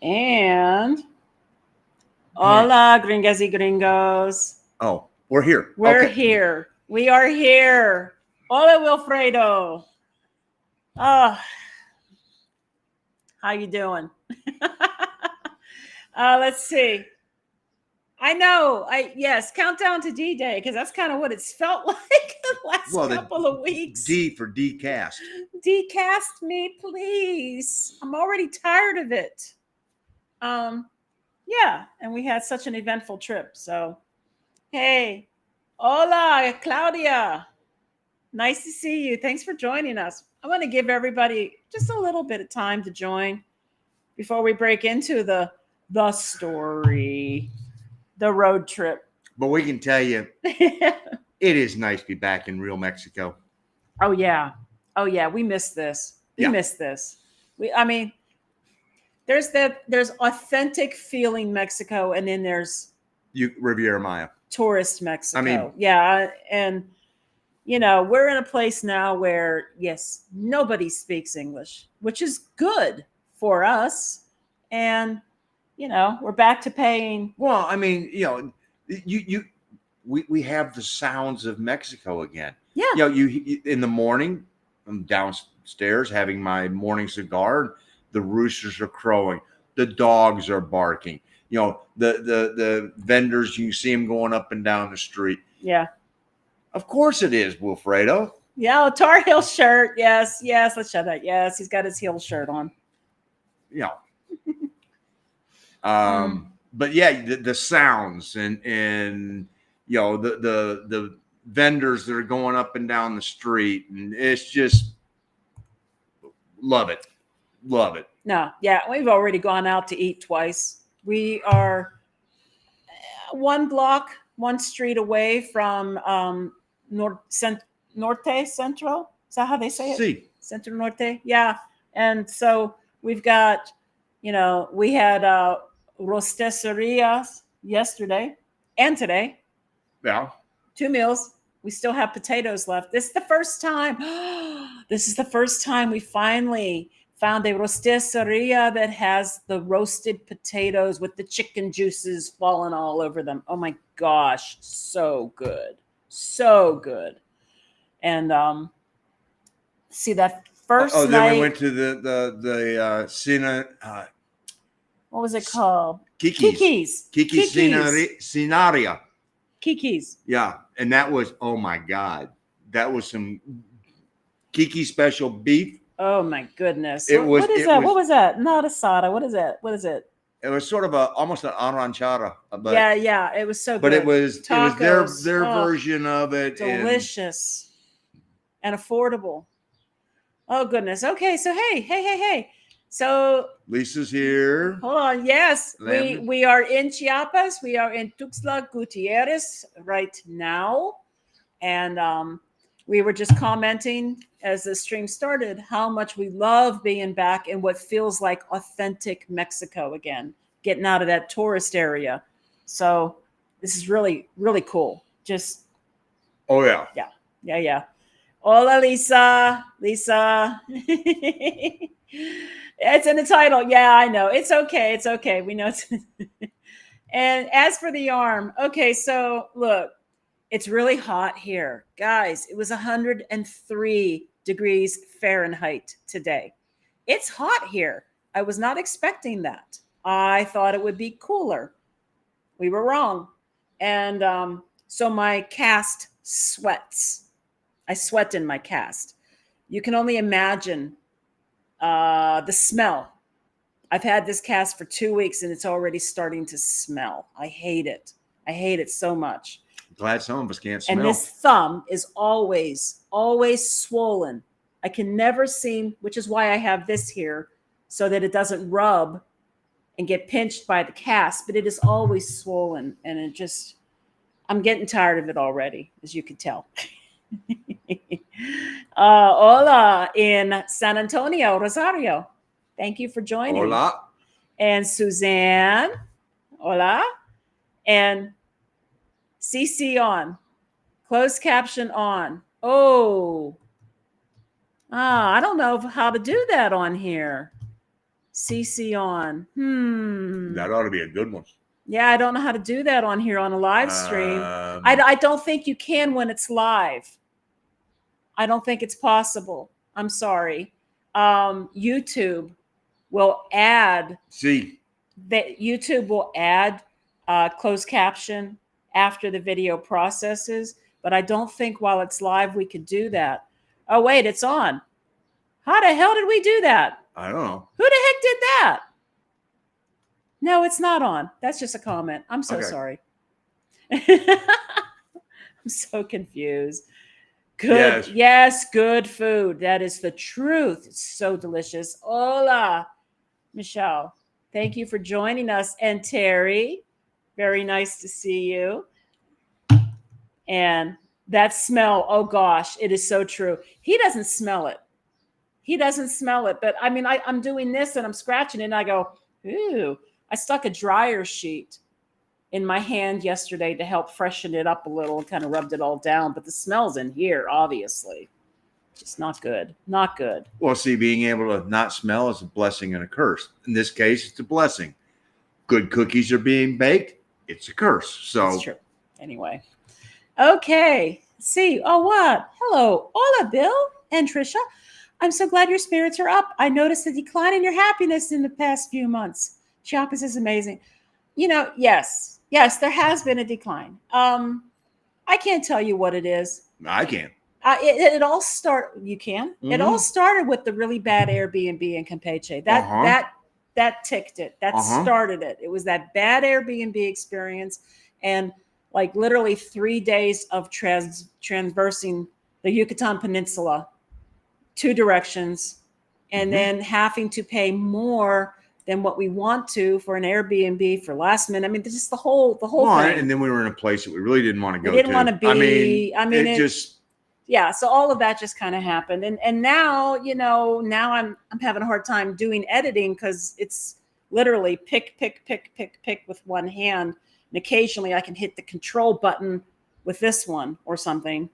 And hola, gringas y gringos. Oh, we're here. We're Okay. here. We are here. Hola, Wilfredo. Oh, how you doing? Let's see. I know. Yes, countdown to D-Day because that's kind of what it's felt like the last couple of weeks. D for decast. Decast me, please. I'm already tired of it. Yeah, and we had such an eventful trip. So, hey, hola, Claudia. Nice to see you. Thanks for joining us. I want to give everybody just a little bit of time to join before we break into the story, the road trip. But we can tell you, it is nice to be back in real Mexico. Oh yeah, we missed this. We missed this. I mean, there's authentic feeling Mexico, and then there's Riviera Maya, tourist Mexico. I mean, yeah, and we're in a place now where yes, nobody speaks English, which is good for us, and we're back to paying. Well, I mean, we have the sounds of Mexico again. Yeah. You in the morning, I'm downstairs having my morning cigar. The roosters are crowing. The dogs are barking. The vendors, you see them going up and down the street. Yeah. Of course it is, Wilfredo. Yeah, Tar Heel shirt. Yes, let's show that. Yes, he's got his heel shirt on. Yeah. But yeah, the sounds and the vendors that are going up and down the street, and it's just love it. No, yeah, we've already gone out to eat twice. We are one street away from Norte Central. Is that how they say it? Sí. Centro Norte. Yeah, and so we've got, we had rosticerías yesterday and today. Yeah. 2 meals. We still have potatoes left. This is the first time. This is the first time we finally found a rosticeria that has the roasted potatoes with the chicken juices falling all over them. Oh my gosh, so good. And see that first night. Then we went to the Cena. What was it called? Kiki's Cinaria. Kiki's. Yeah, and that was, oh my God, that was some Kiki special beef. Oh my goodness! What is that? What was that? Not asada. What is that? What is it? It was sort of almost an arranchada. But yeah, it was so good. But it was their version of it. Delicious and affordable. Oh goodness. Okay, so hey. So Lisa's here. Hold on. Yes, we are in Chiapas. We are in Tuxtla Gutiérrez right now, and we were just commenting as the stream started how much we love being back in what feels like authentic Mexico again, getting out of that tourist area. So this is really, really cool. Just oh yeah. Hola, Lisa. It's in the title. Yeah, I know. It's okay. We know it's and as for the arm, okay, so look, it's really hot here. Guys, it was 103 degrees Fahrenheit today. It's hot here. I was not expecting that. I thought it would be cooler. We were wrong. And so my cast sweats. I sweat in my cast. You can only imagine the smell. I've had this cast for 2 weeks and it's already starting to smell. I hate it. So much. Glad some of us can't smell. And this thumb is always swollen. I can never seem, which is why I have this here, so that it doesn't rub and get pinched by the cast, but it is always swollen. And I'm getting tired of it already, as you can tell. Hola in San Antonio, Rosario. Thank you for joining. Hola. And Suzanne. Hola. And CC on. Closed caption on. Oh. I don't know how to do that on here. CC on. That ought to be a good one. Yeah, I don't know how to do that on here on a live stream. I don't think you can when it's live. I don't think it's possible. I'm sorry. YouTube will add. See, that YouTube will add closed caption after the video processes, but I don't think while it's live we could do that. Oh wait, it's on. How the hell did we do that? I don't know. Who the heck did that? No, it's not on. That's just a comment. I'm so sorry. I'm so confused. Good. Yes, good food. That is the truth. It's so delicious. Hola, Michelle. Thank you for joining us. And Terry, very nice to see you. And that smell, oh gosh, it is so true. He doesn't smell it. He doesn't smell it. But I mean, I'm doing this and I'm scratching it and I go, ooh. I stuck a dryer sheet in my hand yesterday to help freshen it up a little and kind of rubbed it all down. But the smell's in here, obviously. Just not good. Not good. Well, see, being able to not smell is a blessing and a curse. In this case, it's a blessing. Good cookies are being baked. It's a curse. So that's true. Anyway. Okay. See. Oh, what? Hello. Hola, Bill and Trisha. I'm so glad your spirits are up. I noticed a decline in your happiness in the past few months. Chiapas is amazing. You know, yes, there has been a decline. I can't tell you what it is. I can. It all started. You can. Mm-hmm. It all started with the really bad Airbnb in Campeche. That ticked it. That started it. It was that bad Airbnb experience, and like literally 3 days of transversing the Yucatan Peninsula, 2 directions, and then having to pay more than what we want to for an Airbnb for last minute. I mean, just the whole thing. And then we were in a place that we really didn't want to go to. We didn't want to be. I mean, it just. Yeah. So all of that just kind of happened. And now, you know, now I'm having a hard time doing editing because it's literally pick with one hand. And occasionally I can hit the control button with this one or something.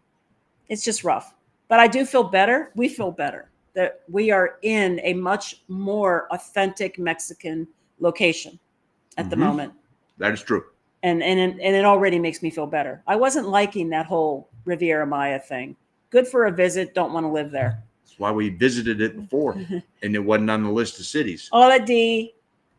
It's just rough. But I do feel better. We feel better that we are in a much more authentic Mexican location at the moment. That is true. And it already makes me feel better. I wasn't liking that whole Riviera Maya thing. Good for a visit. Don't want to live there. That's why we visited it before, and it wasn't on the list of cities. Hola, D.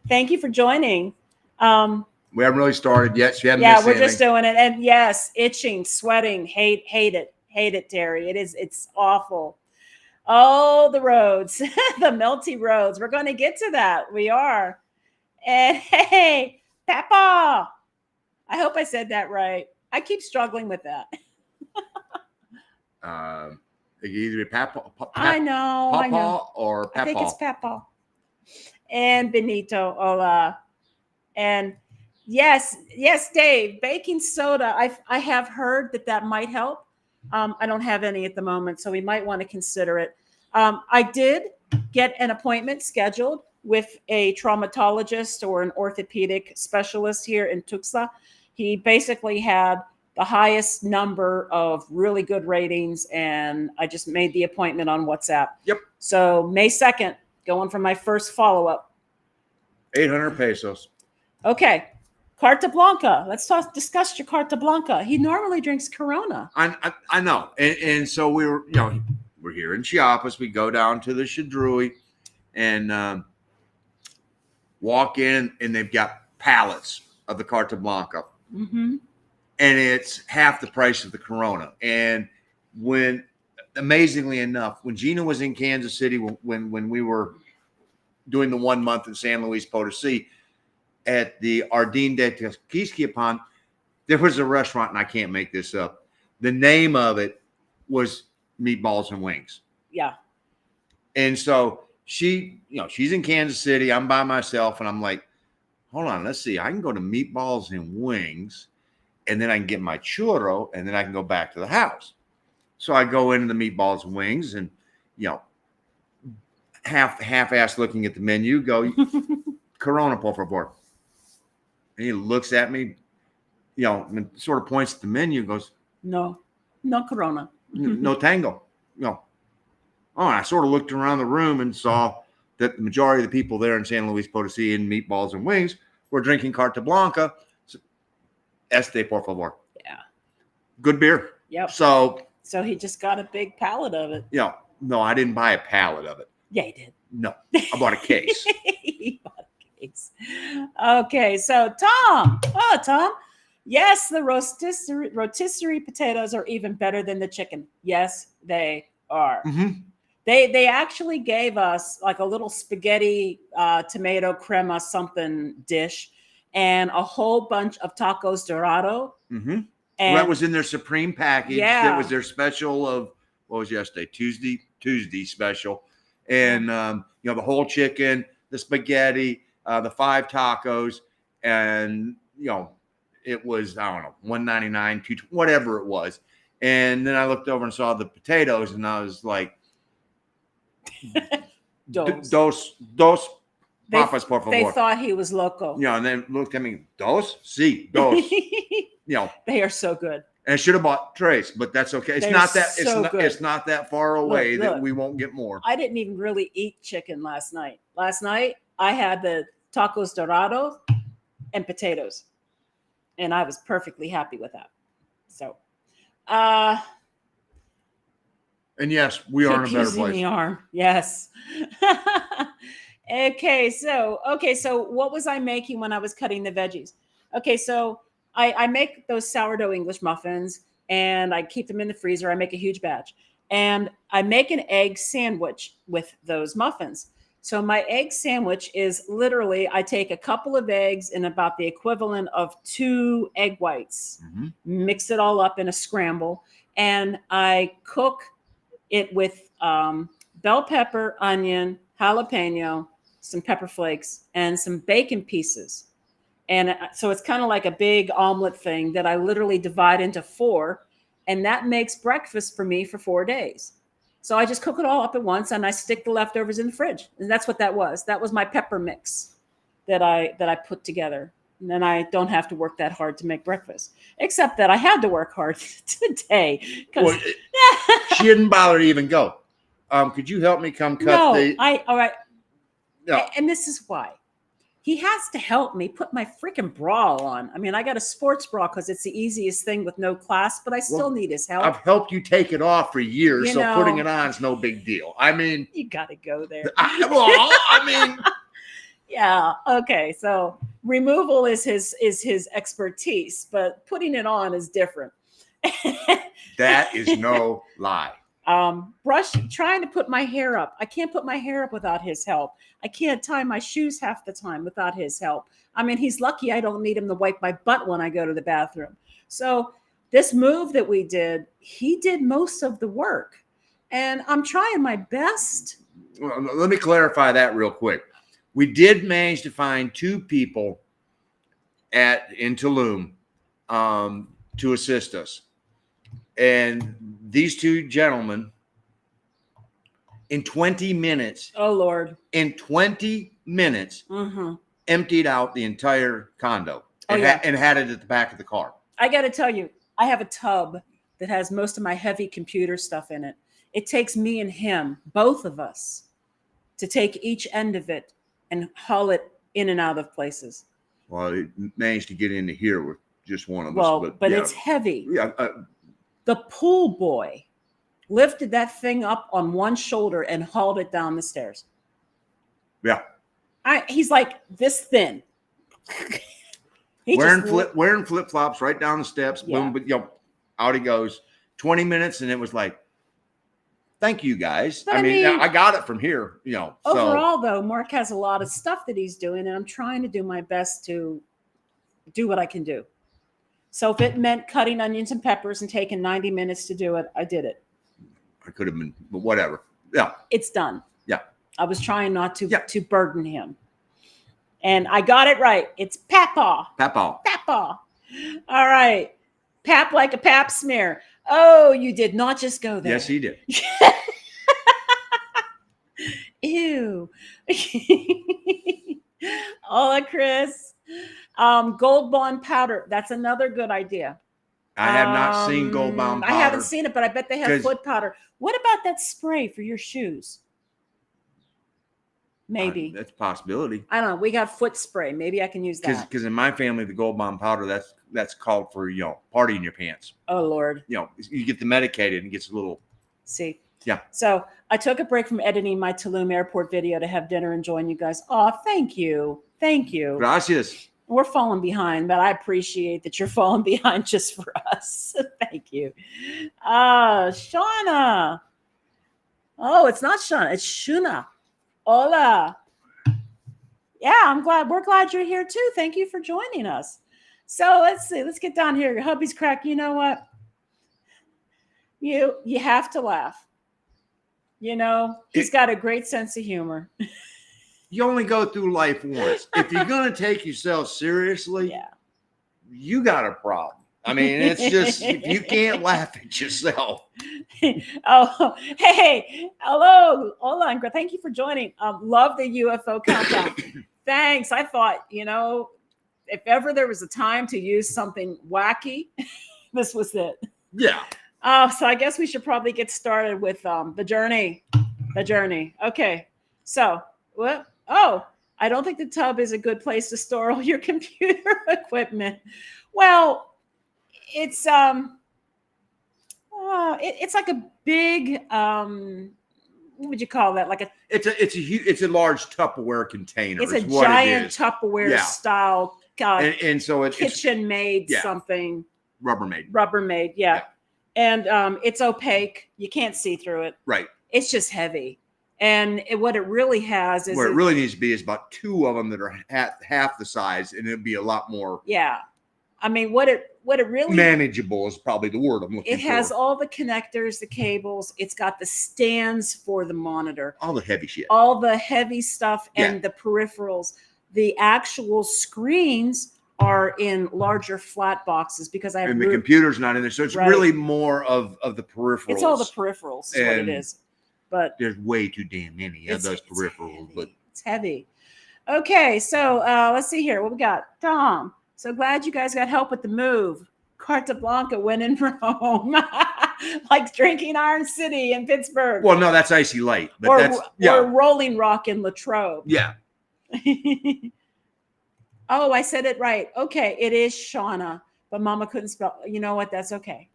Thank you for joining. We haven't really started yet. So we're just doing it. And yes, itching, sweating, hate it, Terry. It's awful. Oh, the roads, the melty roads. We're going to get to that. We are. And hey, Papa. I hope I said that right. I keep struggling with that. Either Papa. I know. Or Papa. I think it's Papa. And Benito. Hola. And yes, Dave. Baking soda. I have heard that might help. I don't have any at the moment, so we might want to consider it. I did get an appointment scheduled with a traumatologist or an orthopedic specialist here in Tuxtla. He basically had the highest number of really good ratings, and I just made the appointment on WhatsApp. Yep. So May 2nd, going for my first follow-up. 800 pesos. Okay. Carta Blanca. Let's discuss your Carta Blanca. He normally drinks Corona. I know. And so we're here in Chiapas. We go down to the Shadrui and walk in, and they've got pallets of the Carta Blanca. Mm-hmm. And it's half the price of the Corona. And amazingly enough, when Gina was in Kansas City, when we were doing the 1 month in San Luis Potosí, at the Ardín de Tequisquiapan, there was a restaurant, and I can't make this up. The name of it was Meatballs and Wings. Yeah. And so she's in Kansas City. I'm by myself, and I'm like, hold on, let's see. I can go to Meatballs and Wings, and then I can get my churro, and then I can go back to the house. So I go into the Meatballs and Wings, and half-assed looking at the menu, go Corona, por favor. And he looks at me, and sort of points at the menu and goes, No Corona. No tango. Oh, and I sort of looked around the room and saw that the majority of the people there in San Luis Potosi and meatballs and wings were drinking Carta Blanca. Este, por favor. Yeah. Good beer. Yep. So he just got a big pallet of it. Yeah. No, I didn't buy a pallet of it. Yeah, he did. No, I bought a case. He bought a case. Okay, so Tom. Oh, Tom. Yes, the rotisserie potatoes are even better than the chicken. Yes, they are. Mm-hmm. They actually gave us like a little spaghetti tomato crema something dish and a whole bunch of tacos dorado. Mm-hmm. And that was in their Supreme package. Yeah. That was their special of, what was yesterday? Tuesday special. And, the whole chicken, the spaghetti, the 5 tacos, and, it was, I don't know, $1.99, $2, whatever it was. And then I looked over and saw the potatoes, and I was like, dos papas, por favor. They thought he was loco. And then looked at me, dos? Sí, dos. They are so good. And I should have bought trays, but that's okay. It's not that far away that we won't get more. I didn't even really eat chicken last night. Last night I had the tacos dorado and potatoes, and I was perfectly happy with that. So, and yes, we are in a better place. In the arm. Yes. Okay, so what was I making when I was cutting the veggies? Okay, so I make those sourdough English muffins, and I keep them in the freezer. I make a huge batch, and I make an egg sandwich with those muffins. So my egg sandwich is literally, I take a couple of eggs and about the equivalent of 2 egg whites, mix it all up in a scramble, and I cook it with bell pepper, onion, jalapeno, some pepper flakes, and some bacon pieces. And so it's kind of like a big omelet thing that I literally divide into 4, and that makes breakfast for me for 4 days. So I just cook it all up at once, and I stick the leftovers in the fridge. And that's what that was. That was my pepper mix that I put together. And then I don't have to work that hard to make breakfast, except that I had to work hard today. Well, she didn't bother to even go. Could you help me come cut all right. No. And this is why. He has to help me put my freaking bra on. I mean, I got a sports bra because it's the easiest thing with no clasp, but I still need his help. I've helped you take it off for years, so putting it on is no big deal. I mean, you got to go there. Yeah. Okay. So removal is his expertise, but putting it on is different. That is no lie. Trying to put my hair up. I can't put my hair up without his help. I can't tie my shoes half the time without his help. I mean, he's lucky I don't need him to wipe my butt when I go to the bathroom. So this move that we did, he did most of the work, and I'm trying my best. Well, let me clarify that real quick. We did manage to find 2 people in Tulum to assist us. And these 2 gentlemen, in 20 minutes. Oh, Lord. In 20 minutes, emptied out the entire condo and had it at the back of the car. I got to tell you, I have a tub that has most of my heavy computer stuff in it. It takes me and him, both of us, to take each end of it and haul it in and out of places. Well, it managed to get into here with just one of us. But yeah. It's heavy. Yeah. The pool boy lifted that thing up on one shoulder and hauled it down the stairs. Yeah. He's like this thin. Wearing flip-flops right down the steps. Yeah. Boom, but out he goes. 20 minutes, and it was like, thank you guys. But I mean, I got it from here. Overall, though, Mark has a lot of stuff that he's doing, and I'm trying to do my best to do what I can do. So if it meant cutting onions and peppers and taking 90 minutes to do it, I did it. I could have been, but whatever. Yeah. It's done. Yeah. I was trying not to burden him. And I got it right. It's Papa. Papa. Papa. All right. Pap like a pap smear. Oh, you did not just go there. Yes, he did. Ew. Hola, Chris. Gold Bond powder. That's another good idea. I have not seen Gold Bond powder. I haven't seen it, but I bet they have foot powder. What about that spray for your shoes? Maybe. That's a possibility. I don't know. We got foot spray. Maybe I can use that. Because in my family, the Gold Bond powder, that's called for, party in your pants. Oh, Lord. You get the medicated and it gets a little. See. Yeah. So I took a break from editing my Tulum airport video to have dinner and join you guys. Oh, thank you. Thank you. Gracias. We're falling behind, but I appreciate that you're falling behind just for us. Thank you. Shauna. Oh, it's not Shauna. It's Shuna. Hola. Yeah, we're glad you're here too. Thank you for joining us. So let's see. Let's get down here. Your hubby's crack. You know what? You have to laugh. He's got a great sense of humor. You only go through life once. If you're going to take yourself seriously, you got a problem. I mean, it's just, you can't laugh at yourself. Oh, hey, hello. Hola, thank you for joining. Love the UFO countdown. Thanks. I thought, if ever there was a time to use something wacky, this was it. Yeah. So I guess we should probably get started with the journey. The journey. Okay. So what? Oh, I don't think the tub is a good place to store all your computer equipment. Well, it's it's like a big what would you call that? Like it's a large Tupperware container. It's a giant Tupperware style and so it's kitchen made something. Rubbermaid. Yeah. And it's opaque. You can't see through it. Right. It's just heavy. And what it really has is where it really needs to be is about two of them that are half the size, and it'd be a lot more. Yeah. I mean, what it really manageable is probably the word I'm looking for. It has all the connectors, the cables. It's got the stands for the monitor. All the heavy shit. All the heavy stuff and the peripherals. The actual screens are in larger flat boxes because I have the computer's not in there. So it's really more of the peripherals. It's all the peripherals is what it is. But there's way too damn many of those peripherals. But it's heavy. Okay, so let's see here. What we got? Tom. So glad you guys got help with the move. Carta Blanca went in Rome. Like drinking Iron City in Pittsburgh. Well, no, that's Icy Light. But or Rolling Rock in Latrobe. Yeah. Oh, I said it right. Okay, it is Shauna, but Mama couldn't spell. You know what? That's okay.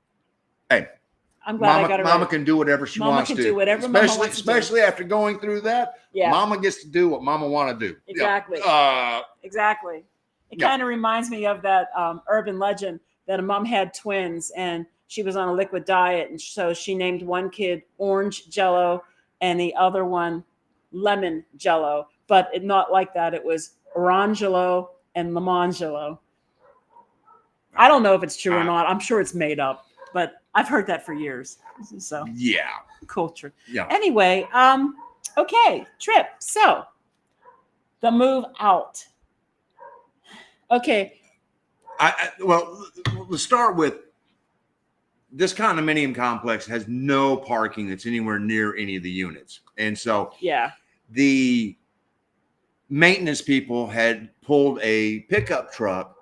Hey, I'm glad I got it right. Mama can do whatever she wants to. Mama can do whatever Mama wants to do. Especially after going through that. Yeah. Mama gets to do what Mama want to do. Exactly. Exactly. It kind of reminds me of that urban legend that a mom had twins and she was on a liquid diet, and so she named one kid Orange Jello and the other one Lemon Jello, but not like that. It was Orangelo and Lamangelo. I don't know if it's true or not. I'm sure it's made up, but I've heard that for years. So culture. Yeah. Anyway, okay, trip. So the move out. Okay. Well, let's start with this condominium complex has no parking that's anywhere near any of the units, and so the maintenance people had pulled a pickup truck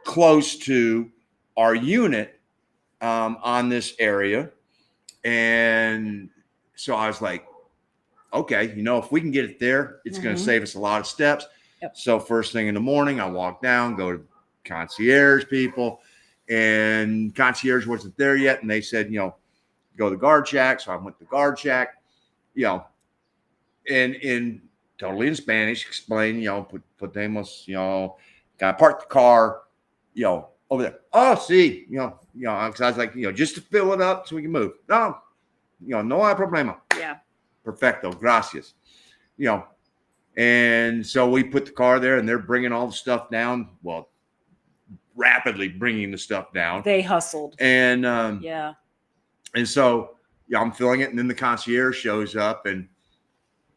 close to our unit on this area. And so I was like, okay, if we can get it there, it's going to save us a lot of steps. Yep. So first thing in the morning, I walk down, go to concierge people, and concierge wasn't there yet. And they said, go to the guard shack. So I went to the guard shack, and in totally in Spanish, explain, podemos, gotta park the car, over there. Oh, see, because I was like, just to fill it up so we can move. No, no hay problema. Yeah. Perfecto. Gracias. And so we put the car there, and they're bringing all the stuff down. Well, rapidly bringing the stuff down. They hustled. And and so I'm filling it, and then the concierge shows up, and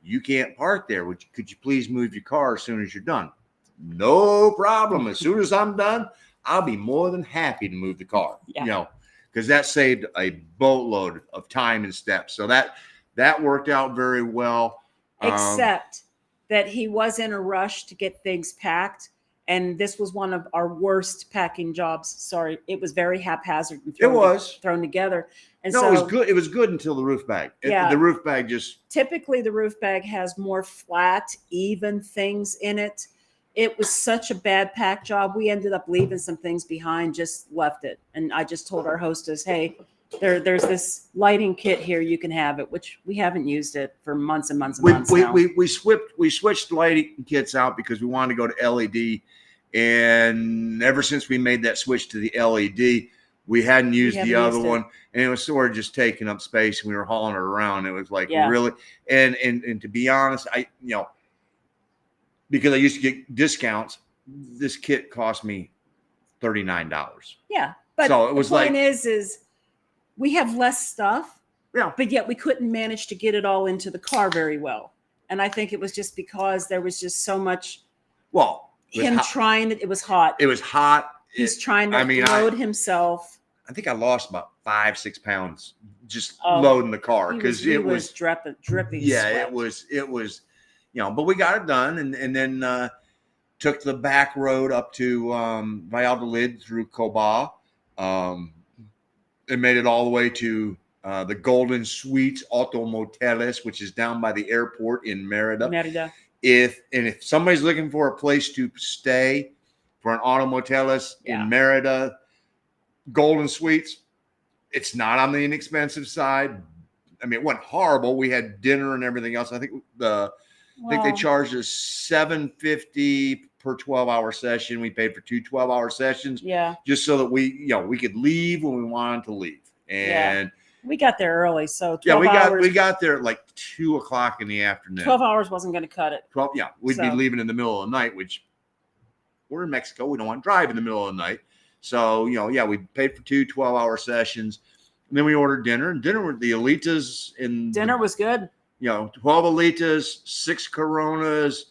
you can't park there. Could you please move your car as soon as you're done? No problem. As soon as I'm done, I'll be more than happy to move the car. Because that saved a boatload of time and steps. So that worked out very well. Except that he was in a rush to get things packed, And this was one of our worst packing jobs. Sorry, it was very haphazard and It was. thrown together. And No, so it was good. It was good until the roof bag. Yeah. The roof bag just. Typically the roof bag has more flat, even things in it. It was such a bad pack job. We ended up leaving some things behind, just left it. And I just told our hostess, hey, there's this lighting kit here. You can have it, which we haven't used it for months and months and months now. We switched lighting kits out because we wanted to go to LED. And ever since we made that switch to the LED, we hadn't used the other one, and it was sort of just taking up space. And we were hauling it around. It was like really, and to be honest, because I used to get discounts, this kit cost me $39. Yeah, but so it was the point is we have less stuff, but yet we couldn't manage to get it all into the car very well. And I think it was just because there was just so much. Well. Him trying it. It was hot. It was hot. He's trying to load himself. I think I lost about 5-6 pounds just loading the car because it was dripping. Yeah, sweat. it was, but we got it done and then took the back road up to Valladolid through Coba, and made it all the way to the Golden Suites Auto Moteles, which is down by the airport in Merida. If somebody's looking for a place to stay for an auto motelis in Merida, Golden Suites, it's not on the inexpensive side. I mean, it wasn't horrible. We had dinner and everything else. I think they charged us $750 per 12-hour session. We paid for 2 12-hour sessions, just so that we could leave when we wanted to leave. And we got there early, so 12 hours. We got there at like 2:00 in the afternoon. 12 hours wasn't going to cut it. We'd be leaving in the middle of the night, which we're in Mexico. We don't want to drive in the middle of the night. So, we paid for 2 12-hour sessions. And then we ordered dinner. And dinner with the Alitas. Dinner was good. 12 Alitas, 6 Coronas,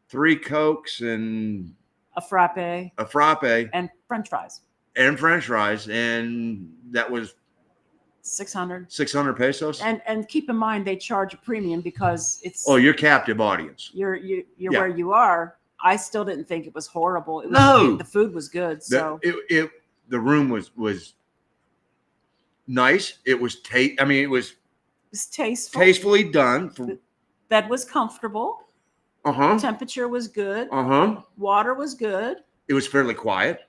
3 Cokes, and a frappe. And French fries. And that was 600 pesos. And keep in mind, they charge a premium because it's. Oh, you're captive audience. You're where you are. I still didn't think it was horrible. The food was good. So the room was nice. It was it was tasteful. Tastefully done. The bed was comfortable. Temperature was good. Water was good. It was fairly quiet.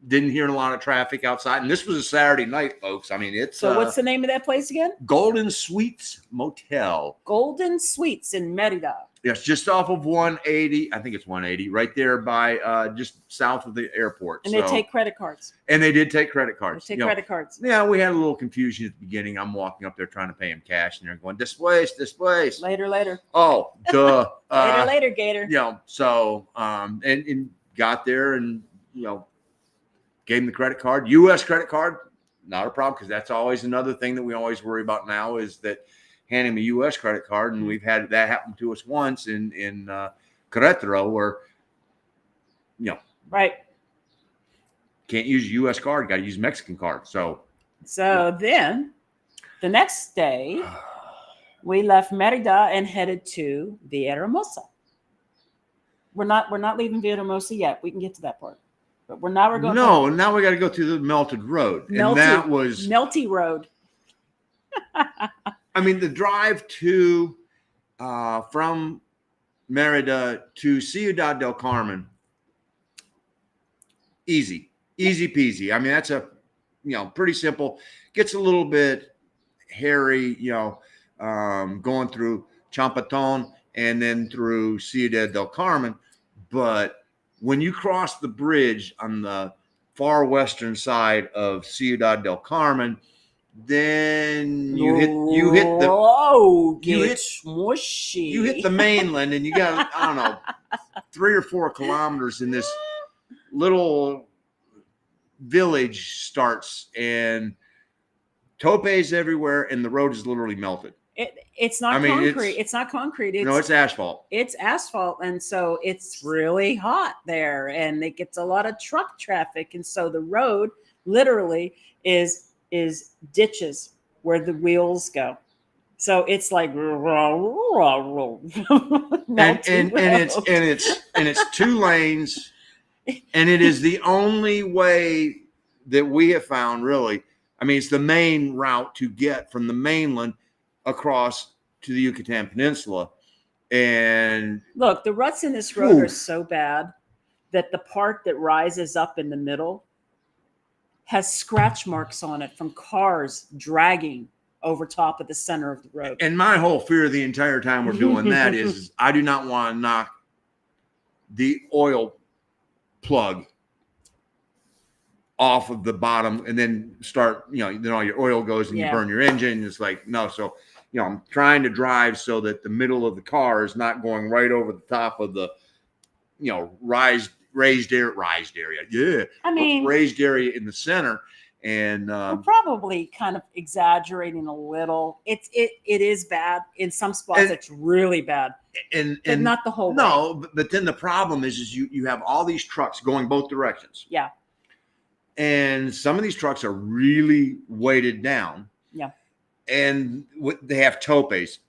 Didn't hear a lot of traffic outside, and this was a Saturday night, folks. I mean, it's so. What's the name of that place again? Golden Suites Motel. Golden Suites in Merida. Yes, just off of 180. I think it's 180, right there by just south of the airport. And they take credit cards. And they did take credit cards. Credit cards. Yeah, we had a little confusion at the beginning. I'm walking up there trying to pay them cash, and they're going, this place. Later. Oh, duh. later, Gator. So and got there and gave him the credit card, U.S. credit card, not a problem, because that's always another thing that we always worry about now is that handing the U.S. credit card, and we've had that happen to us once in Querétaro where, right, can't use U.S. card, got to use Mexican card. So then the next day we left Merida and headed to Villahermosa. We're not leaving Villahermosa yet. We can get to that part. But now we're going. No, now we got to go through the Melted Road, and that was Melty Road. I mean, the drive to from Merida to Ciudad del Carmen, easy peasy. I mean, that's a pretty simple. Gets a little bit hairy, going through Champatón and then through Ciudad del Carmen, but when you cross the bridge on the far western side of Ciudad del Carmen, then you hit the mainland, and you got, I don't know, 3 or 4 kilometers in this little village starts, and topes everywhere, and the road is literally melted. It's not concrete. It's not concrete. It's asphalt. It's asphalt, and so it's really hot there, and it gets a lot of truck traffic, and so the road literally is ditches where the wheels go. So it's like and it's 2 lanes And it is the only way that we have found, really. I mean, it's the main route to get from the mainland across to the Yucatan Peninsula. And Look, the ruts in this road are oof, so bad that the part that rises up in the middle has scratch marks on it from cars dragging over top of the center of the road. and my whole fear the entire time we're doing that is I do not want to knock the oil plug off of the bottom and then start, then all your oil goes and you burn your engine. It's like, no. So, I'm trying to drive so that the middle of the car is not going right over the top of the, raised area. Yeah. I mean, raised area in the center. And we're probably kind of exaggerating a little. It is bad in some spots. It's really bad, but not the whole way. No, but then the problem is you have all these trucks going both directions. Yeah. And some of these trucks are really weighted down. Yeah. And they have topes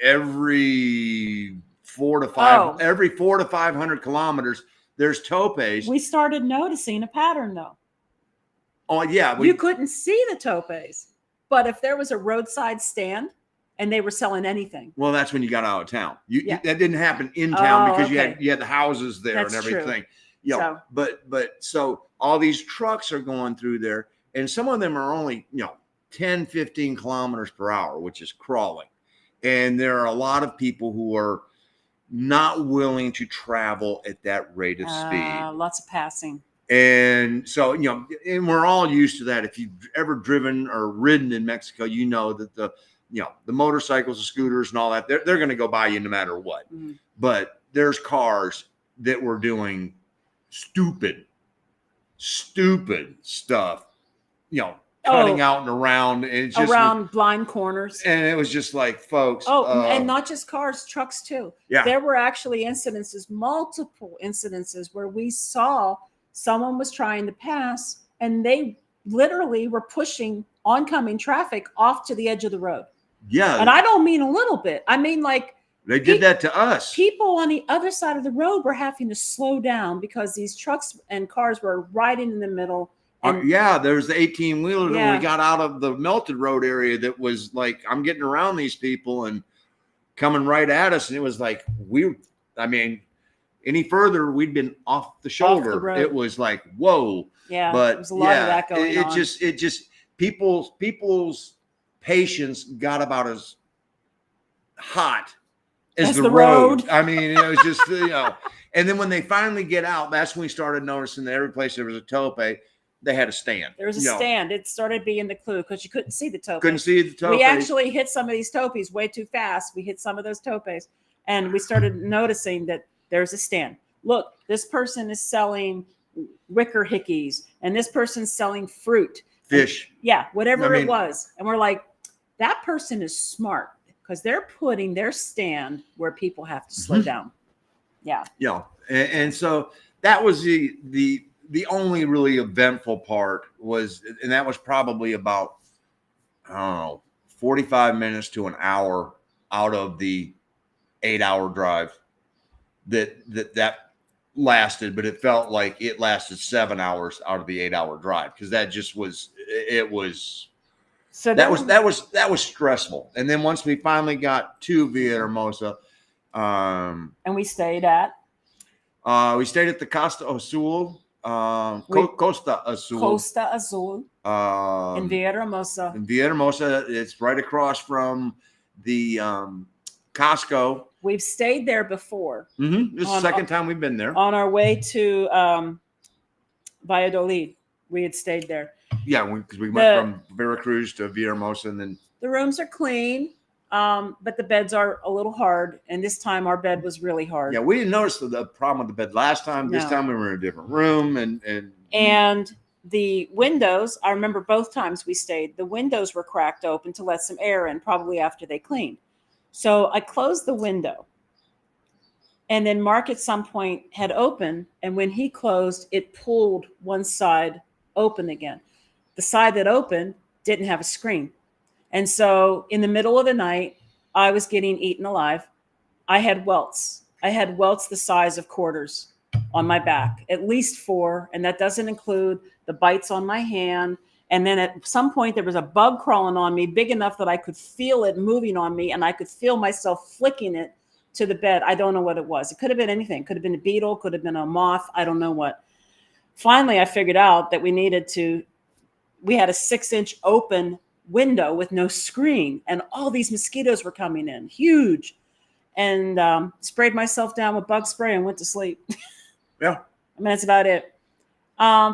every 400 to 500 kilometers. There's topes. We started noticing a pattern though. Oh yeah. You couldn't see the topes, but if there was a roadside stand and they were selling anything. Well, that's when you got out of town. That didn't happen in town because you had the houses there and everything. True. But so all these trucks are going through there, and some of them are only 10, 15 kilometers per hour, which is crawling. And there are a lot of people who are not willing to travel at that rate of speed. Lots of passing. And so, and we're all used to that. If you've ever driven or ridden in Mexico, you know that the motorcycles, the scooters and all that, they're going to go by you no matter what. Mm-hmm. But there's cars that were doing stupid stuff, cutting out and around and just around blind corners. And it was just like, folks. And not just cars, trucks too. Yeah. There were actually multiple incidences where we saw someone was trying to pass and they literally were pushing oncoming traffic off to the edge of the road. Yeah. And I don't mean a little bit. I mean, like, they did that to us. People on the other side of the road were having to slow down because these trucks and cars were riding in the middle. And, there's the 18-wheeler when we got out of the melted road area that was like, I'm getting around these people and coming right at us. And it was like, any further, we'd been off the shoulder. It was like, whoa. Yeah. But there was a lot of that going on. It just people's patience got about as hot as the road. I mean, it was just, and then when they finally get out, that's when we started noticing that every place there was a tope, they had a stand. There was a stand. It started being the clue because you couldn't see the tope. We actually hit some of these topes way too fast. We hit some of those topes and we started noticing that there's a stand. Look, this person is selling wicker hickeys and this person's selling fruit. Fish. And, whatever it was. And we're like, that person is smart because they're putting their stand where people have to slow down. Yeah. Yeah. And so that was the only really eventful part and that was probably about, 45 minutes to an hour out of the 8-hour drive that lasted, but it felt like it lasted 7 hours out of the 8-hour drive. Cause that just was, so that was stressful. And then once we finally got to Villahermosa, and we stayed at the Costa Azul, Costa Azul, in Villahermosa. It's right across from the Costco. We've stayed there before. Mm-hmm. This is the second time we've been there. On our way to Valladolid, we had stayed there. Yeah, because we went from Veracruz to Villahermosa, and then the rooms are clean, but the beds are a little hard. And this time, our bed was really hard. Yeah, we didn't notice the problem with the bed last time. This time, we were in a different room, and the windows. I remember both times we stayed. The windows were cracked open to let some air in, probably after they cleaned. So I closed the window, and then Mark at some point had opened, and when he closed, it pulled one side open again. The side that opened didn't have a screen. And so in the middle of the night, I was getting eaten alive. I had welts. The size of quarters on my back, at least 4. And that doesn't include the bites on my hand. And then at some point there was a bug crawling on me big enough that I could feel it moving on me, and I could feel myself flicking it to the bed. I don't know what it was. It could have been anything. Could have been a beetle, could have been a moth. I don't know what. Finally, I figured out that we had a 6-inch open window with no screen, and all these mosquitoes were coming in, huge. And sprayed myself down with bug spray and went to sleep. Yeah. I mean, that's about it.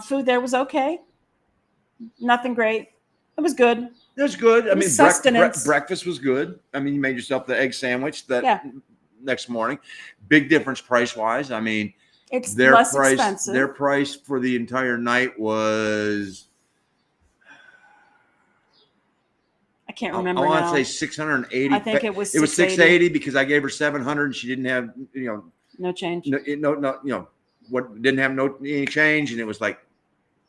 Food there was okay. Nothing great. It was good. It was good. I mean, sustenance. breakfast was good. I mean, you made yourself the egg sandwich that next morning. Big difference price-wise. I mean, it's less expensive. Their price for the entire night was, I can't remember. I want to say 680. I think it was 680 because I gave her 700 and she didn't have, no change. No, didn't have any change, and it was like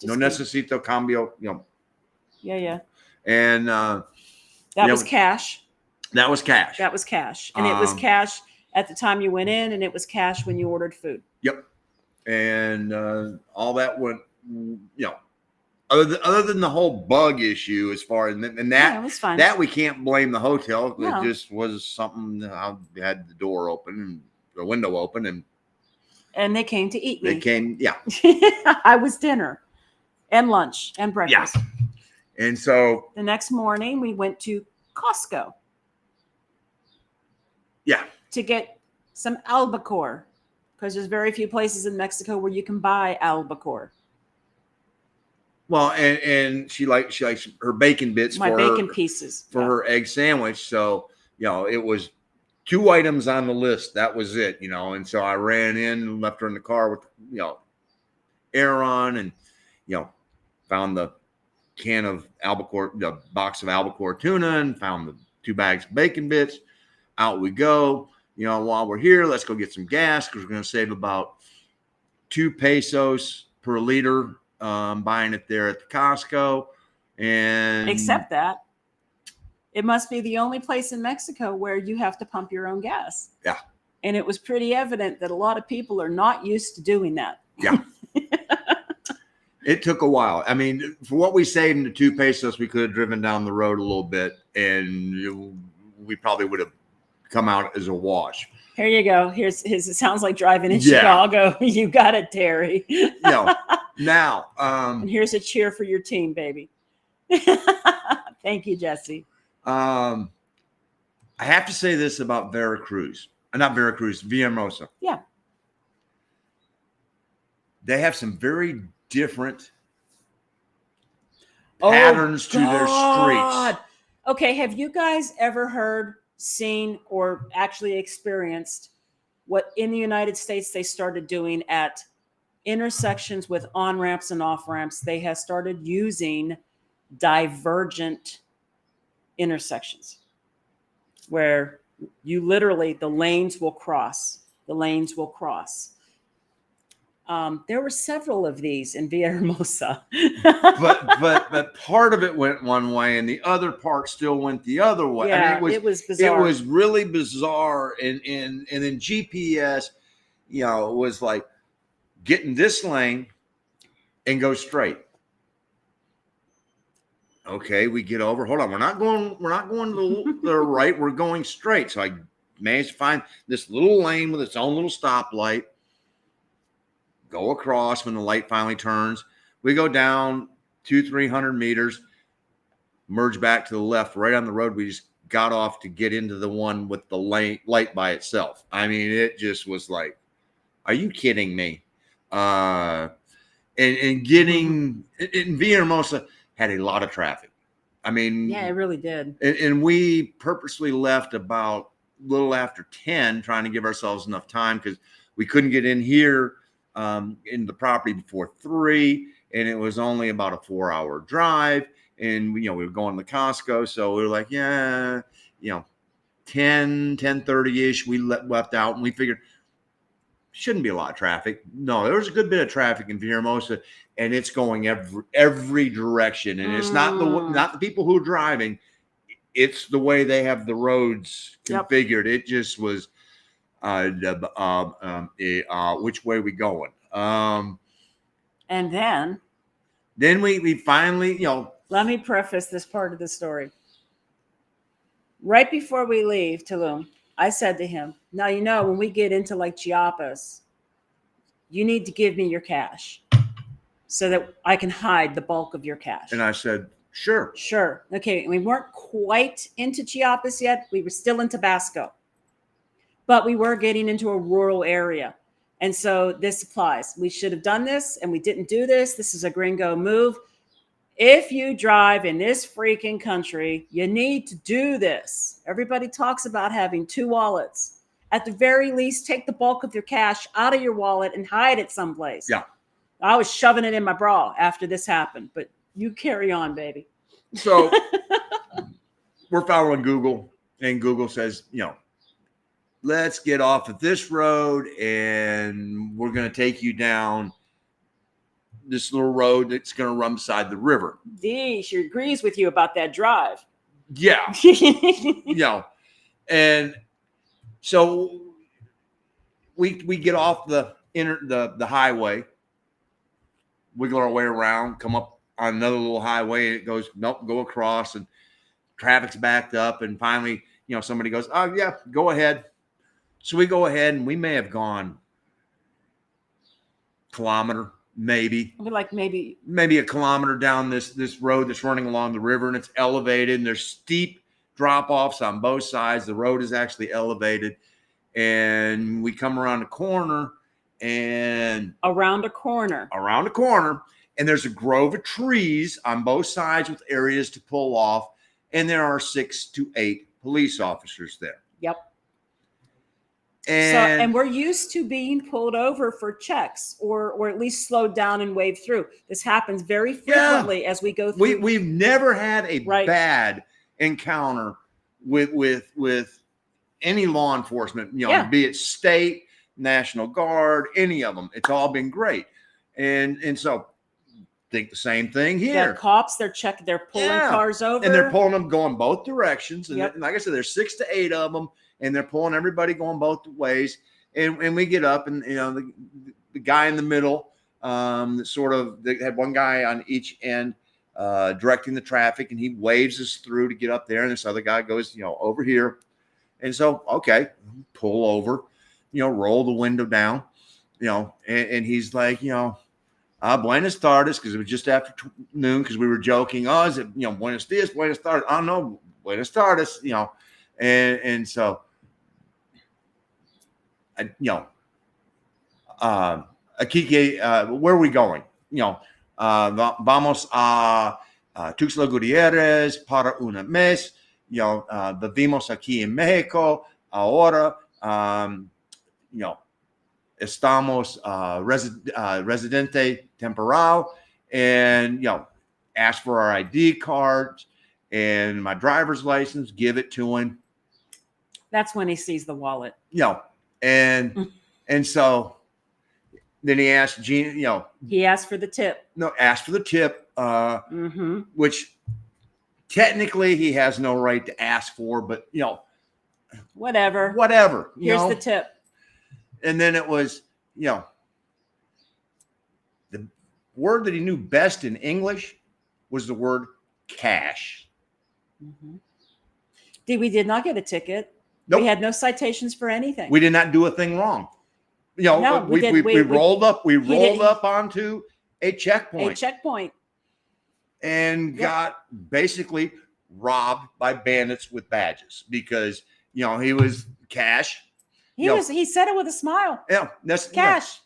no necesito cambio, Yeah. And that was cash. That was cash. And it was cash at the time you went in, and it was cash when you ordered food. Yep. And all that went, other than the whole bug issue, as far as and that, it was fine. That we can't blame the hotel. No. It just was something. I had the door open and the window open, and they came to eat me. They came, yeah. I was dinner and lunch and breakfast. Yeah. And so the next morning we went to Costco. Yeah. To get some albacore, because there's very few places in Mexico where you can buy albacore. Well, and she likes her bacon bits. My bacon pieces for her egg sandwich. So it was 2 items on the list. That was it. And so I ran in and left her in the car with air on, and found the can of albacore, the box of albacore tuna, and found the 2 bags of bacon bits. Out we go. While we're here, let's go get some gas, because we're going to save about 2 pesos per liter buying it there at the Costco. And except that it must be the only place in Mexico where you have to pump your own gas. Yeah. And it was pretty evident that a lot of people are not used to doing that. Yeah. It took a while. I mean, for what we saved in the 2 pesos, we could have driven down the road a little bit, and we probably would have come out as a wash. Here you go. Here's his. It sounds like driving in Chicago. You got it, Terry. Now. And here's a cheer for your team, baby. Thank you, Jesse. I have to say this about Veracruz. Not Veracruz, Villahermosa. Yeah. They have some very different patterns to their streets. Okay, have you guys ever heard, seen, or actually experienced what in the United States they started doing at intersections with on-ramps and off-ramps? They have started using divergent intersections where you literally, the lanes will cross. There were several of these in Villahermosa. but part of it went one way and the other part still went the other way. Yeah, I mean, it was bizarre. It was really bizarre. And then GPS, it was like get in this lane and go straight. Okay, we get over. Hold on, we're not going to the right. We're going straight. So I managed to find this little lane with its own little stoplight. Go across when the light finally turns. We go down 200-300 meters, merge back to the left, right on the road. We just got off to get into the one with the light by itself. I mean, it just was like, are you kidding me? And getting in Villahermosa had a lot of traffic. I mean, yeah, it really did. And we purposely left about a little after 10, trying to give ourselves enough time because we couldn't get in here in the property before 3, and it was only about a 4-hour drive. And we were going to Costco, so we were like, 10:30ish. We left out, and we figured shouldn't be a lot of traffic. No, there was a good bit of traffic in Villahermosa, and it's going every direction. And it's not the people who are driving; it's the way they have the roads configured. Yep. It just was. Which way we going? And then we finally, let me preface this part of the story. Right before we leave Tulum, I said to him, now, when we get into like Chiapas, you need to give me your cash so that I can hide the bulk of your cash. and I said, sure. Sure. Okay. We weren't quite into Chiapas yet. We were still in Tabasco, but we were getting into a rural area. And so this applies. We should have done this and we didn't do this. This is a gringo move. If you drive in this freaking country, you need to do this. Everybody talks about having 2 wallets. At the very least, take the bulk of your cash out of your wallet and hide it someplace. Yeah. I was shoving it in my bra after this happened, but you carry on, baby. So we're following Google, and Google says, let's get off of this road and we're going to take you down this little road that's going to run beside the river. She agrees with you about that drive. Yeah. And so we get off the highway, wiggle our way around, come up on another little highway, and it goes, nope, go across, and traffic's backed up, and finally, somebody goes, oh yeah, go ahead. So we go ahead, and we may have gone kilometer, maybe a kilometer down this road that's running along the river, and it's elevated, and there's steep drop-offs on both sides. The road is actually elevated, and we come around a corner, and and there's a grove of trees on both sides with areas to pull off, and there are 6 to 8 police officers there. Yep. And, and we're used to being pulled over for checks or at least slowed down and waved through. This happens very frequently as we go through. We've never had a bad encounter with any law enforcement, be it state, National Guard, any of them. It's all been great. And so think the same thing here. The cops, they're pulling cars over. And they're pulling them going both directions. And like I said, there's 6 to 8 of them, and they're pulling everybody going both ways. And we get up, and the guy in the middle, they had one guy on each end directing the traffic, and he waves us through to get up there, and this other guy goes, over here. And so, okay, pull over, roll the window down, and he's like, Buenas tardes, because it was just after noon, because we were joking. Oh, is it, Buenos dias, Buenas tardes? Oh, no, Buenas tardes, and so, Akike, where are we going? Vamos a Tuxtla Gutiérrez para un mes. Vivimos aquí en México. Ahora, estamos residente temporal, and ask for our ID cards and my driver's license, give it to him. That's when he sees the wallet. And so then he asked Gina, he asked for the tip. Asked for the tip, which technically he has no right to ask for, but whatever. Here's the tip. And then it was, the word that he knew best in English was the word cash. We did not get a ticket. Nope. We had no citations for anything. We did not do a thing wrong. We rolled up onto a checkpoint. And got basically robbed by bandits with badges because, he was cash. He said it with a smile. Yeah, that's cash.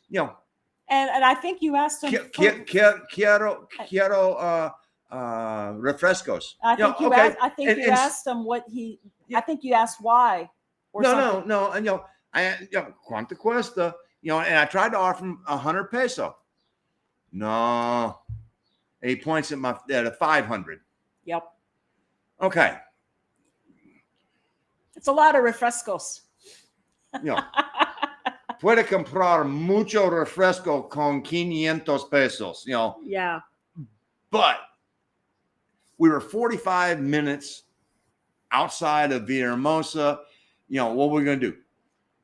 And I think you asked him. Quiero refrescos. I think you asked him what he. I think you asked why. No. And cuánto cuesta? And I tried to offer him 100 peso. No, and he points at a 500. Yep. Okay. It's a lot of refrescos. Puede comprar mucho refresco con 500 pesos, Yeah. But we were 45 minutes outside of Villahermosa. What we're going to do?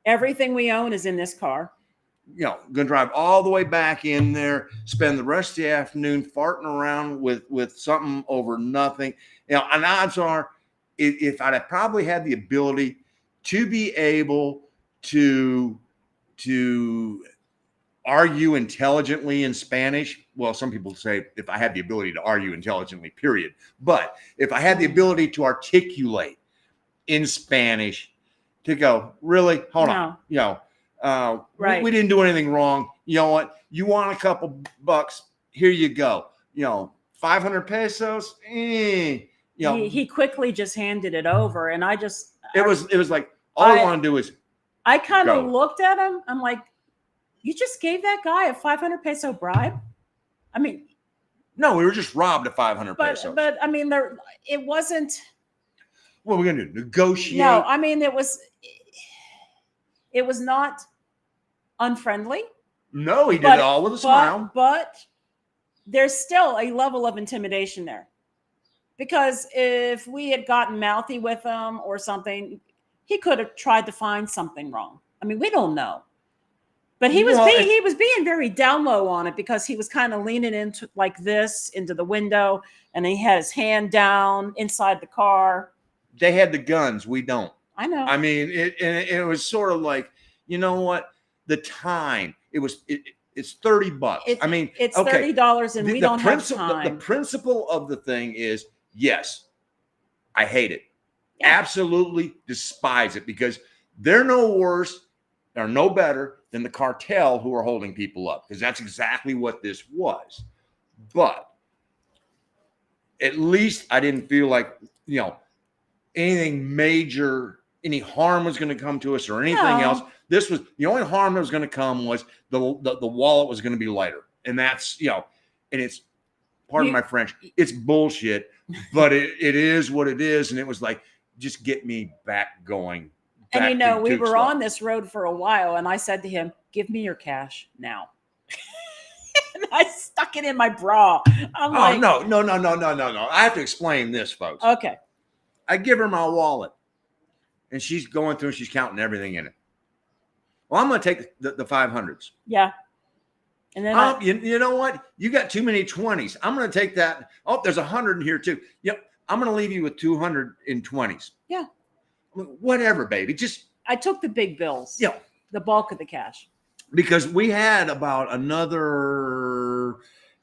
Everything we own is in this car. gonna drive all the way back in there, spend the rest of the afternoon farting around with something over nothing. And odds are, if I'd have probably had the ability to be able to argue intelligently in Spanish. Well, some people say if I had the ability to argue intelligently, period. But if I had the ability to articulate in Spanish, to go, really? Hold on. Right. We didn't do anything wrong. You know what? You want a couple bucks? Here you go. 500 pesos. He quickly just handed it over, and it was like all I want to do is. I kind of looked at him. I'm like, you just gave that guy a 500 peso bribe? I mean, no, we were just robbed of 500 pesos. But I mean, it wasn't. What are we gonna do? Negotiate? No, I mean, it was not unfriendly. No, he did it all with a smile. But there's still a level of intimidation there, because if we had gotten mouthy with him or something, he could have tried to find something wrong. I mean, we don't know. But he was being very down low on it, because he was kind of leaning into like this into the window, and he had his hand down inside the car. They had the guns. We don't. I know. I mean, it was sort of like, you know what? The time it's $30. I mean, it's $30, and we don't have time. The principle of the thing is, yes, I hate it. Yeah. Absolutely despise it, because they're no worse or no better than the cartel who are holding people up, because that's exactly what this was. But at least I didn't feel like, anything major, any harm was going to come to us or anything else. This was the only harm that was going to come was the wallet was going to be lighter. And that's, and it's, pardon my French, it's bullshit, but it is what it is. And it was like, just get me back going. And we were on this road for a while, and I said to him, give me your cash now. And I stuck it in my bra. I'm like, no. I have to explain this, folks. Okay. I give her my wallet, and she's going through and she's counting everything in it. Well, I'm going to take the 500s. Yeah. And then you know what? You got too many 20s. I'm going to take that. Oh, there's 100 in here too. Yep. I'm going to leave you with 200 in 20s. Yeah. Whatever, baby. I took the big bills. Yeah. The bulk of the cash. Because we had about another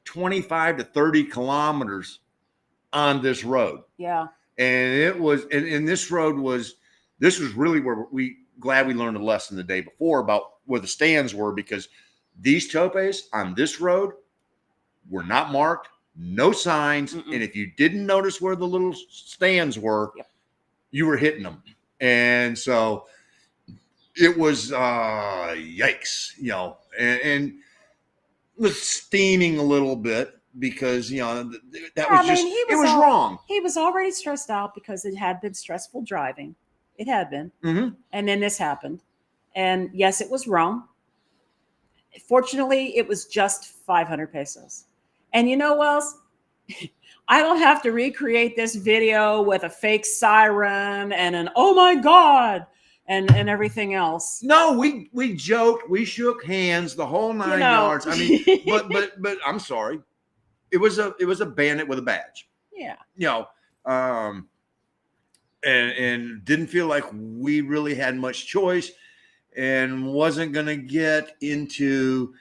25 to 30 kilometers on this road. Yeah. And it was, and this was really where glad we learned a lesson the day before about where the stands were, because these topes on this road were not marked, no signs. Mm-mm. And if you didn't notice where the little stands were, you were hitting them. And so it was, yikes, and was steaming a little bit, because, that was it was wrong. He was already stressed out because it had been stressful driving. It had been. Mm-hmm. And then this happened. And yes, it was wrong. Fortunately, it was just 500 pesos. And you know what else? I don't have to recreate this video with a fake siren and an, oh my God, and everything else. No, we joked, we shook hands, the whole 9 yards. I mean, but I'm sorry. It was a bandit with a badge. Yeah. And didn't feel like we really had much choice, and wasn't going to get into,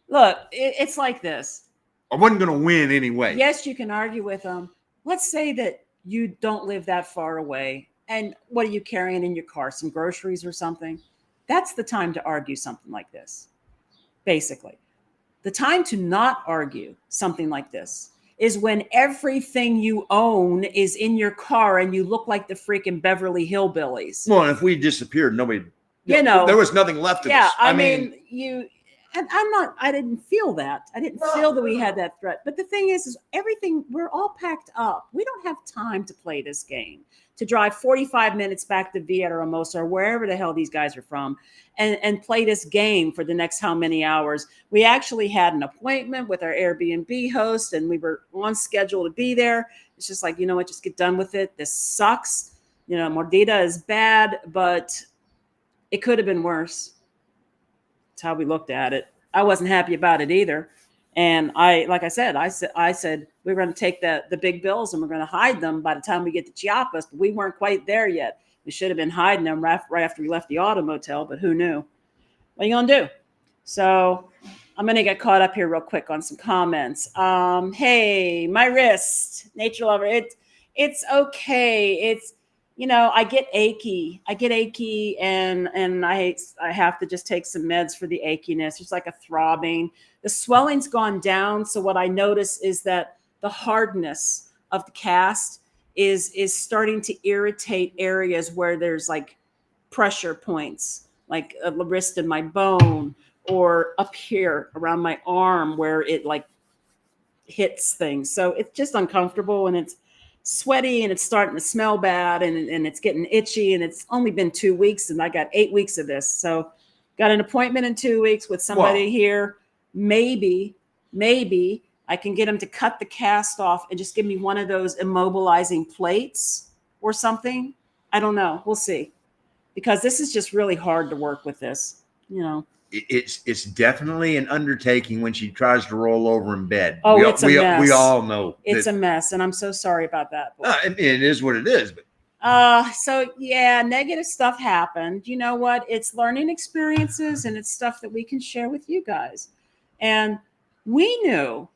Look, it's like this. I wasn't going to win anyway. Yes, you can argue with them. Let's say that you don't live that far away, and what are you carrying in your car? Some groceries or something? That's the time to argue something like this. Basically, the time to not argue something like this is when everything you own is in your car and you look like the freaking Beverly Hillbillies. Well, if we disappeared, nobody, there was nothing left of us. I mean, and I didn't feel that. I didn't feel that we had that threat. But the thing is everything, we're all packed up. We don't have time to play this game, to drive 45 minutes back to Villahermosa or wherever the hell these guys are from, and play this game for the next how many hours. We actually had an appointment with our Airbnb host, and we were on schedule to be there. It's just like, you know what, just get done with it. This sucks. Mordida is bad, but It could have been worse. That's how we looked at it. I wasn't happy about it either. And like I said, we were going to take the big bills and we're going to hide them by the time we get to Chiapas, but we weren't quite there yet. We should have been hiding them right after we left the auto motel, but who knew? What are you going to do? So I'm going to get caught up here real quick on some comments. Hey, my wrist, nature lover. It's okay. It's, I get achy. And I have to just take some meds for the achiness. It's like a throbbing. The swelling's gone down. So what I notice is that the hardness of the cast is starting to irritate areas where there's like pressure points, like a wrist in my bone or up here around my arm where it like hits things. So it's just uncomfortable and it's sweaty and it's starting to smell bad and it's getting itchy, and it's only been 2 weeks and I got 8 weeks of this. So got an appointment in 2 weeks with somebody here. Maybe I can get him to cut the cast off and just give me one of those immobilizing plates or something. I don't know. We'll see. Because this is just really hard to work with this, It's definitely an undertaking when she tries to roll over in bed. Oh, it's a mess. We all know it's a mess, and I'm so sorry about that. It is what it is. So yeah, negative stuff happened. You know what? It's learning experiences, and it's stuff that we can share with you guys. And we knew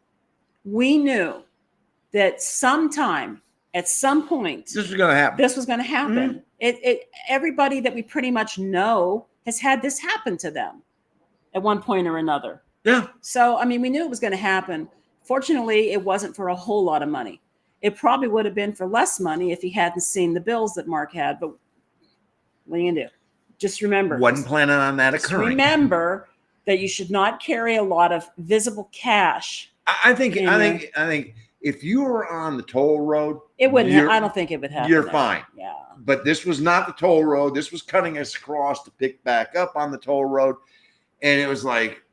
that sometime, at some point, this was going to happen. Mm-hmm. Everybody that we pretty much know has had this happen to them at one point or another. Yeah. So, I mean, we knew it was going to happen. Fortunately, it wasn't for a whole lot of money. It probably would have been for less money if he hadn't seen the bills that Mark had. But what are you going to do? Just remember. Wasn't planning on that occurring. Remember that you should not carry a lot of visible cash. I think if you were on the toll road, it wouldn't. I don't think it would happen. You're fine. Yeah. But this was not the toll road. This was cutting us across to pick back up on the toll road. And it was like,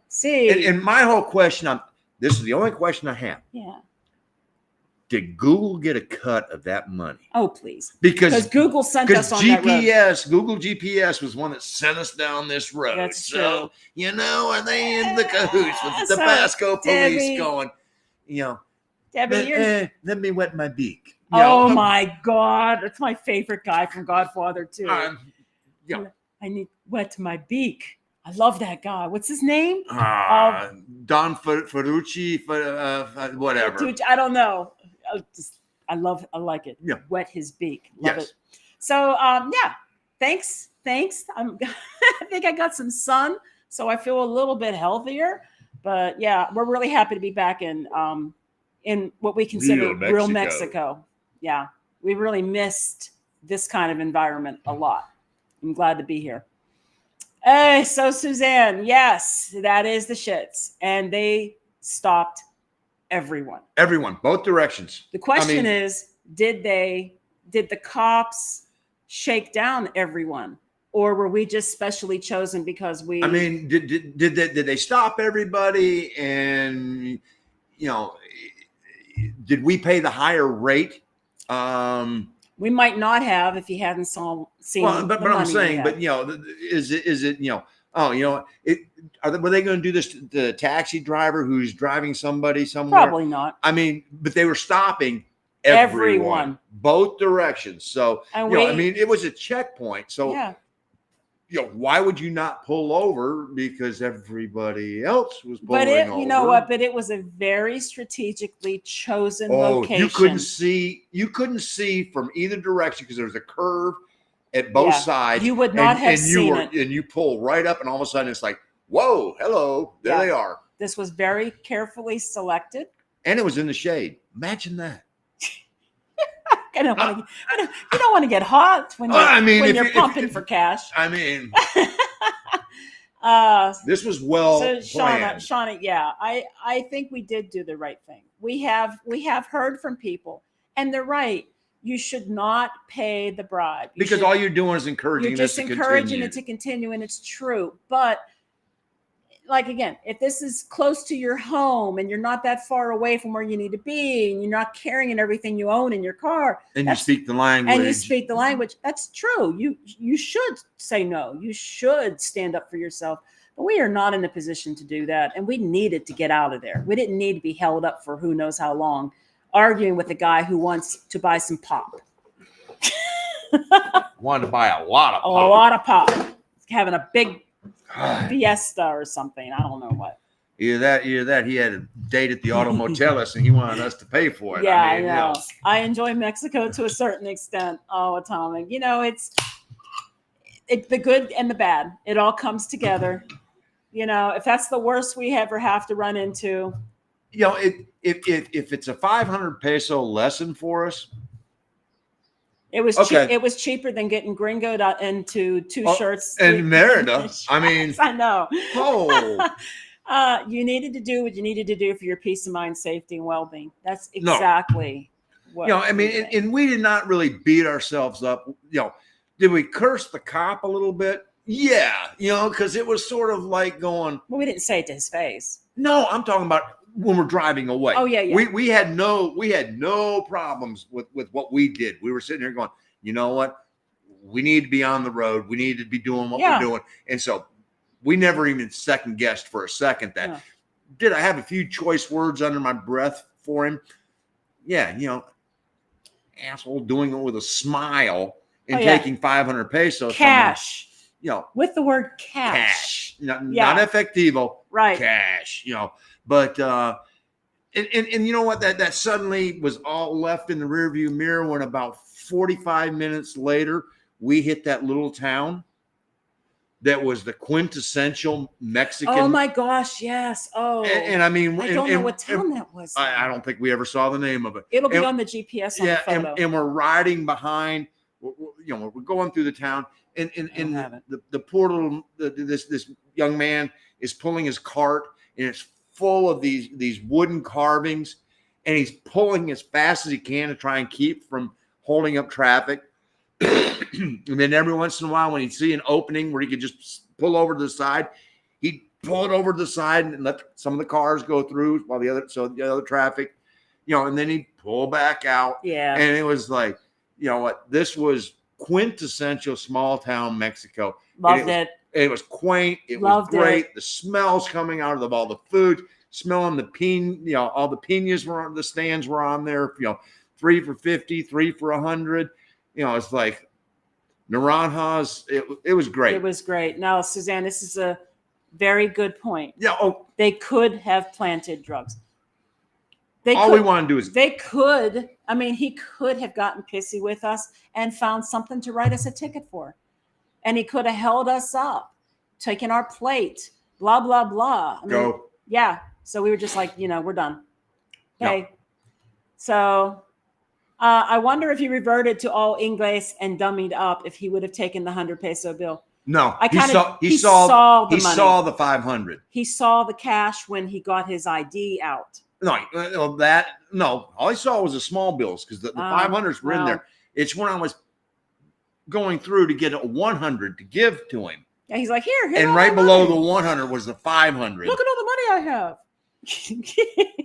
See. And my whole question this is the only question I have. Yeah. Did Google get a cut of that money? Oh, please. Because Google sent us on that road. Google GPS was one that sent us down this road. That's true. So, are they in the cahoots with the Tabasco police going, Debbie, let me wet my beak. Oh my God. That's my favorite guy from Godfather too. I need wet my beak. I love that guy. What's his name? Don Ferrucci, whatever. I don't know. I like it. Yeah. Wet his beak. Love it. So, thanks. I think I got some sun, so I feel a little bit healthier. But yeah, we're really happy to be back in what we consider real Mexico. Yeah, we really missed this kind of environment a lot. I'm glad to be here. Hey, so Suzanne, yes, that is the shits. And they stopped everyone. Everyone, both directions. The question is, did the cops shake down everyone? Or were we just specially chosen because we... did they stop everybody? And, did we pay the higher rate? We might not have if he hadn't seen. Well, but I'm saying, is it were they going to do this to the taxi driver who's driving somebody somewhere? Probably not. But they were stopping everyone. Both directions. So, it was a checkpoint. So, why would you not pull over? Because everybody else was pulling over. You know what? But it was a very strategically chosen location. You couldn't see from either direction because there was a curve at both sides. You would not have seen it. And you pull right up, and all of a sudden it's like, whoa, hello, there they are. This was very carefully selected. And it was in the shade. Imagine that. You don't want to get hot when you're pumping for cash. This was planned. Shauna, I think we did do the right thing. We have heard from people, and they're right. You should not pay the bribe because all you're doing is encouraging. You're just encouraging it to continue, and it's true. But like, again, if this is close to your home and you're not that far away from where you need to be and you're not carrying everything you own in your car, and you speak the language, that's true. You should say no. You should stand up for yourself. But we are not in a position to do that, and we needed to get out of there. We didn't need to be held up for who knows how long, arguing with a guy who wants to buy some pop. Wanted to buy a lot of pop. A lot of pop. Having a big fiesta or something. I don't know what. Either that. He had a date at the auto motels and he wanted us to pay for it. Yeah, I know. I enjoy Mexico to a certain extent. Oh, Atomic. It's the good and the bad. It all comes together. If that's the worst we ever have to run into. If it's a 500 peso lesson for us, it was okay. It was cheaper than getting Gringo into two shirts and Merida. I mean, I know. Oh, you needed to do what you needed to do for your peace of mind, safety, and well-being. That's exactly what. I mean, and we did not really beat ourselves up. Did we curse the cop a little bit? Yeah, because it was sort of like going. Well, we didn't say it to his face. No, I'm talking about when we're driving away. Oh yeah. We had no problems with what we did. We were sitting here going, you know what? We need to be on the road. We need to be doing what we're doing. And so we never even second guessed for a second that. Did I have a few choice words under my breath for him? Yeah, asshole doing it with a smile and taking 500 pesos. Cash. With the word cash. Not efectivo. Right. Cash, But and you know what? That suddenly was all left in the rearview mirror when about 45 minutes later we hit that little town that was the quintessential Mexican. Oh my gosh, yes. Oh, and I mean, I don't know what town that was. I don't think we ever saw the name of it. It'll be on the GPS on the photo. And we're riding behind. We're going through the town, and the poor little this young man is pulling his cart, and it's full of these wooden carvings, and he's pulling as fast as he can to try and keep from holding up traffic. And then every once in a while, when he'd see an opening where he could just pull over to the side, he'd pull it over to the side and let some of the cars go through while the other traffic, and then he'd pull back out. Yeah. And it was like, this was quintessential small town Mexico. Loved it. It was quaint. It was great. The smells coming out of all the food, smelling the all the piñas the stands were on there, 3 for $50, 3 for $100. It's like naranjas. It was great. It was great. Now, Suzanne, this is a very good point. Yeah. Oh, they could have planted drugs. We want to do is they could. I mean, he could have gotten pissy with us and found something to write us a ticket for, and he could have held us up, taken our plate, blah blah blah. Go. Yeah. So we were just like, we're done. Okay. Yeah. So. I wonder if he reverted to all English and dummied up if he would have taken the 100 peso bill. No, he saw the 500. He saw the cash when he got his ID out. No, all he saw was the small bills because the 500s were in there. It's when I was going through to get a 100 to give to him. Yeah, he's like, here. And right below the 100 was the 500. Look at all the money I have.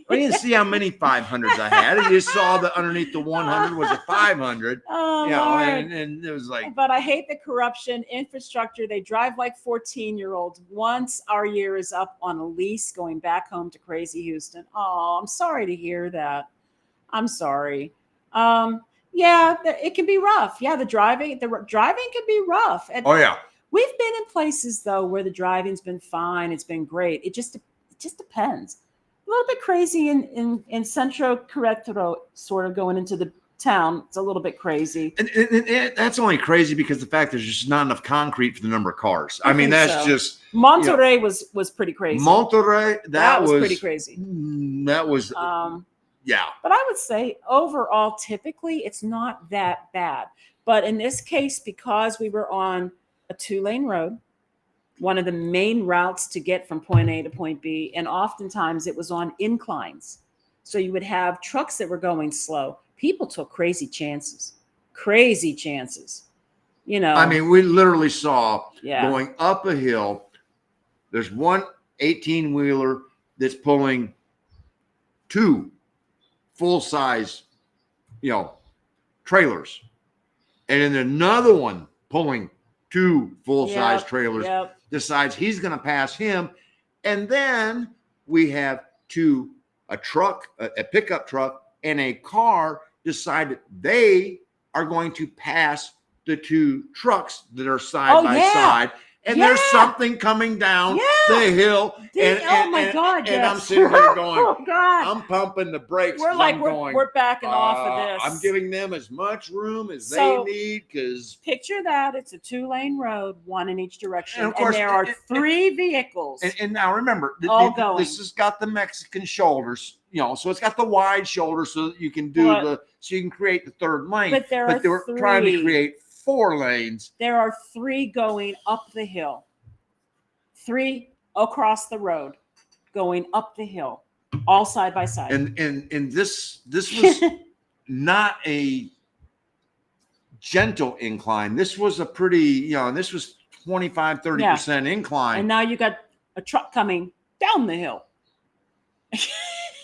I didn't see how many 500s I had. I just saw that underneath the 100 was a 500. Oh, and it was like. But I hate the corruption infrastructure. They drive like 14-year-olds. Once our year is up on a lease, going back home to crazy Houston. Oh, I'm sorry to hear that. I'm sorry. Yeah, it can be rough. Yeah, the driving can be rough. Oh yeah. We've been in places though where the driving's been fine. It's been great. It just depends. A little bit crazy in Centro Querétaro, sort of going into the town. It's a little bit crazy. And that's only crazy because the fact there's just not enough concrete for the number of cars. I mean, that's just Monterrey was pretty crazy. Monterrey, that was pretty crazy. That was yeah. But I would say overall, typically it's not that bad. But in this case, because we were on a 2-lane road, one of the main routes to get from point A to point B. And oftentimes it was on inclines. So you would have trucks that were going slow. People took crazy chances. I mean, we literally saw going up a hill. There's one 18-wheeler that's pulling 2 full-size, trailers, and then another one pulling 2 full-size trailers decides he's going to pass him, and then we have a truck, a pickup truck, and a car decide that they are going to pass the 2 trucks that are side by side. And there's something coming down the hill. Oh my God. And I'm sitting there going, oh God. I'm pumping the brakes. We're like, we're backing off of this. I'm giving them as much room as they need, because picture that. It's a 2-lane road, 1 in each direction. And of course, there are 3 vehicles. And now remember, going. This has got the Mexican shoulders, so it's got the wide shoulders so that you can do so you can create the 3rd lane. But they were trying to create 4 lanes. There are 3 going up the hill, 3 across the road, going up the hill, all side by side. And this was not a gentle incline. This was a pretty, this was 25-30% incline. And now you got a truck coming down the hill.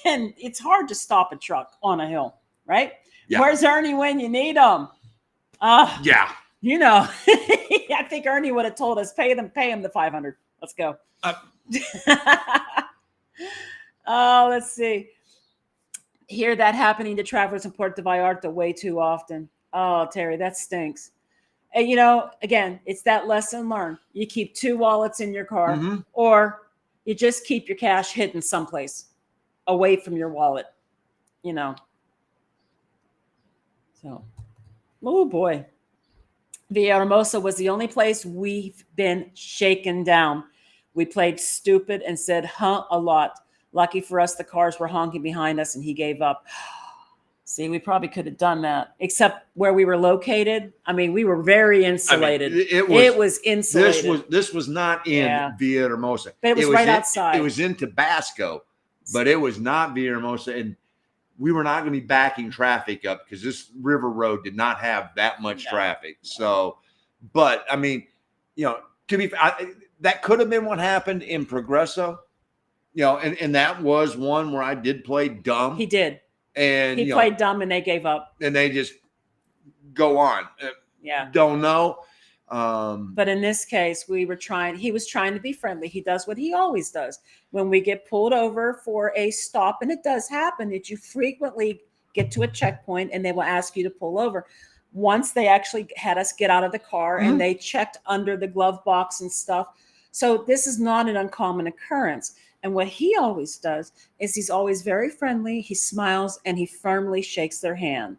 And it's hard to stop a truck on a hill, right? Yeah. Where's Ernie when you need him? I think Ernie would have told us, pay him the $500. Let's go. Let's see. Hear that happening to travelers in Puerto Vallarta way too often. Oh, Terry, that stinks. And, again, it's that lesson learned. You keep 2 wallets in your car, or you just keep your cash hidden someplace away from your wallet, So, oh boy. Villahermosa was the only place we've been shaken down. We played stupid and said, huh, a lot. Lucky for us, the cars were honking behind us and he gave up. See, we probably could have done that, except where we were located. I mean, we were very insulated. It was insulated. This was not in Villahermosa. But it was right outside. It was in Tabasco, but it was not Villahermosa. And we were not going to be backing traffic up because this river road did not have that much traffic. So, but I mean, to be that could have been what happened in Progreso, and that was one where I did play dumb. He did. And he played dumb and they gave up. And they just go on. Don't know. But in this case, he was trying to be friendly. He does what he always does. When we get pulled over for a stop, and it does happen that you frequently get to a checkpoint and they will ask you to pull over. Once they actually had us get out of the car and they checked under the glove box and stuff. So this is not an uncommon occurrence. And what he always does is he's always very friendly. He smiles and he firmly shakes their hand,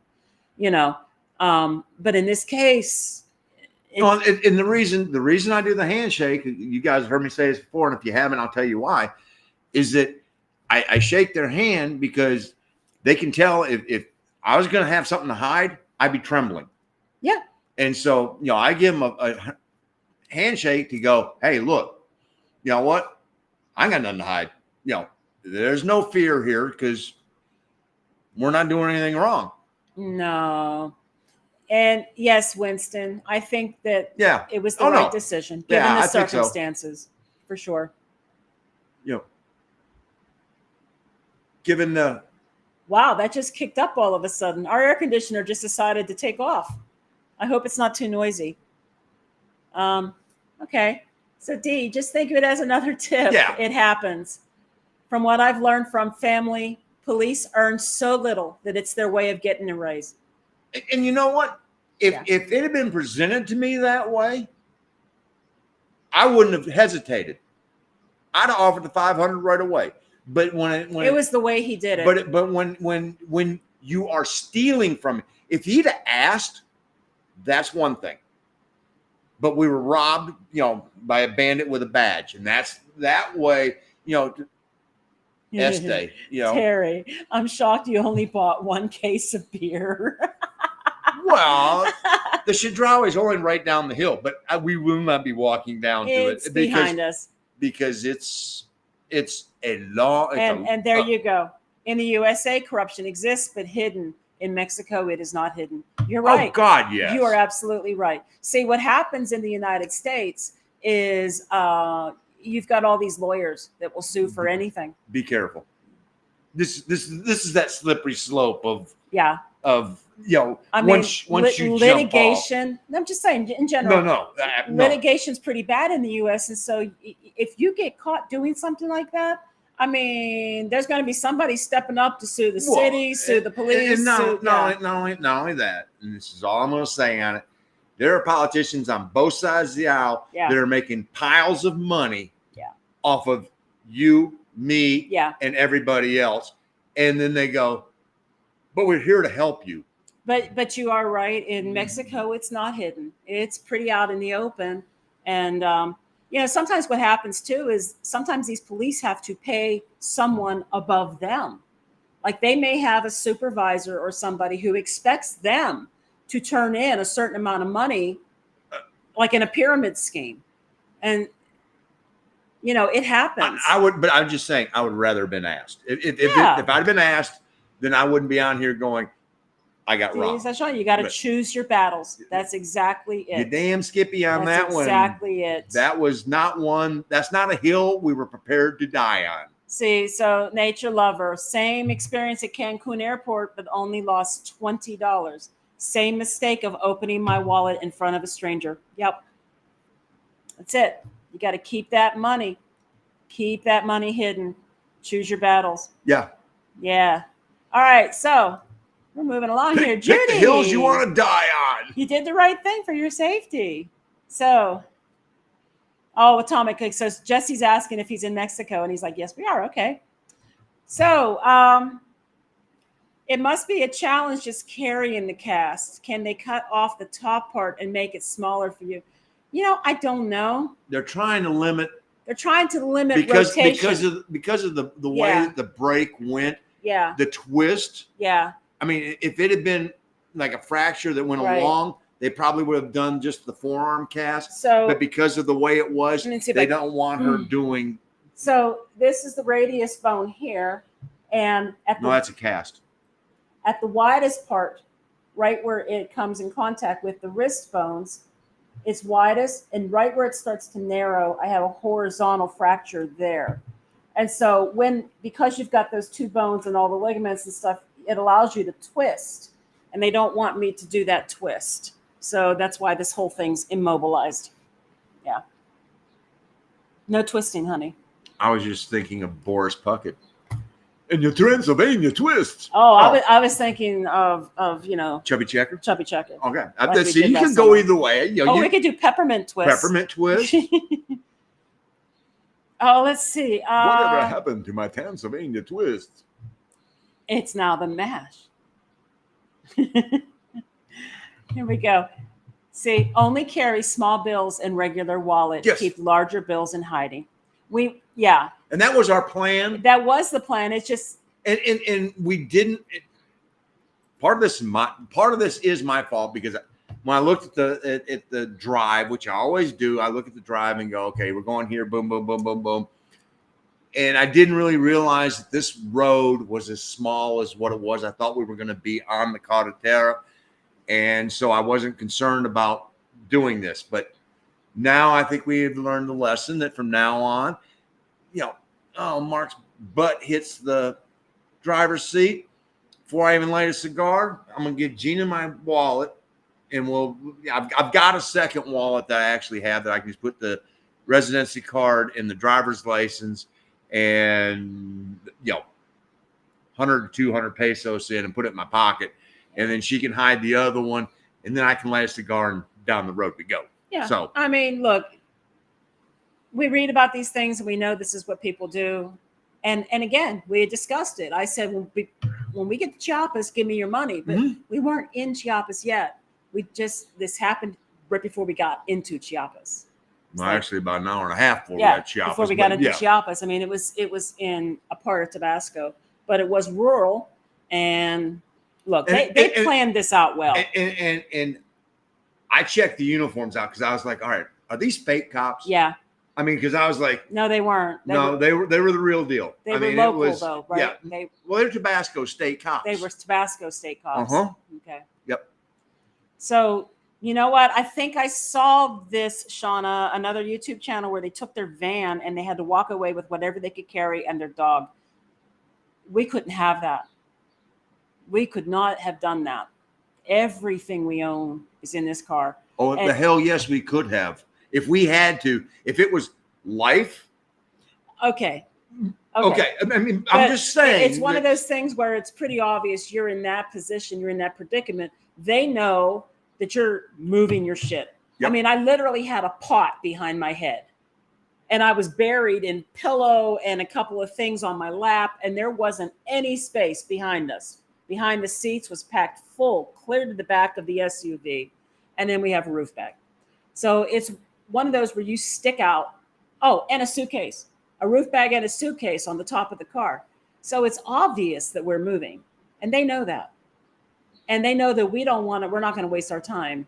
but in this case, and the reason I do the handshake, you guys heard me say this before, and if you haven't, I'll tell you why, is that I shake their hand because they can tell if I was going to have something to hide, I'd be trembling. Yeah. And so, I give them a handshake to go, hey, look, you know what? I got nothing to hide. There's no fear here because we're not doing anything wrong. No. And yes, Winston, I think that it was the right decision given the circumstances, for sure. Given the wow, that just kicked up all of a sudden. Our air conditioner just decided to take off. I hope it's not too noisy. Okay. So D, just think of it as another tip. Yeah. It happens. From what I've learned from family, police earn so little that it's their way of getting a raise. And you know what? If it had been presented to me that way, I wouldn't have hesitated. I'd have offered the $500 right away. But when it was the way he did it. But when you are stealing from, if he'd have asked, that's one thing. But we were robbed, by a bandit with a badge, and that's that way, Este, Terry, I'm shocked you only bought 1 case of beer. Well, the Chedraui is only right down the hill, but we will not be walking down to it. It's behind us. Because it's a long... And there you go. In the USA, corruption exists, but hidden. In Mexico, it is not hidden. You're right. Oh, God, yes. You are absolutely right. See, what happens in the United States is you've got all these lawyers that will sue for anything. Be careful. This is that slippery slope of Yeah. I mean, once you litigation. I'm just saying in general. No. Litigation's pretty bad in the U.S. And so if you get caught doing something like that, I mean, there's going to be somebody stepping up to sue the city, sue the police. And not only that, and this is all I'm going to say on it. There are politicians on both sides of the aisle that are making piles of money off of you, me, and everybody else. And then they go, but we're here to help you. But you are right. In Mexico, it's not hidden. It's pretty out in the open. And, sometimes what happens too is sometimes these police have to pay someone above them. Like they may have a supervisor or somebody who expects them to turn in a certain amount of money, like in a pyramid scheme. And, it happens. But I'm just saying, I would rather have been asked. If I'd have been asked, then I wouldn't be on here going, I got wrong. That's right. You got to choose your battles. That's exactly it. You damn Skippy on that one. Exactly it. That was not one. That's not a hill we were prepared to die on. See, so nature lover, same experience at Cancun airport, but only lost $20. Same mistake of opening my wallet in front of a stranger. Yep. That's it. You got to keep that money. Keep that money hidden. Choose your battles. Yeah. Yeah. All right. So we're moving along here. Judy. Pick the hills you want to die on. You did the right thing for your safety. So, Atomic Click says Jesse's asking if he's in Mexico, and he's like, yes, we are. Okay. So, it must be a challenge just carrying the cast. Can they cut off the top part and make it smaller for you? I don't know. They're trying to limit. Rotation. because of the way that the break went. Yeah. The twist. Yeah. I mean, if it had been like a fracture that went along, they probably would have done just the forearm cast. But because of the way it was, they don't want her doing. So this is the radius bone here, and that's a cast. At the widest part, right where it comes in contact with the wrist bones, it's widest, and right where it starts to narrow, I have a horizontal fracture there. And so because you've got those two bones and all the ligaments and stuff, it allows you to twist, and they don't want me to do that twist. So that's why this whole thing's immobilized. Yeah. No twisting, honey. I was just thinking of Boris Puckett. And your Transylvania twist. I was thinking of Chubby Checker. Chubby Checker. Okay. So you can go either way. We could do peppermint twist. Peppermint twist. Let's see. Whatever happened to my Transylvania twist? It's now the mash. Here we go. See, only carry small bills in regular wallet. Yes. Keep larger bills in hiding. And that was our plan. That was the plan. It's just and we didn't. Part of this is my fault, because when I looked at the drive, which I always do, I look at the drive and go, okay, we're going here, boom, boom, boom, boom, boom. And I didn't really realize that this road was as small as what it was. I thought we were going to be on the Carretera, and so I wasn't concerned about doing this. But now I think we have learned the lesson that from now on, Mark's butt hits the driver's seat. Before I even light a cigar, I'm going to give Gina my wallet, and I've got a second wallet that I actually have that I can just put the residency card and the driver's license and 100 or 200 pesos in and put it in my pocket, and then she can hide the other one, and then I can light a cigar and down the road we go. Yeah. So I mean, look, we read about these things and we know this is what people do. And again, we had discussed it. I said, when we get to Chiapas, give me your money. But we weren't in Chiapas yet. This happened right before we got into Chiapas. Well, actually about an hour and a half before we got Chiapas. Before we got into Chiapas. I mean, it was in a part of Tabasco, but it was rural. And look, they planned this out well. And I checked the uniforms out because I was like, all right, are these fake cops? Yeah. I mean, because I was like, no, they weren't. They were the real deal. They were local, though, right? Yeah. They're Tabasco state cops. They were Tabasco state cops. Uh-huh. Okay. Yep. So You know what? I think I saw this, Shauna, another YouTube channel where they took their van and they had to walk away with whatever they could carry and their dog. We couldn't have that. We could not have done that. Everything we own is in this car. Oh, And the hell yes, we could have. If we had to, if it was life. okay. Okay. I mean, I'm just saying. It's one of those things where it's pretty obvious you're in that position, you're in that predicament. They know that you're moving your shit. Yep. I mean, I literally had a pot behind my head and I was buried in pillow and a couple of things on my lap, and there wasn't any space behind us. Behind the seats was packed full, clear to the back of the SUV. And then we have a roof bag. So it's one of those where you stick out. Oh, and a suitcase, a roof bag and a suitcase on the top of the car. So it's obvious that we're moving, and they know that. And they know that we're not going to waste our time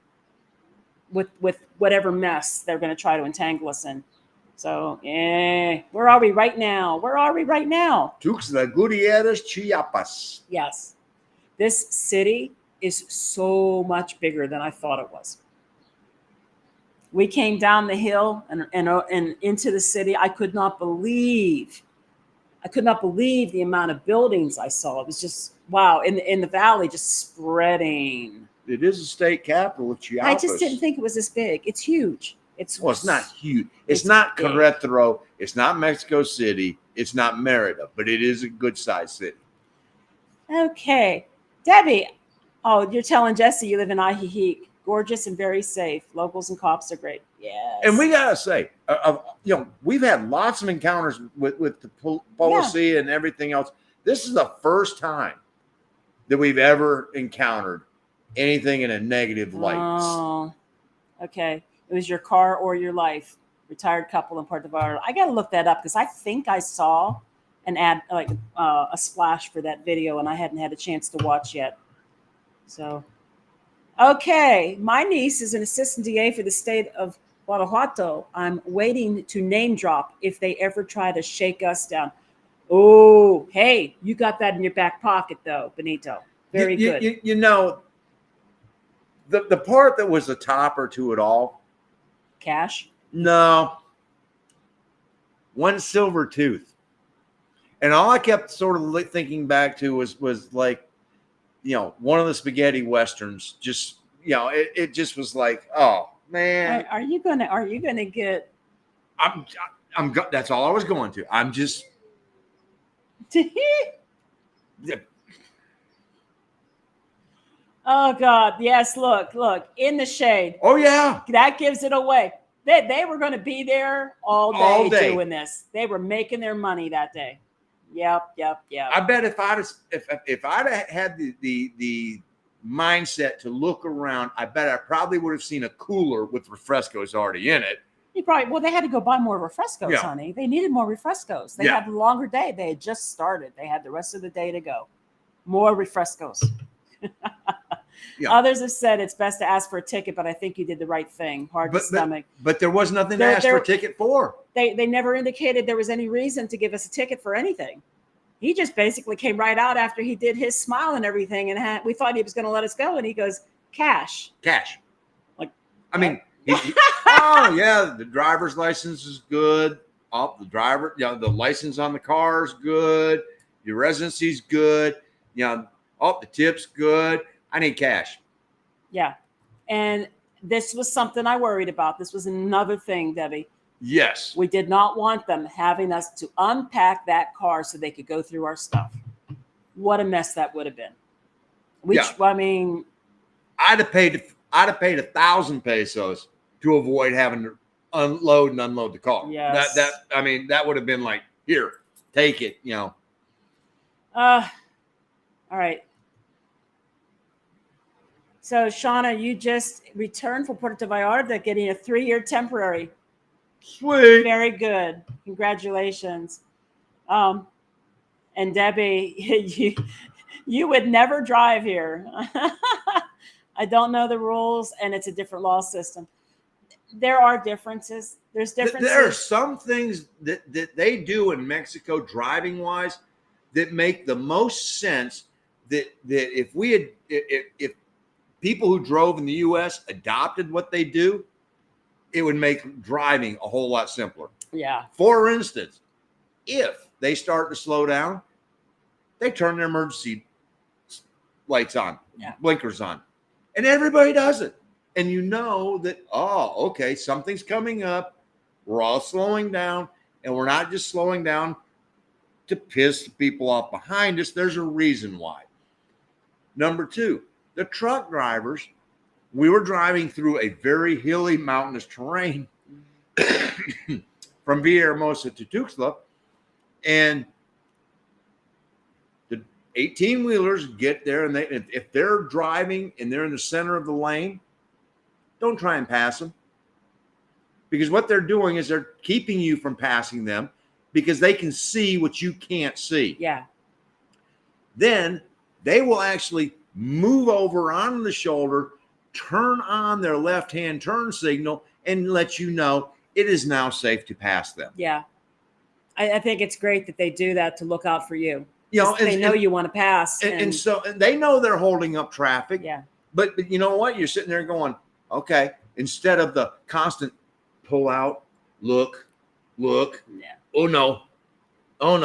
with whatever mess they're going to try to entangle us in. So, where are we right now? Where are we right now? Tuxtla Gutiérrez, Chiapas. Yes. This city is so much bigger than I thought it was. We came down the hill and into the city. I could not believe the amount of buildings I saw. It was just, wow. In the valley, just spreading. It is a state capital of Chiapas. I just didn't think it was this big. It's huge. It's not huge. It's not big. Querétaro. It's not Mexico City. It's not Merida, but it is a good sized city. Okay. Debbie, oh, you're telling Jesse you live in Ajijic. Gorgeous and very safe. Locals and cops are great. Yes. And we gotta say, we've had lots of encounters with the policy and everything else. This is the first time that we've ever encountered anything in a negative light. Oh, okay. It was your car or your life. Retired couple in Puerto Vallarta. I got to look that up because I think I saw an ad, like a splash for that video, and I hadn't had a chance to watch yet. So, okay. My niece is an assistant DA for the state of Guanajuato. I'm waiting to name drop if they ever try to shake us down. Oh, hey, you got that in your back pocket, though, Benito. Very good. You know, the part that was the topper to it all. Cash? No. One silver tooth. And all I kept sort of thinking back to was like, one of the spaghetti westerns. Just, it just was like, oh man. Are you gonna get? I'm. That's all I was going to. I'm just. Oh God, yes. Look, in the shade. Oh yeah. That gives it away. They were going to be there all day doing this. They were making their money that day. Yep. I bet if I'd had the mindset to look around, I bet I probably would have seen a cooler with refrescos already in it. They had to go buy more refrescos, honey. They needed more refrescos. They had a longer day. They had just started. They had the rest of the day to go. More refrescos. Others have said it's best to ask for a ticket, but I think you did the right thing. Hard to stomach. But there was nothing to ask for a ticket for. They never indicated there was any reason to give us a ticket for anything. He just basically came right out after he did his smile and everything, and we thought he was going to let us go, and he goes, cash. Like, I mean, oh yeah, the driver's license is good. Oh, the license on the car is good. Your residency's good. The tip's good. I need cash. Yeah. And this was something I worried about. This was another thing, Debbie. Yes. We did not want them having us to unpack that car so they could go through our stuff. What a mess that would have been. I mean, I'd have paid 1,000 pesos to avoid having to unload the car. Yes. That would have been like, here, take it, All right. So, Shauna, you just returned from Puerto Vallarta getting a 3-year temporary. Sweet. Very good. Congratulations. And Debbie, you would never drive here. I don't know the rules, and it's a different law system. There are differences. There's differences. There are some things that they do in Mexico driving-wise that make the most sense that if people who drove in the U.S. adopted what they do, it would make driving a whole lot simpler. Yeah. For instance, if they start to slow down, they turn their emergency lights on, blinkers on, and everybody does it. And you know that, oh, okay, something's coming up. We're all slowing down, and we're not just slowing down to piss people off behind us. There's a reason why. Number two, the truck drivers, we were driving through a very hilly, mountainous terrain from Villahermosa to Tuxtla, and the 18-wheelers get there, and if they're driving and they're in the center of the lane, don't try and pass them, because what they're doing is they're keeping you from passing them because they can see what you can't see. Yeah. Then they will actually move over on the shoulder, turn on their left-hand turn signal, and let you know it is now safe to pass them. Yeah. I think it's great that they do that to look out for you. You know, they know you want to pass. And so they know they're holding up traffic. Yeah. But you know what? You're sitting there going, okay, instead of the constant pull out, look, Yeah. oh no, Oh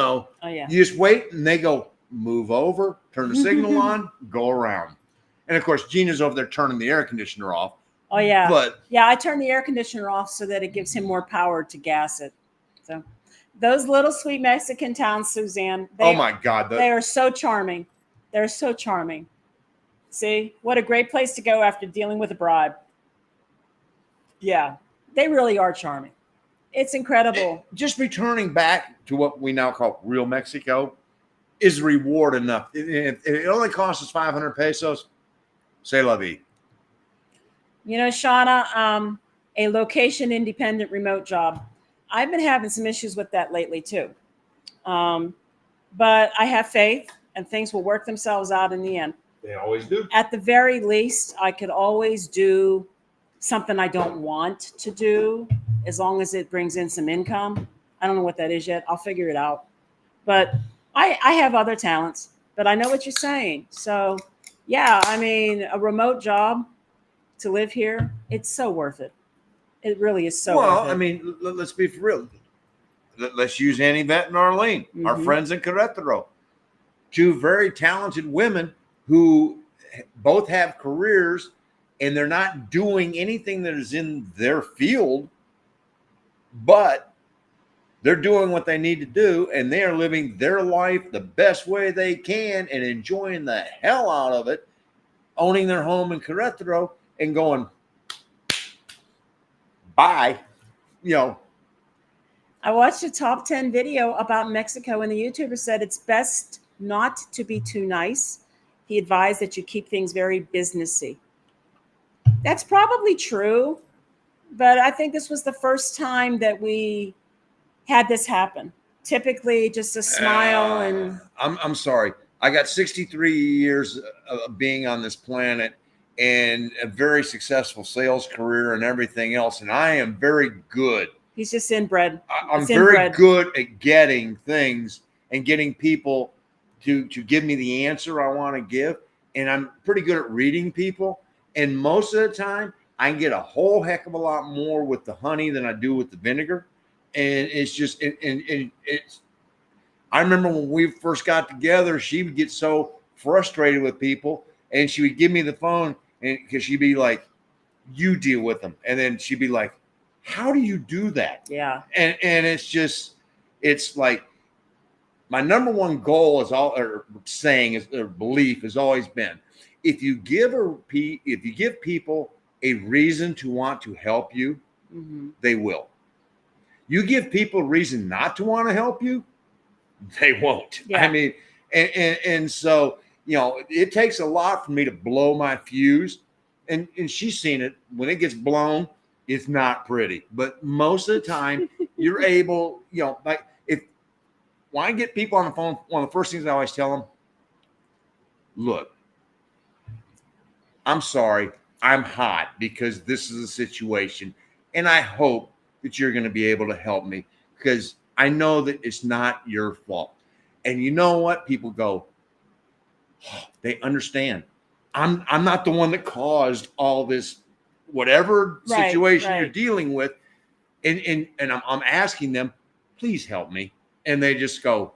yeah. you just wait, and they go, move over, turn the signal on, go around. And of course, Gina's over there turning the air conditioner off. Oh yeah. But yeah, I turn the air conditioner off so that it gives him more power to gas it. So those little sweet Mexican towns, Suzanne. Oh my God. They are so charming. They're so charming. See, what a great place to go after dealing with a bribe. Yeah, they really are charming. It's incredible. Just returning back to what we now call real Mexico is reward enough. If it only costs us 500 pesos, c'est la vie. You know, Shauna, a location independent remote job. I've been having some issues with that lately too. But I have faith and things will work themselves out in the end. They always do. At the very least, I could always do something I don't want to do as long as it brings in some income. I don't know what that is yet. I'll figure it out. But I have other talents, but I know what you're saying. So yeah, I mean, a remote job to live here, it's so worth it. It really is so worth it. Well, I mean, let's be for real. Let's use Annie Vett and Arlene, our friends in Querétaro. Two very talented women who both have careers, and they're not doing anything that is in their field, but they're doing what they need to do, and they are living their life the best way they can and enjoying the hell out of it, owning their home in Querétaro and going, bye. You know, I watched a top 10 video about Mexico, and the YouTuber said it's best not to be too nice. He advised that you keep things very businessy. That's probably true, but I think this was the first time that we had this happen. Typically, just a smile and. I'm sorry. I got 63 years of being on this planet and a very successful sales career and everything else, and I am very good. He's just inbred. I'm very good at getting things and getting people to give me the answer I want to give, and I'm pretty good at reading people. And most of the time, I can get a whole heck of a lot more with the honey than I do with the vinegar. And it's just, it's. I remember when we first got together, she would get so frustrated with people, and she would give me the phone, and because she'd be like, "You deal with them," and then she'd be like, "How do you do that?" Yeah. And it's just, it's like my number one goal is all, or saying is, or belief has always been, if you give people a reason to want to help you, they will. You give people a reason not to want to help you, they won't. Yeah. I mean, and so, you know, it takes a lot for me to blow my fuse, and she's seen it. When it gets blown, it's not pretty, but most of the time you're able, you know, like when I get people on the phone, one of the first things I always tell them, look, I'm sorry, I'm hot because this is a situation, and I hope that you're going to be able to help me because I know that it's not your fault. And you know what? People go, oh, they understand. I'm not the one that caused all this, whatever Right, situation you're right. dealing with. And I'm asking them, please help me. And they just go,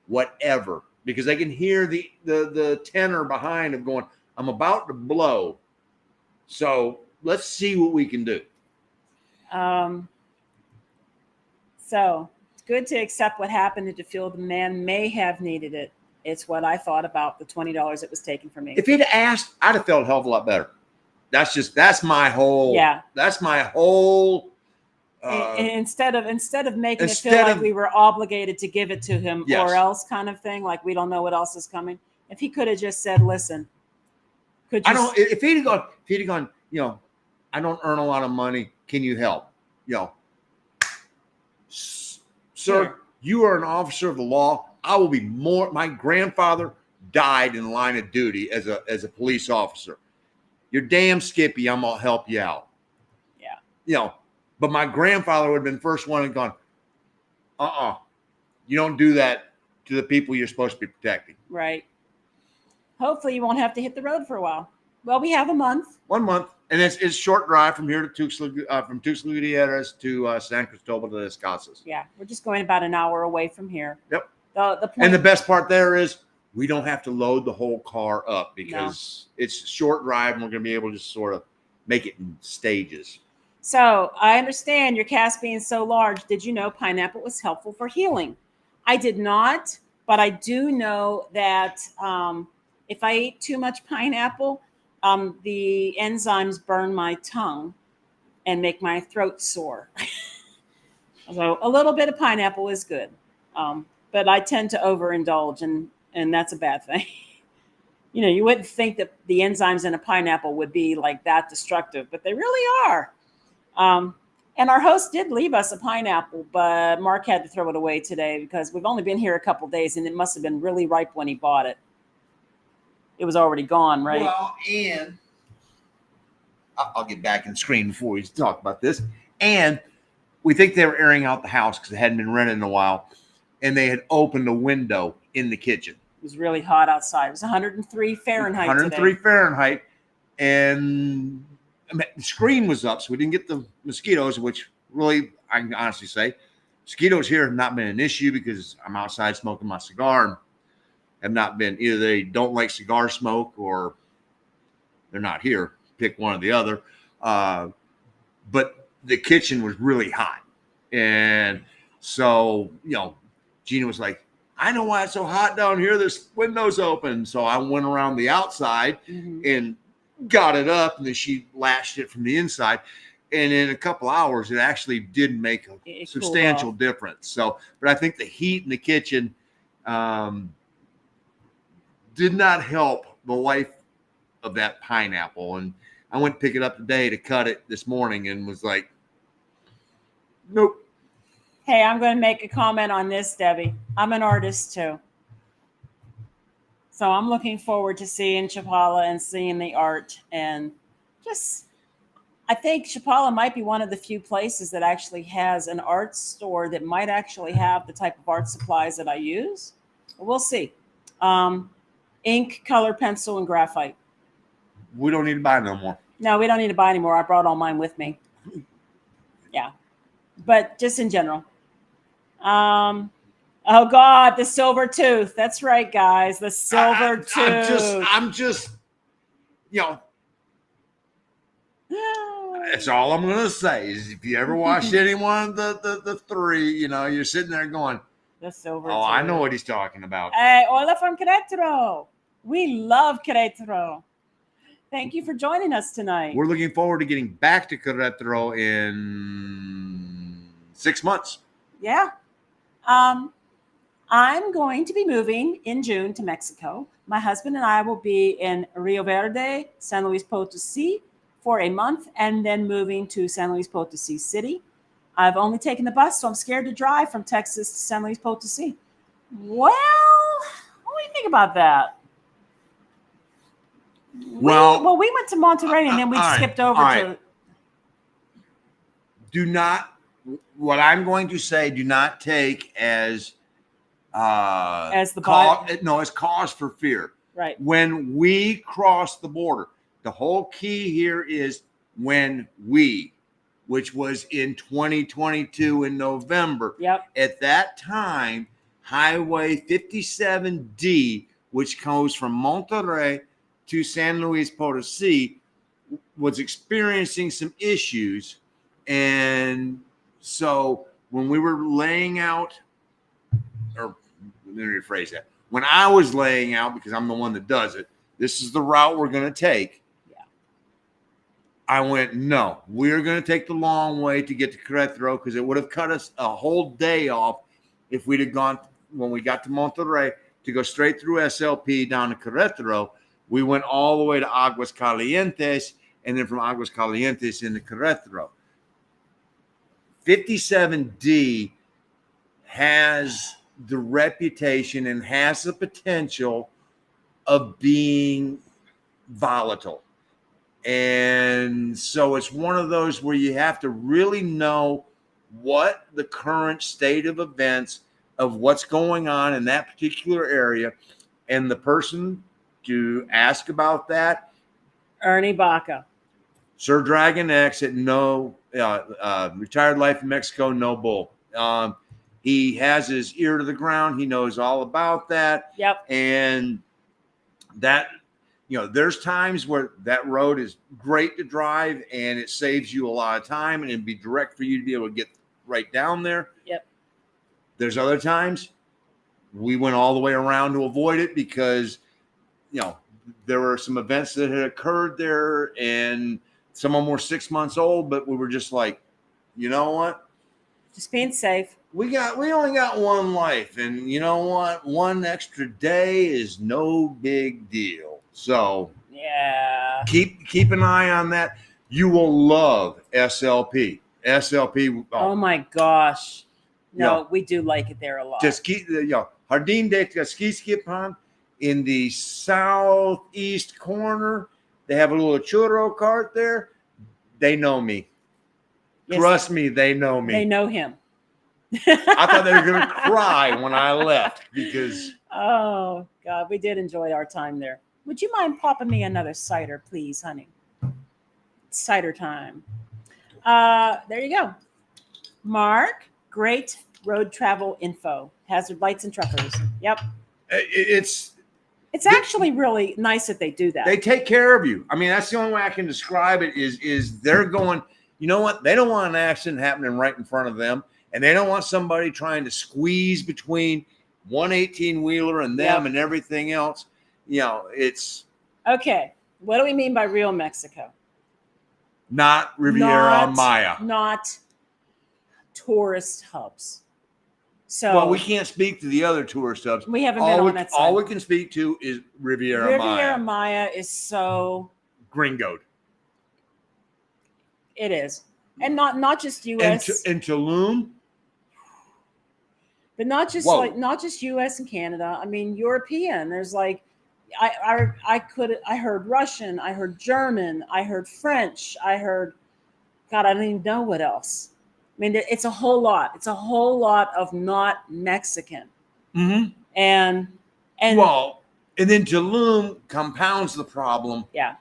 whatever, because they can hear the tenor behind them going, I'm about to blow. So let's see what we can do. So it's good to accept what happened and to feel the man may have needed it. It's what I thought about the $20 it was taken from me. If he'd asked, I'd have felt a hell of a lot better. That's my whole, Yeah. that's my whole, And instead of making it feel instead like of- we were obligated to give it to him Yes. or else kind of thing, like we don't know what else is coming. If he could have just said, listen, could you I don't, if he'd have gone, I don't earn a lot of money. Can you help? Sir, Sure. you are an officer of the law. I will be more. My grandfather died in the line of duty as a police officer. You're damn Skippy. I'm gonna help you out. Yeah. But my grandfather would have been the first one and gone, you don't do that to the people you're supposed to be protecting. Right. Hopefully you won't have to hit the road for a while. Well, we have a month. 1 month, and it's a short drive from here to Tuxtla, from Tuxtla Gutiérrez to San Cristobal de las Casas. Yeah, we're just going about an hour away from here. Yep. The point, And the best part there is we don't have to load the whole car up because it's a short drive, and we're going to be able to just sort of make it in stages. So I understand your cast being so large. Did you know pineapple was helpful for healing? I did not, but I do know that if I eat too much pineapple, the enzymes burn my tongue and make my throat sore. So a little bit of pineapple is good, but I tend to overindulge, and that's a bad thing. You wouldn't think that the enzymes in a pineapple would be like that destructive, but they really are. And our host did leave us a pineapple, but Mark had to throw it away today because we've only been here a couple days, and it must have been really ripe when he bought it. It was already gone, right? Well, and I'll get back in the screen before we talk about this. And we think they were airing out the house because it hadn't been rented in a while, and they had opened a window in the kitchen. It was really hot outside. It was 103 Fahrenheit 103 today. Fahrenheit, and the screen was up, so we didn't get the mosquitoes, which really, I can honestly say, mosquitoes here have not been an issue because I'm outside smoking my cigar and have not been, either they don't like cigar smoke or they're not here. Pick one or the other. But the kitchen was really hot. And so, Gina was like, I know why it's so hot down here. This window's open. So I went around the outside and got it up, and then she lashed it from the inside. And in a couple hours, it actually did make a substantial difference. So, but I think the heat in the kitchen did not help the life of that pineapple. And I went to pick it up today to cut it this morning and was like, nope. Hey, I'm going to make a comment on this, Debbie. I'm an artist too. So I'm looking forward to seeing Chapala and seeing the art. And I think Chapala might be one of the few places that actually has an art store that might actually have the type of art supplies that I use. We'll see. Ink, color, pencil, and graphite. We don't need to buy no more. No, we don't need to buy anymore. I brought all mine with me. Yeah. But just in general. Oh God, the silver tooth. That's right, guys. The silver tooth. I'm just, that's all I'm gonna say is if you ever watched any one of the three, you're sitting there going, the silver oh, tooth. I know what he's talking about. Hey, hola from Querétaro. We love Querétaro. Thank you for joining us tonight. We're looking forward to getting back to Querétaro in 6 months. Yeah. I'm going to be moving in June to Mexico. My husband and I will be in Rio Verde, San Luis Potosí for a month, and then moving to San Luis Potosí City. I've only taken the bus, so I'm scared to drive from Texas to San Luis Potosí. Well, what do you think about that? Well, we went to Monterrey and then we skipped over to. Do not. What I'm going to say, do not take as the as cause for fear. Right. When we cross the border, the whole key here is when we, which was in 2022 in November. Yep. At that time, Highway 57D, which goes from Monterrey to San Luis Potosi, was experiencing some issues. And so when we were laying out, or let me rephrase that, when I was laying out, because I'm the one that does it, this is the route we're going to take. Yeah. I went, no, we're going to take the long way to get to Querétaro, because it would have cut us a whole day off if we'd have gone, when we got to Monterrey, to go straight through SLP down to Querétaro. We went all the way to Aguas Calientes, and then from Aguas Calientes into Querétaro. 57D has the reputation and has the potential of being volatile. And so it's one of those where you have to really know what the current state of events of what's going on in that particular area. And the person to ask about that, Ernie Baca. Sir Dragon X at Retired Life in Mexico, no bull. He has his ear to the ground. He knows all about that. Yep. And that, there's times where that road is great to drive and it saves you a lot of time and it'd be direct for you to be able to get right down there. Yep. There's other times we went all the way around to avoid it because, there were some events that had occurred there and some of them were 6 months old, but we were just like, you know what? Just being safe. We only got one life, and you know what? One extra day is no big deal. So yeah, keep an eye on that. You will love SLP. SLP. Oh my gosh. No, we do like it there a lot. Just keep Jardín de Tasquisquipan in the southeast corner. They have a little churro cart there. They know me. Yes, trust me, they know me. They know him. I thought they were going to cry when I left because. Oh, God, we did enjoy our time there. Would you mind popping me another cider, please, honey? Cider time. There you go. Mark, great road travel info. Hazard lights and truckers. Yep. It's actually really nice that they do that. They take care of you. I mean, that's the only way I can describe it is they're going, you know what? They don't want an accident happening right in front of them. And they don't want somebody trying to squeeze between 118-wheeler and them and everything else. It's. Okay. What do we mean by real Mexico? Not Riviera Maya. Not tourist hubs. So, well, we can't speak to the other tourist hubs. We haven't been on that side. All we can speak to is Riviera Maya. Riviera Maya is so gringoed. It is. And not just US. And Tulum. But not just US and Canada. I mean, European. There's like I heard Russian, I heard German, I heard French, I heard God, I don't even know what else. I mean, it's a whole lot. It's a whole lot of not Mexican. Mm-hmm. And then Tulum compounds the problem. Yeah.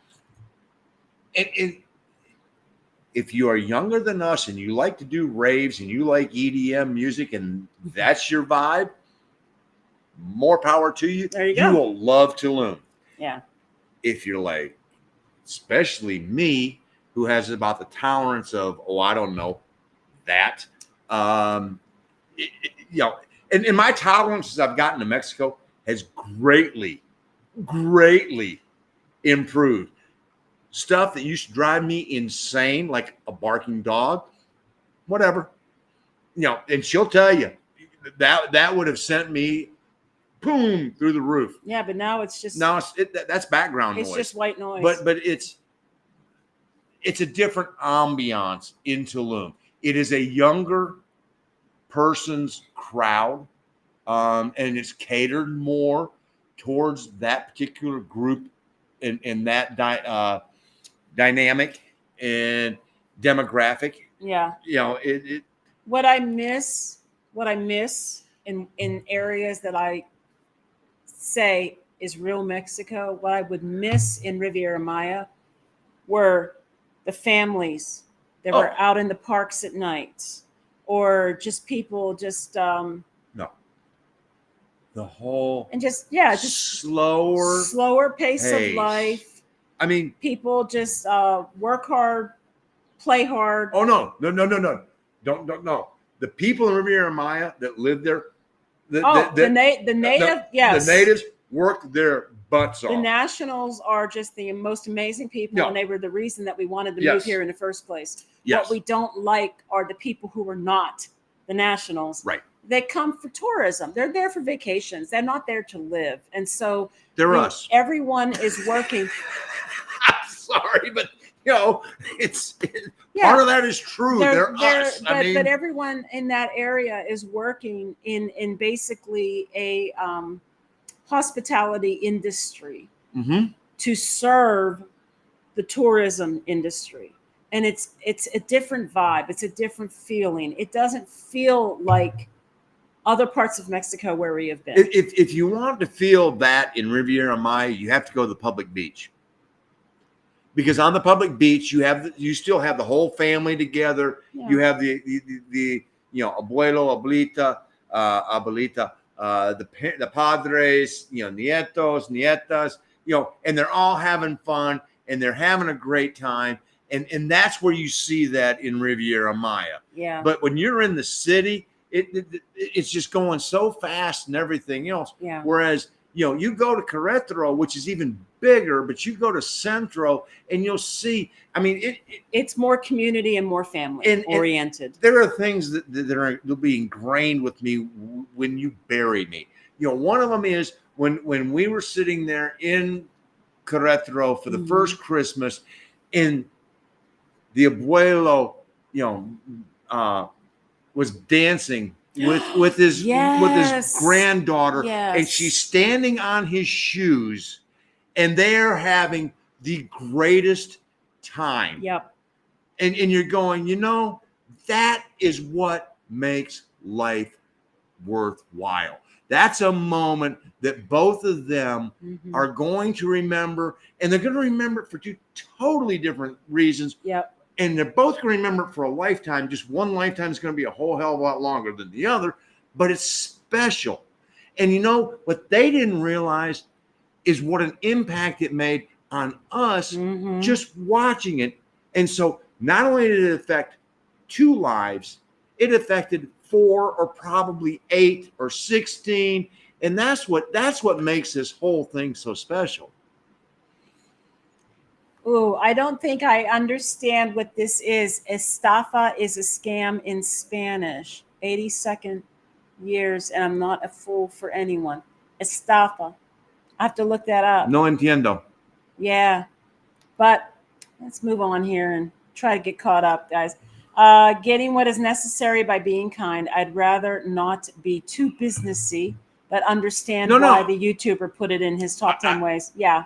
And if you are younger than us and you like to do raves and you like EDM music and that's your vibe, more power to you. There you go. You will love Tulum. Yeah. If you're like, especially me, who has about the tolerance of, I don't know, that. And my tolerance as I've gotten to Mexico has greatly, greatly improved. Stuff that used to drive me insane, like a barking dog, whatever. And she'll tell you that would have sent me boom through the roof. Yeah, but now it's just that's background noise. It's just white noise. But it's a different ambiance in Tulum. It is a younger person's crowd, and it's catered more towards that particular group and that dynamic and demographic. Yeah. What I miss in areas that I say is real Mexico, what I would miss in Riviera Maya were the families that were Oh. out in the parks at night, or just people just No. The whole and just slower pace of pace. life. I mean, People just work hard, play hard. oh no. Don't no. The people in Riviera Maya that live there, The native, yes, the natives work their butts the off. nationals are just the most amazing people, Yeah. and they were the reason that we wanted to Yes. move here in the first place. Yes. What we don't like are the people who are not the nationals. Right. They come for tourism. They're there for vacations. They're not there to live. And so They're us. everyone is working. I'm sorry, but it's Yeah. part of that is true. They're us. But everyone in that area is working in basically a hospitality industry Mhm. to serve the tourism industry. And it's a different vibe. It's a different feeling. It doesn't feel like other parts of Mexico where we have been. If you want to feel that in Riviera Maya, you have to go to the public beach. Because on the public beach, you still have the whole family together. Yeah. You have the abuelo, abuelita, the padres, nietos, nietas, and they're all having fun and they're having a great time. And that's where you see that in Riviera Maya. Yeah. But when you're in the city, it's just going so fast and everything else. Yeah. Whereas, you go to Querétaro, which is even bigger, but you go to Centro and you'll see, it's more community and more family oriented. There are things that'll be ingrained with me when you bury me. One of them is when we were sitting there in Querétaro for the first Christmas, and the abuelo, was dancing with his granddaughter, and she's standing on his shoes, and they're having the greatest time. Yep. And you're going, that is what makes life worthwhile. That's a moment that both of them are going to remember, and they're going to remember it for two totally different reasons. Yep. And they're both going to remember it for a lifetime. Just one lifetime is going to be a whole hell of a lot longer than the other, but it's special. And what they didn't realize is what an impact it made on us just watching it. And so not only did it affect 2 lives, it affected 4 or probably 8 or 16. And that's what makes this whole thing so special. Ooh, I don't think I understand what this is. Estafa is a scam in Spanish. 82nd years, and I'm not a fool for anyone. Estafa. I have to look that up. No entiendo. Yeah. But let's move on here and try to get caught up, guys. Getting what is necessary by being kind. I'd rather not be too businessy, but understand why the YouTuber put it in his top 10 ways. Yeah.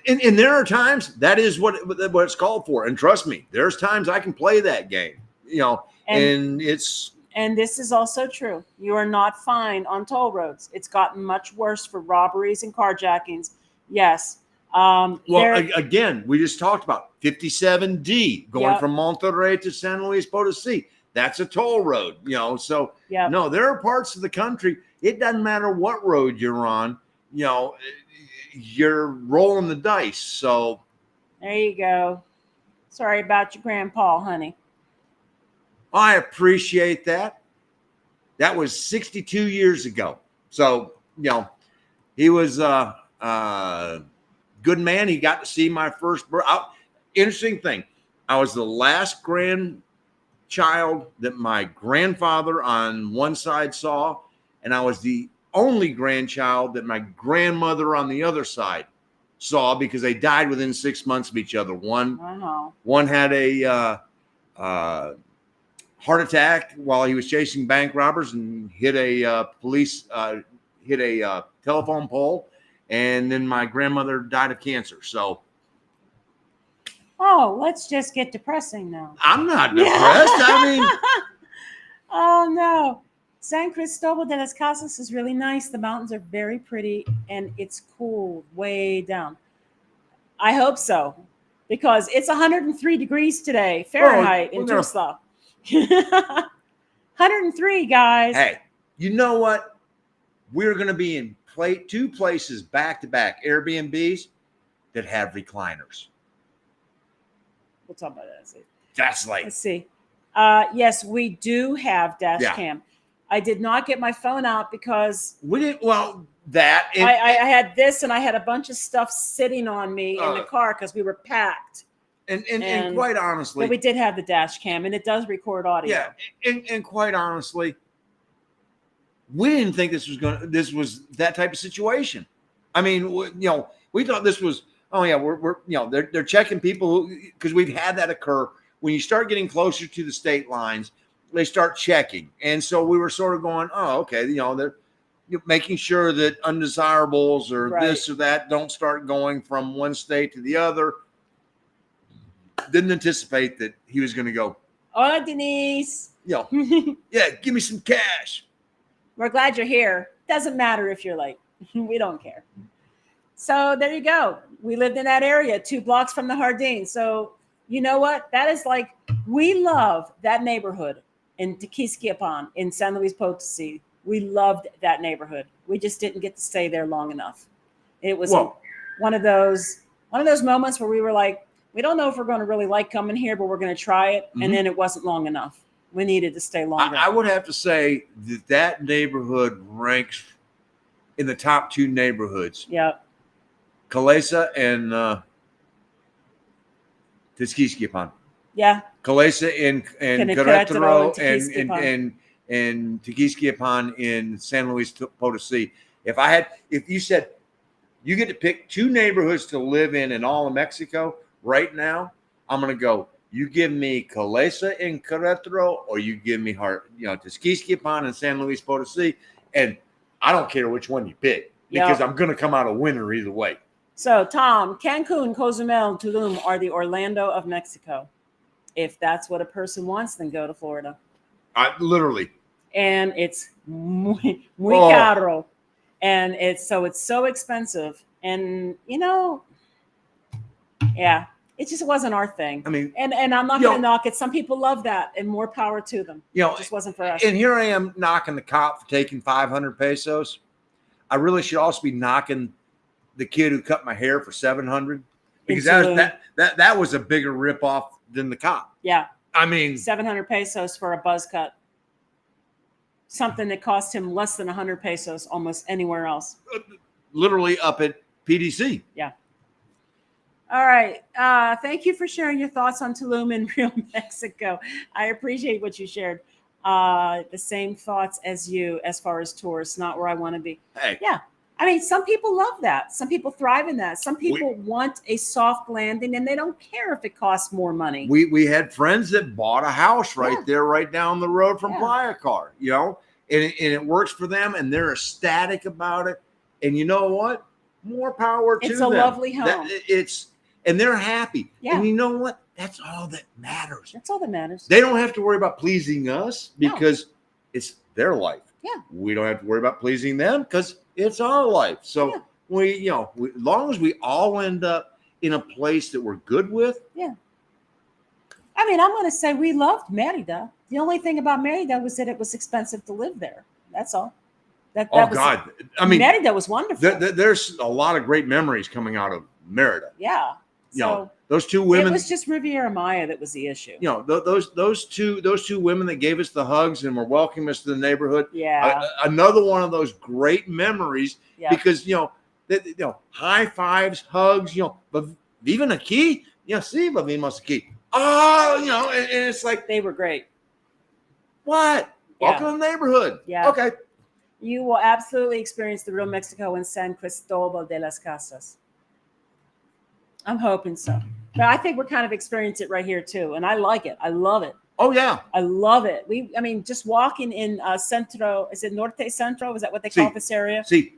And there are times that is what it's called for. And trust me, there's times I can play that game, and it's. And this is also true. You are not fine on toll roads. It's gotten much worse for robberies and carjackings. Yes. Again, we just talked about 57D going from Monterrey to San Luis Potosí. That's a toll road, So no, there are parts of the country. It doesn't matter what road you're on, you're rolling the dice. So there you go. Sorry about your grandpa, honey. I appreciate that. That was 62 years ago. So, he was a good man. He got to see my first interesting thing. I was the last grandchild that my grandfather on one side saw, and I was the only grandchild that my grandmother on the other side saw, because they died within 6 months of each other. One had a heart attack while he was chasing bank robbers and hit a telephone pole, and then my grandmother died of cancer. So, let's just get depressing now. I'm not depressed. Oh no. San Cristobal de las Casas is really nice. The mountains are very pretty and it's cool way down. I hope so because it's 103 degrees today Well, Fahrenheit in we're gonna. Tuxtla. 103, guys. Hey, you know what? We're gonna be in two places back to back Airbnbs that have recliners. We'll talk about that. That's like, Let's see. Yes, we do have dash Yeah. cam. I did not get my phone out because we didn't. Well, that and, I had this and I had a bunch of stuff sitting on me in the car because we were packed. and quite honestly, But we did have the dash cam and it does record audio. yeah, and quite honestly, we didn't think this was that type of situation. I mean, we thought this was, oh yeah, we're they're checking people because we've had that occur when you start getting closer to the state lines, they start checking, and so we were sort of going, oh okay, they're making sure that undesirables or Right. this or that don't start going from one state to the other. Didn't anticipate that he was going to go, Hola, Denise. yeah, give me some cash. We're glad you're here. Doesn't matter if you're late. We don't care. So there you go. We lived in that area, 2 blocks from the Jardín. So you know what? That is like, we love that neighborhood in Tequisquiapan in San Luis Potosi. We loved that neighborhood. We just didn't get to stay there long enough. It was one of those moments where we were like, we don't know if we're going to really like coming here, but we're going to try it. Mm-hmm. And then it wasn't long enough. We needed to stay longer. I would have to say that neighborhood ranks in the top 2 neighborhoods. Yep. Calesa and Tequisquiapan. Yeah. Calesa and Querétaro and Tequisquiapan in San Luis Potosi. If you said you get to pick 2 neighborhoods to live in all of Mexico right now, I'm going to go, you give me Calesa and Querétaro, or you give me Tequisquiapan and San Luis Potosi, and I don't care which one you pick because I'm going to come out a winner either way. So, Tom, Cancun, Cozumel, and Tulum are the Orlando of Mexico. If that's what a person wants, then go to Florida. Literally. And it's muy caro. And it's so expensive. And, yeah, it just wasn't our thing. I mean, and I'm not going to knock it. Some people love that, and more power to them. It just wasn't for us. And here I am knocking the cop for taking 500 pesos. I really should also be knocking the kid who cut my hair for 700 because that was a bigger ripoff than the cop. Yeah. I mean, 700 pesos for a buzz cut. Something that cost him less than 100 pesos almost anywhere else. Literally up at PDC. Yeah. All right. Thank you for sharing your thoughts on Tulum and Real Mexico. I appreciate what you shared. The same thoughts as you as far as tourists, not where I want to be. Hey. Yeah. I mean, some people love that. Some people thrive in that. Some people want a soft landing and they don't care if it costs more money. We had friends that bought a house right there, right down the road from Playa Car, and it works for them and they're ecstatic about it. And you know what? More power to them. It's a lovely home. And they're happy. Yeah. And you know what? That's all that matters. That's all that matters. They don't have to worry about pleasing us because it's their life. Yeah. We don't have to worry about pleasing them because it's our life. So as long as we all end up in a place that we're good with. Yeah. I mean, I'm going to say we loved Merida. The only thing about Merida was that it was expensive to live there. That's all. God. I mean, Merida was wonderful. There's a lot of great memories coming out of Merida. Yeah. So those 2 women. It was just Riviera Maya that was the issue. Those two women that gave us the hugs and were welcoming us to the neighborhood. Yeah. Another one of those great memories because high fives, hugs. But even aquí, sí, but vimos aquí. Oh, and it's like they were great. What? Welcome to the neighborhood. Yeah. Okay. You will absolutely experience the real Mexico in San Cristobal de las Casas. I'm hoping so. But I think we're kind of experiencing it right here too. And I like it. I love it. Oh, yeah. I love it. Just walking in Centro, is it Norte Centro? Is that what they call this area? See.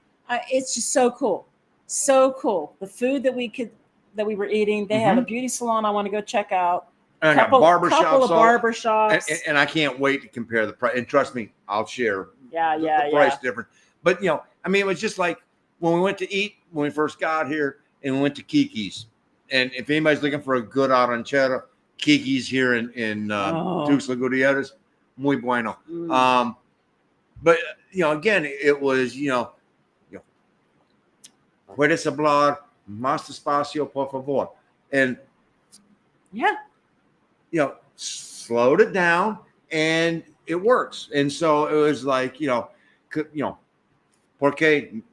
It's just so cool. So cool. The food that we were eating, they had a beauty salon I want to go check out. And I got barber couple shops, of barber shops, and I can't wait to compare the price. And trust me, I'll share the price difference. But I mean, it was just like when we went to eat when we first got here, and we went to Kiki's. And if anybody's looking for a good arranchera, Kiki's here in Tuxtla Gutiérrez, muy bueno. But again, it was puedes hablar más despacio, por favor, and slowed it down, and it works. And so it was like porque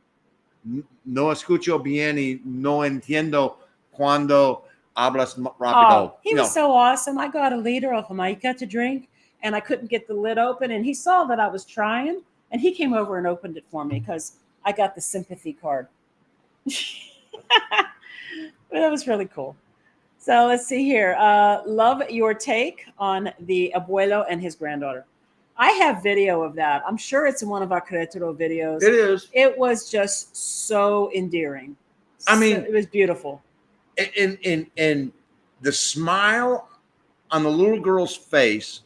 no escucho bien y no entiendo cuando hablas rápido. He was so awesome. I got a liter of Jamaica to drink, and I couldn't get the lid open, and he saw that I was trying, and he came over and opened it for me because I got the sympathy card. That was really cool. So let's see here. Love your take on the abuelo and his granddaughter. I have video of that. I'm sure it's in one of our Querétaro videos. It is. It was just so endearing. I mean, it was beautiful. And the smile on the little girl's face,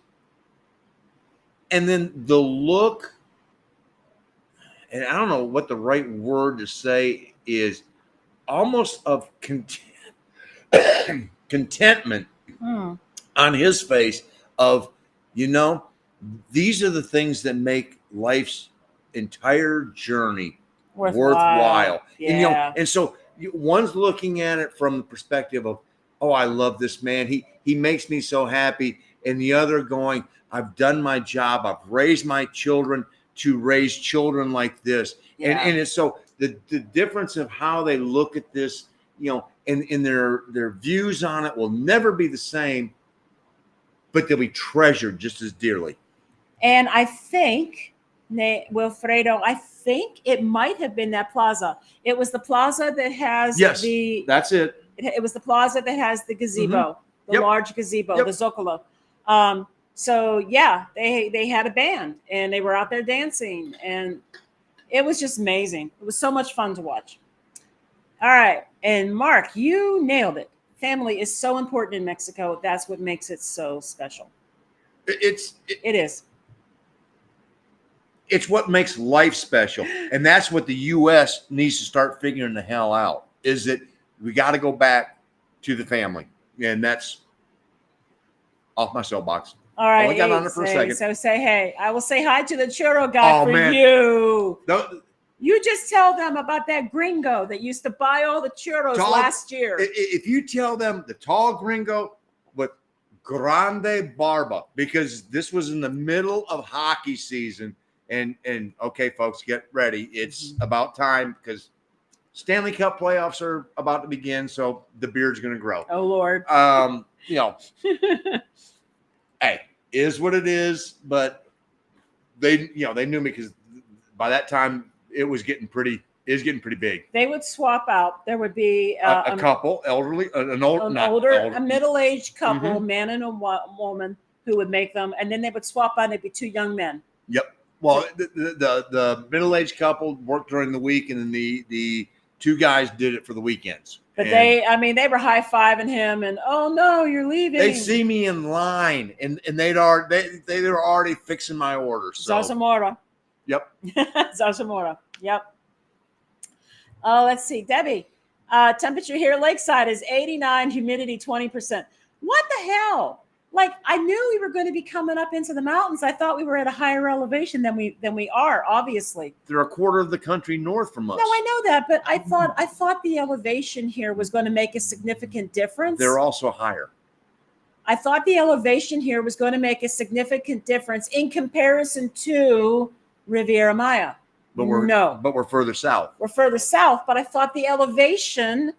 and then the look, and I don't know what the right word to say is, almost of contentment on his face of, these are the things that make life's entire journey worthwhile. Yeah. And so one's looking at it from the perspective of, oh, I love this man. He makes me so happy. And the other going, I've done my job. I've raised my children to raise children like this. Yeah. And it's so the difference of how they look at this, and their views on it will never be the same, but they'll be treasured just as dearly. And I think, Wilfredo, it might have been that plaza. It was the plaza that has that's it. It was the plaza that has the gazebo, the large gazebo, the Zocalo. So yeah, they had a band and they were out there dancing, and it was just amazing. It was so much fun to watch. All right, and Mark, you nailed it. Family is so important in Mexico. That's what makes it so special. It is. It's what makes life special. And that's what the U.S. needs to start figuring the hell out, is that we got to go back to the family. And that's off my soapbox. All right. I got on it for a second. So say hey. I will say hi to the churro guy you. You just tell them about that gringo that used to buy all the churros last year. If you tell them the tall gringo with grande barba, because this was in the middle of hockey season. And okay, folks, get ready. It's about time because Stanley Cup playoffs are about to begin, so the beard's going to grow. Oh, Lord. Hey, is what it is, but they knew me because by that time it was getting pretty big. They would swap out. There would be a couple, elderly, a middle-aged couple, man and a woman, who would make them, and then they would swap out. And it'd be two young men. Yep. Well, the middle-aged couple worked during the week, and then the two guys did it for the weekends. But they were high-fiving him, and oh no, you're leaving. They see me in line, and they were already fixing my order. So. Zarzamora. Yep. Zarzamora. Yep. Let's see, Debbie. Temperature here lakeside is 89, humidity 20%. What the hell? Like, I knew we were going to be coming up into the mountains. I thought we were at a higher elevation than we are, obviously. They're a quarter of the country north from us. No, I know that, but I thought the elevation here was going to make a significant difference. They're also higher. I thought the elevation here was going to make a significant difference in comparison to Riviera Maya. But we're further south. We're further south, but I thought the elevation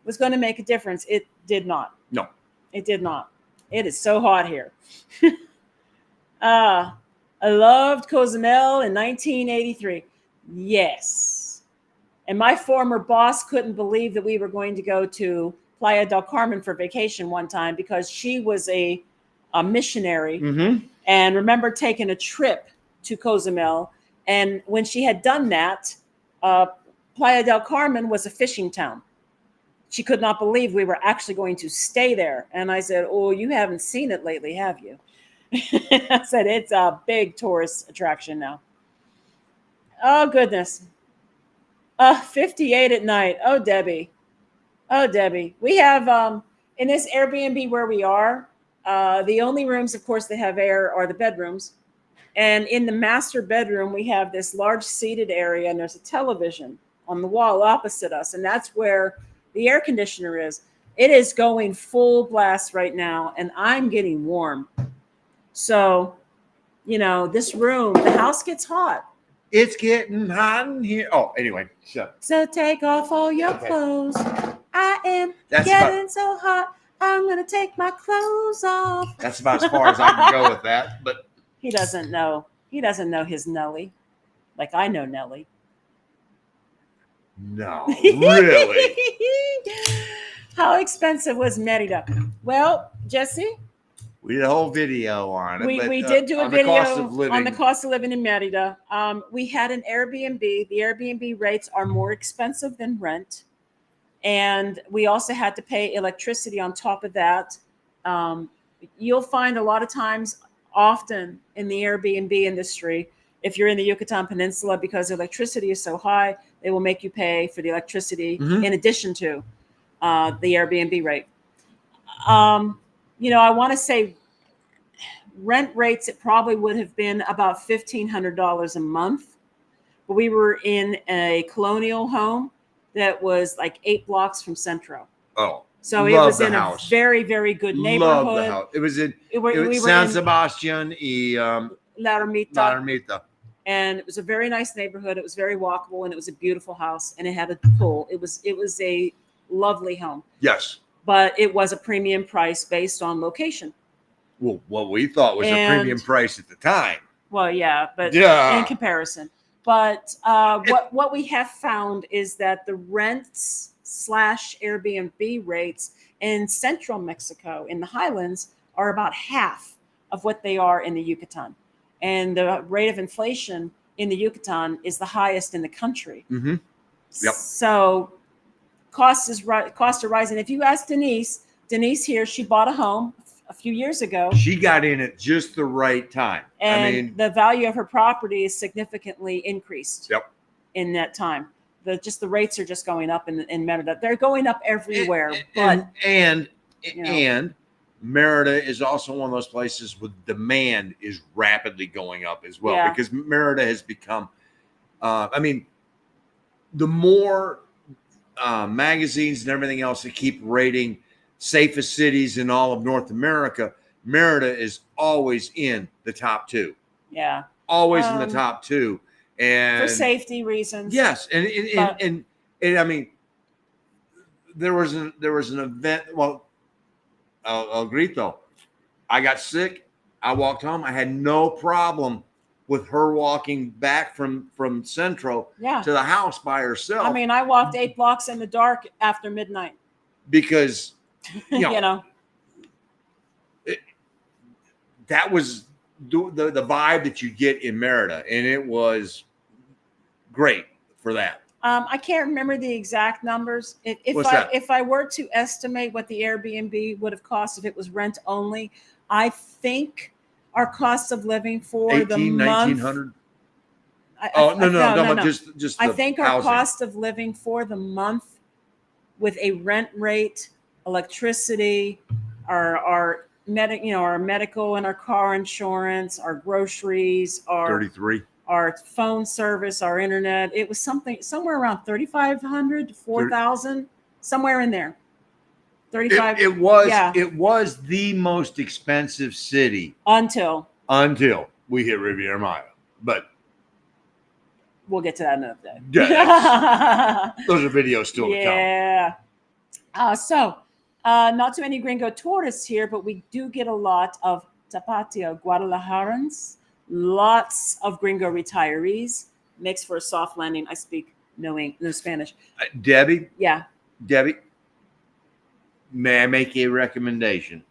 was going to make a difference. It did not. No. It did not. It is so hot here. I loved Cozumel in 1983. Yes. And my former boss couldn't believe that we were going to go to Playa del Carmen for vacation one time because she was a missionary and remember taking a trip to Cozumel. And when she had done that, Playa del Carmen was a fishing town. she could not believe we were actually going to stay there. And I said, "Oh, you haven't seen it lately, have you?" I said, "It's a big tourist attraction now." Oh, goodness. 58 at night. Oh, Debbie. Oh, Debbie. We have, in this Airbnb where we are, the only rooms, of course, that have air are the bedrooms. And in the master bedroom, we have this large seated area, and there's a television on the wall opposite us. And that's where the air conditioner is. It is going full blast right now, and I'm getting warm. So, this room, the house gets hot. It's getting hot in here. Oh, anyway, So take off all your Okay. clothes. I am That's getting so hot. I'm gonna take my clothes off. That's about as far as I can go with that. But He doesn't know. He doesn't know his Nelly, like I know Nelly. no, really. How expensive was Merida? Well, Jesse, We did a whole video on it. we did do a on video the cost of living. on the cost of living in Merida. We had an Airbnb. The Airbnb rates are more expensive than rent. And we also had to pay electricity on top of that. You'll find a lot of times, often in the Airbnb industry, if you're in the Yucatan Peninsula, because electricity is so high, they will make you pay for the electricity in addition to the Airbnb rate. I want to say rent rates, it probably would have been about $1,500 a month. But we were in a colonial home that was like 8 blocks from Centro. Oh, so it was in a very, very good neighborhood. Love the house. It was in we were San in Sebastian y La Ermita. La Ermita. And it was a very nice neighborhood. It was very walkable, and it was a beautiful house, and it had a pool. It was a lovely home. Yes. But it was a premium price based on location. Well, what we thought was a premium price at the time. Well, yeah, but in comparison. But what we have found is that the rents / Airbnb rates in central Mexico, in the highlands, are about half of what they are in the Yucatan. And the rate of inflation in the Yucatan is the highest in the country. Mm-hmm. Yep. So costs are rising. If you ask Denise here, she bought a home a few years ago. She got in at just the right time. And the value of her property is significantly increased. Yep. In that time. The rates are just going up in Merida. They're going up everywhere. And Merida is also one of those places where demand is rapidly going up as well, because Merida has become, the more magazines and everything else that keep rating safest cities in all of North America, Merida is always in the top 2. Yeah. Always in the top 2. And for safety reasons. Yes. And there was an event. Well, El Grito. I got sick. I walked home. I had no problem with her walking back from Centro to the house by herself. I walked 8 blocks in the dark after midnight. Because, that was the vibe that you get in Merida, and it was great for that. I can't remember the exact numbers. If I were to estimate what the Airbnb would have cost if it was rent only, I think our cost of living for the month. $1,900. No. Just I think our cost of living for the month, with a rent rate, electricity, our medical and our car insurance, our groceries, our phone service, our internet. It was somewhere around $3,500 to $4,000, somewhere in there. 35. It was the most expensive city until we hit Riviera Maya, but we'll get to that another day. Yeah, those are videos still to come. Yeah. Not too many gringo tourists here, but we do get a lot of Tapatio Guadalajarans, lots of gringo retirees. Makes for a soft landing. I speak no Spanish. Debbie? Yeah. Debbie, may I make a recommendation?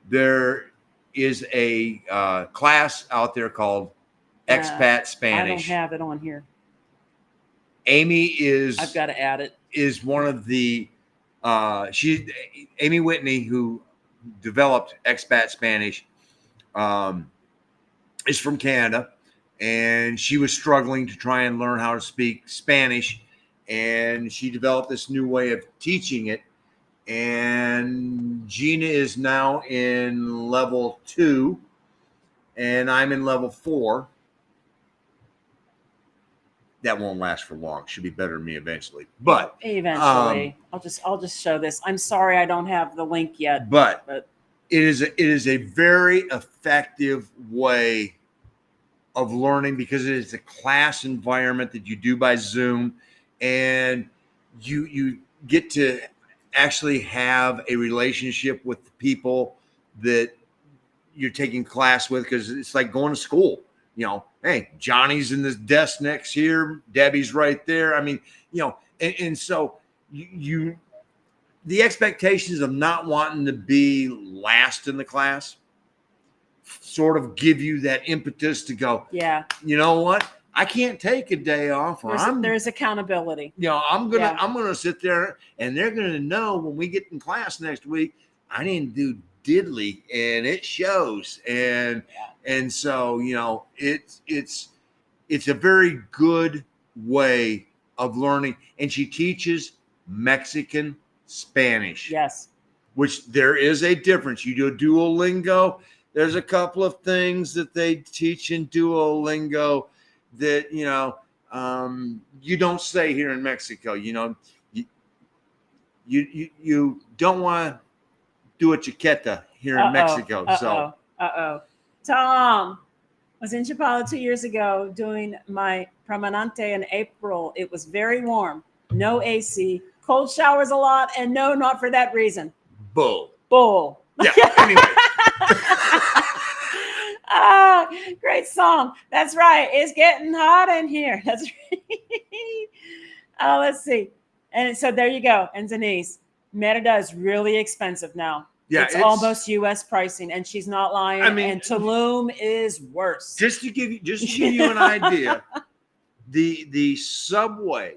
There is a class out there called Expat Spanish. I don't have it on here. Amy I've got to add it. is one of the Amy Whitney, who developed expat Spanish, is from Canada, and she was struggling to try and learn how to speak Spanish, and she developed this new way of teaching it. And Gina is now in level 2, and I'm in level 4. That won't last for long. She'll be better than me eventually. But eventually, I'll just show this. I'm sorry I don't have the link yet. But it is a very effective way of learning, because it is a class environment that you do by Zoom, and you get to actually have a relationship with the people that you're taking class with, because it's like going to school. Hey, Johnny's in this desk next here, Debbie's right there. I mean, and so you the expectations of not wanting to be last in the class sort of give you that impetus to go, yeah, you know what? I can't take a day off. There's accountability. I'm gonna sit there, and they're gonna know when we get in class next week, I didn't do diddly, and it shows. And so it's a very good way of learning. And she teaches Mexican Spanish. Yes. Which there is a difference. You do Duolingo. There's a couple of things that they teach in Duolingo that you don't say here in Mexico. You don't want to do a chiqueta here in Mexico. Tom was in Chapala 2 years ago doing my Promenante in April. It was very warm, no AC, cold showers a lot, and no, not for that reason. Bull. Yeah. Anyway. Great song. That's right. It's getting hot in here. That's right. Let's see. And so there you go. And Denise, Merida is really expensive now. Yeah, it's almost U.S. pricing, and she's not lying. And Tulum is worse. Just to give you an idea, the subway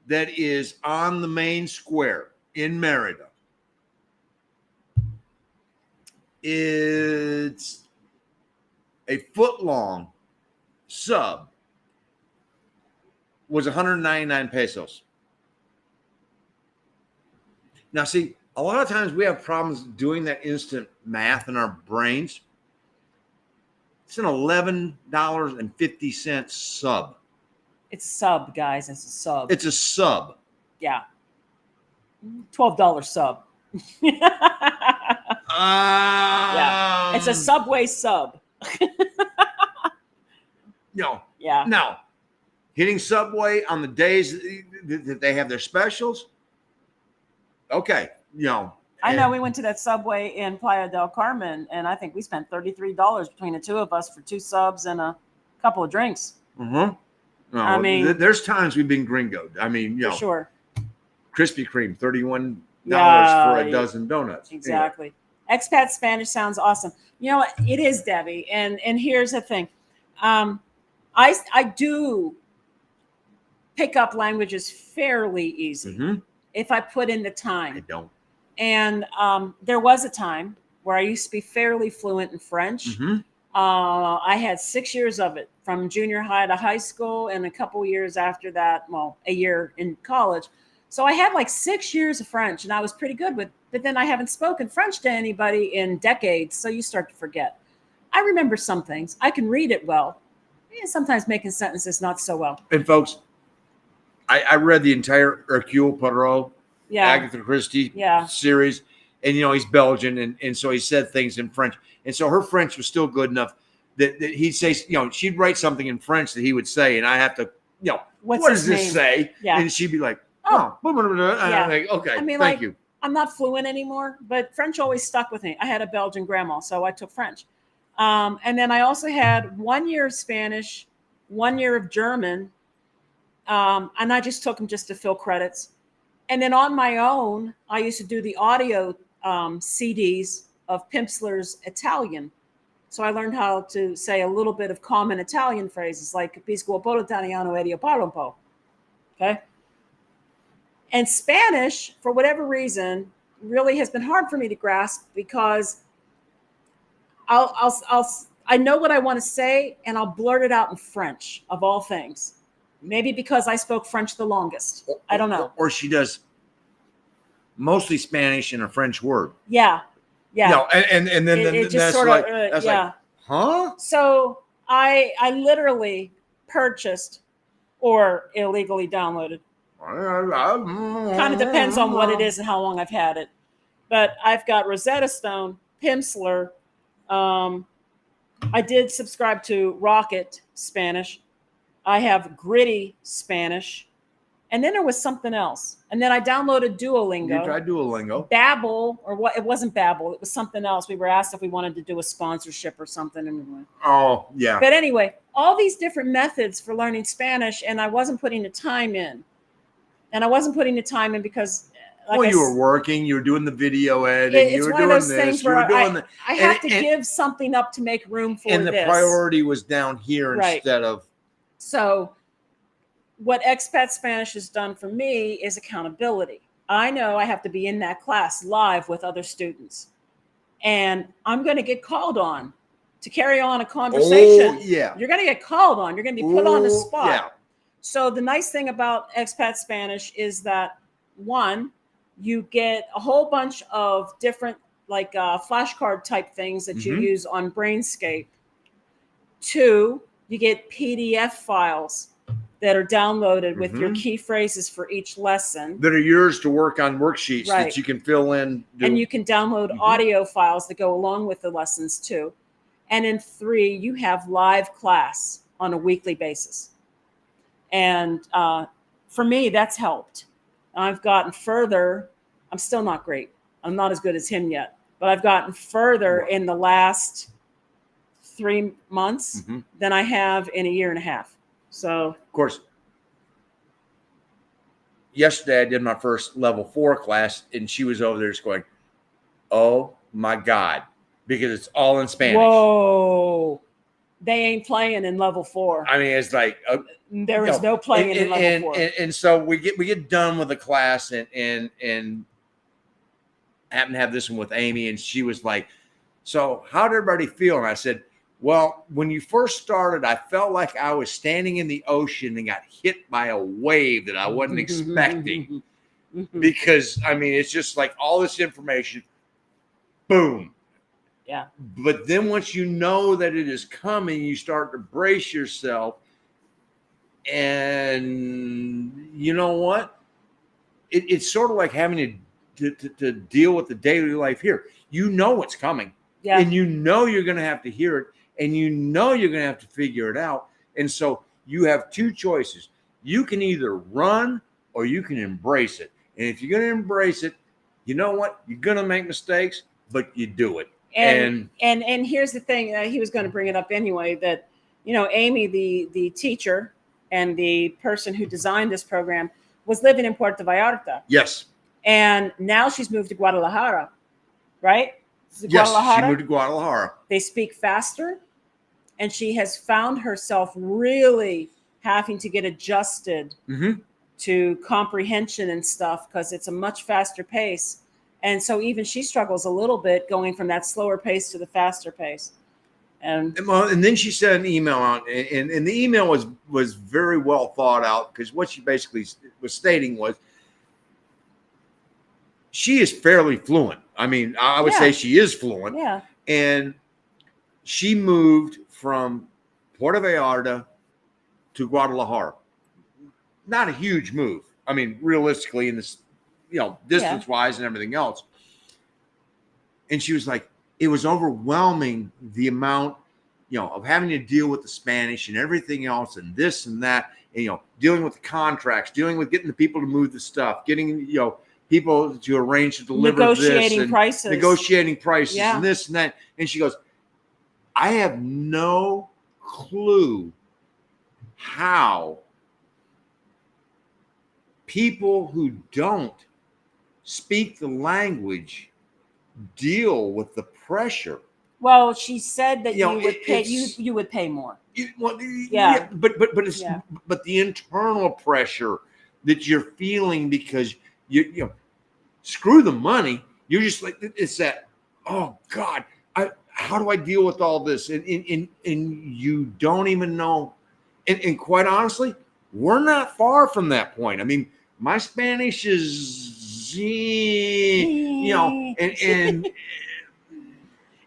that is on the main square in Merida, it's a foot-long sub, was 199 pesos. Now, see, a lot of times we have problems doing that instant math in our brains. It's an $11.50 sub. It's a sub, guys. It's a sub. It's a sub. Yeah. $12 sub. Yeah. It's a Subway sub. Yeah. Now, hitting Subway on the days that they have their specials. Okay. I know we went to that Subway in Playa del Carmen, and I think we spent $33 between the two of us for 2 subs and a couple of drinks. Mm-hmm. No, there's times we've been gringoed. For sure. Krispy Kreme, $31 for a dozen donuts. Exactly. Anyway. Expat Spanish sounds awesome. You know what? It is, Debbie. And here's the thing. I do pick up languages fairly easy if I put in the time. I don't. And there was a time where I used to be fairly fluent in French. I had 6 years of it, from junior high to high school, and a couple years after that, a year in college. So I had like 6 years of French, and I was pretty good with it. But then I haven't spoken French to anybody in decades, so you start to forget. I remember some things. I can read it well. Sometimes making sentences not so well. And folks, I read the entire Hercule Poirot, Agatha Christie series, and he's Belgian, and so he said things in French, and so her French was still good enough that he'd say, she'd write something in French that he would say, and I have to, what does this say? Yeah. And she'd be like, and I'm like, okay, thank you. I'm not fluent anymore, but French always stuck with me. I had a Belgian grandma, so I took French. And then I also had 1 year of Spanish, 1 year of German, and I just took them just to fill credits. And then on my own, I used to do the audio CDs of Pimsler's Italian. So I learned how to say a little bit of common Italian phrases like capisco polo italiano e io parlo un po'. Okay. And Spanish, for whatever reason, really has been hard for me to grasp because I know what I want to say and I'll blurt it out in French of all things. Maybe because I spoke French the longest. I don't know. Or she does mostly Spanish and a French word. Yeah. Yeah. You know, and then it just that's sort like of, that's yeah. like, huh? So I literally purchased or illegally downloaded. Kind of depends on what it is and how long I've had it. But I've got Rosetta Stone, Pimsleur. I did subscribe to Rocket Spanish. I have Gritty Spanish. And then there was something else. And then I downloaded Duolingo. You tried Duolingo. Babbel, or what? It wasn't Babbel. It was something else. We were asked if we wanted to do a sponsorship or something. And Oh, yeah. but anyway, all these different methods for learning Spanish, and I wasn't putting the time in. And I wasn't putting the time in because, like you were working, you were doing the video editing, you were doing this, you were doing that. I have to give something up to make room for this. And the priority was down here instead of. So what Expat Spanish has done for me is accountability. I know I have to be in that class live with other students. And I'm going to get called on to carry on a conversation. Oh, yeah. You're going to get called on. You're going to be put on the spot. Yeah. So the nice thing about Expat Spanish is that, one, you get a whole bunch of different like flashcard type things that you use on Brainscape. Two, you get PDF files that are downloaded with your key phrases for each lesson. That are yours to work on worksheets that you can fill in. And you can download audio files that go along with the lessons too. And in three, you have live class on a weekly basis. And for me, that's helped. I've gotten further. I'm still not great. I'm not as good as him yet, but I've gotten further in the last 3 months than I have in a year and a half. So, of course, yesterday I did my first level 4 class, and she was over there just going, "Oh my God," because it's all in Spanish. Whoa. They ain't playing in level 4. I mean, it's like there is no playing in level 4. And so we get done with the class and happened to have this one with Amy, and she was like, "So how did everybody feel?" And I said, "Well, when you first started, I felt like I was standing in the ocean and got hit by a wave that I wasn't expecting." Because I mean, it's just like all this information, boom. Yeah. But then once you know that it is coming, you start to brace yourself. And you know what? It's sort of like having to deal with the daily life here. You know what's coming. Yeah. And you know you're going to have to hear it. And you know you're going to have to figure it out. And so you have two choices. You can either run or you can embrace it. And if you're going to embrace it, you know what? You're going to make mistakes, but you do it. And here's the thing, he was going to bring it up anyway, that, you know, Amy, the teacher and the person who designed this program was living in Puerto Vallarta. Yes. And now she's moved to Guadalajara, right? Yes, she moved to Guadalajara. They speak faster, and she has found herself really having to get adjusted to comprehension and stuff because it's a much faster pace. And so even she struggles a little bit going from that slower pace to the faster pace. And then she sent an email out, and the email was very well thought out, because what she basically was stating was she is fairly fluent. I mean, I would say she is fluent. Yeah. And she moved from Puerto Vallarta to Guadalajara. Not a huge move. I mean, realistically, in this, you know, distance-wise and everything else. And she was like, it was overwhelming, the amount, you know, of having to deal with the Spanish and everything else and this and that, and, you know, dealing with the contracts, dealing with getting the people to move the stuff, getting, you know, people to arrange to deliver negotiating prices and this and that. And she goes, I have no clue how people who don't speak the language deal with the pressure Well, she said that You know, you would pay it's you would pay more. well, Yeah. but it's Yeah. but the internal pressure that you're feeling because you know screw the money. You're just like it's that. Oh God, how do I deal with all this? And you don't even know. And quite honestly, we're not far from that point. I mean, my Spanish is, and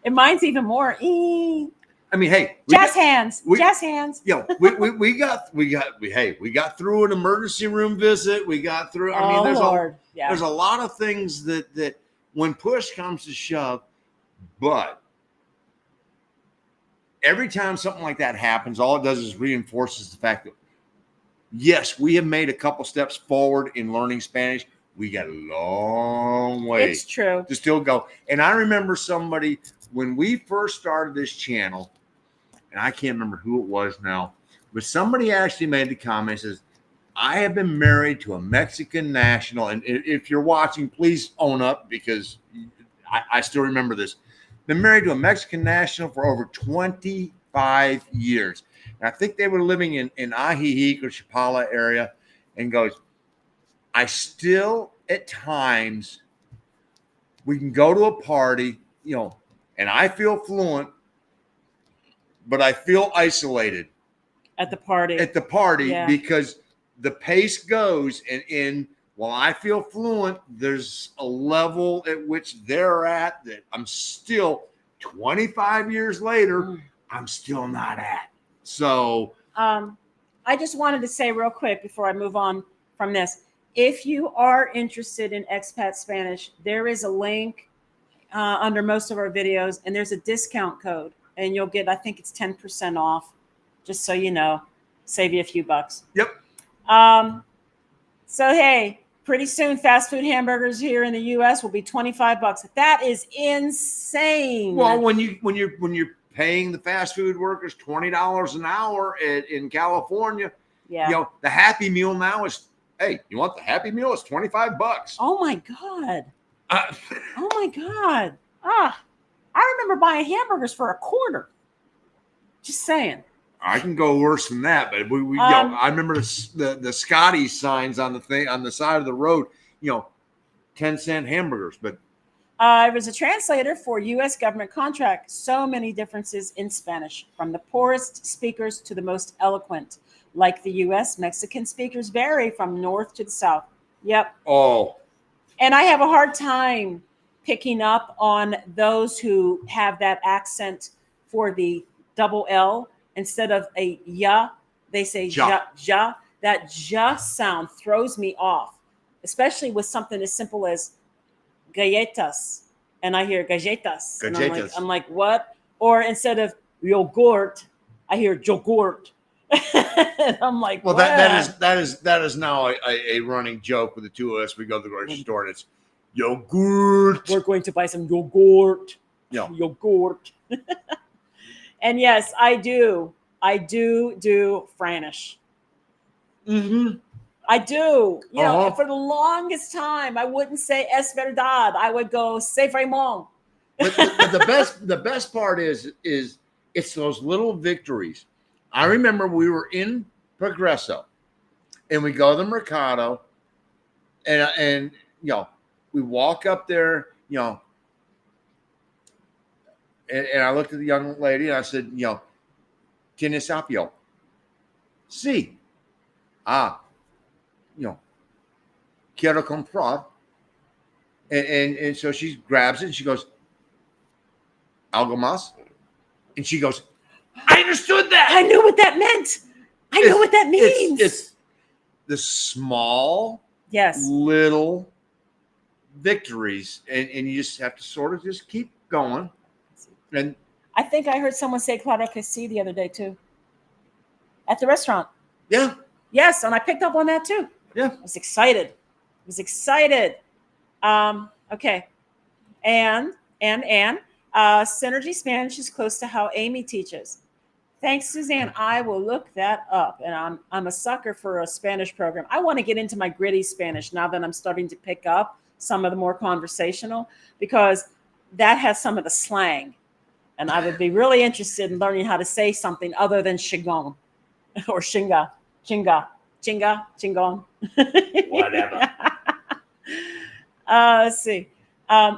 And mine's even more. I mean, hey, Jazz hands. we- Jazz hands. we got through an emergency room visit. We got through. I mean, Oh Lord. Yeah. there's a lot of things that when push comes to shove, but every time something like that happens, all it does is reinforces the fact that yes, we have made a couple steps forward in learning Spanish. We got a long way It's true. to still go. And I remember somebody when we first started this channel, and I can't remember who it was now, but somebody actually made the comment, says, I have been married to a Mexican national. And if you're watching, please own up because I still remember this. Been married to a Mexican national for over 25 years. And I think they were living in Ajijic or Chapala area, and goes, I still at times we can go to a party, and I feel fluent, but I feel isolated At the party. yeah. Because the pace goes and while I feel fluent, there's a level at which they're at that I'm still 25 years later, I'm still not at. So I just wanted to say real quick before I move on from this. If you are interested in expat Spanish, there is a link under most of our videos, and there's a discount code, and you'll get, I think it's 10% off, just so you know, save you a few bucks. Yep. So hey, pretty soon fast food hamburgers here in the U.S. will be $25. That is insane. Well, when you're paying the fast food workers $20 an hour in California, yeah, the Happy Meal now is, hey, you want the Happy Meal? It's $25. Oh my God. Oh my God. I remember buying hamburgers for $0.25. Just saying. I can go worse than that, but I remember the Scotty signs on the side of the road, 10-cent hamburgers. But I was a translator for U.S. government contract. So many differences in Spanish, from the poorest speakers to the most eloquent. Like the U.S., Mexican speakers vary from north to the south. Yep. Oh. And I have a hard time picking up on those who have that accent for the double L. Instead of a ya, they say ja. Ja. That ja sound throws me off, especially with something as simple as galletas. And I hear galletas. And I'm like, what? Or instead of yogurt, I hear yogurt. And I'm like, well, that is now a running joke with the two of us. We go to the grocery store and it's yogurt. We're going to buy some yogurt. Yeah. Yogurt. And yes, I do Franish. Mm-hmm. I do. For the longest time, I wouldn't say es verdad. I would go c'est vraiment. But the best part is it's those little victories. I remember we were in Progreso, and we go to the Mercado, and we walk up there, and I looked at the young lady and I said, ¿Tienes apio? Sí. Quiero comprar. And so she grabs it and she goes, ¿Algo más? And she goes, I understood that. I knew what that meant. I know what that means. It's the small, yes, little victories, and you just have to sort of just keep going. And I think I heard someone say claro que sí the other day too, at the restaurant. Yeah. Yes, and I picked up on that too. Yeah. I was excited. Okay. And Synergy Spanish is close to how Amy teaches. Thanks, Suzanne. I will look that up. And I'm a sucker for a Spanish program. I want to get into my gritty Spanish now that I'm starting to pick up some of the more conversational, because that has some of the slang. And I would be really interested in learning how to say something other than Shigon or Shinga, Chinga, Chinga, Chingon. Whatever. Let's see.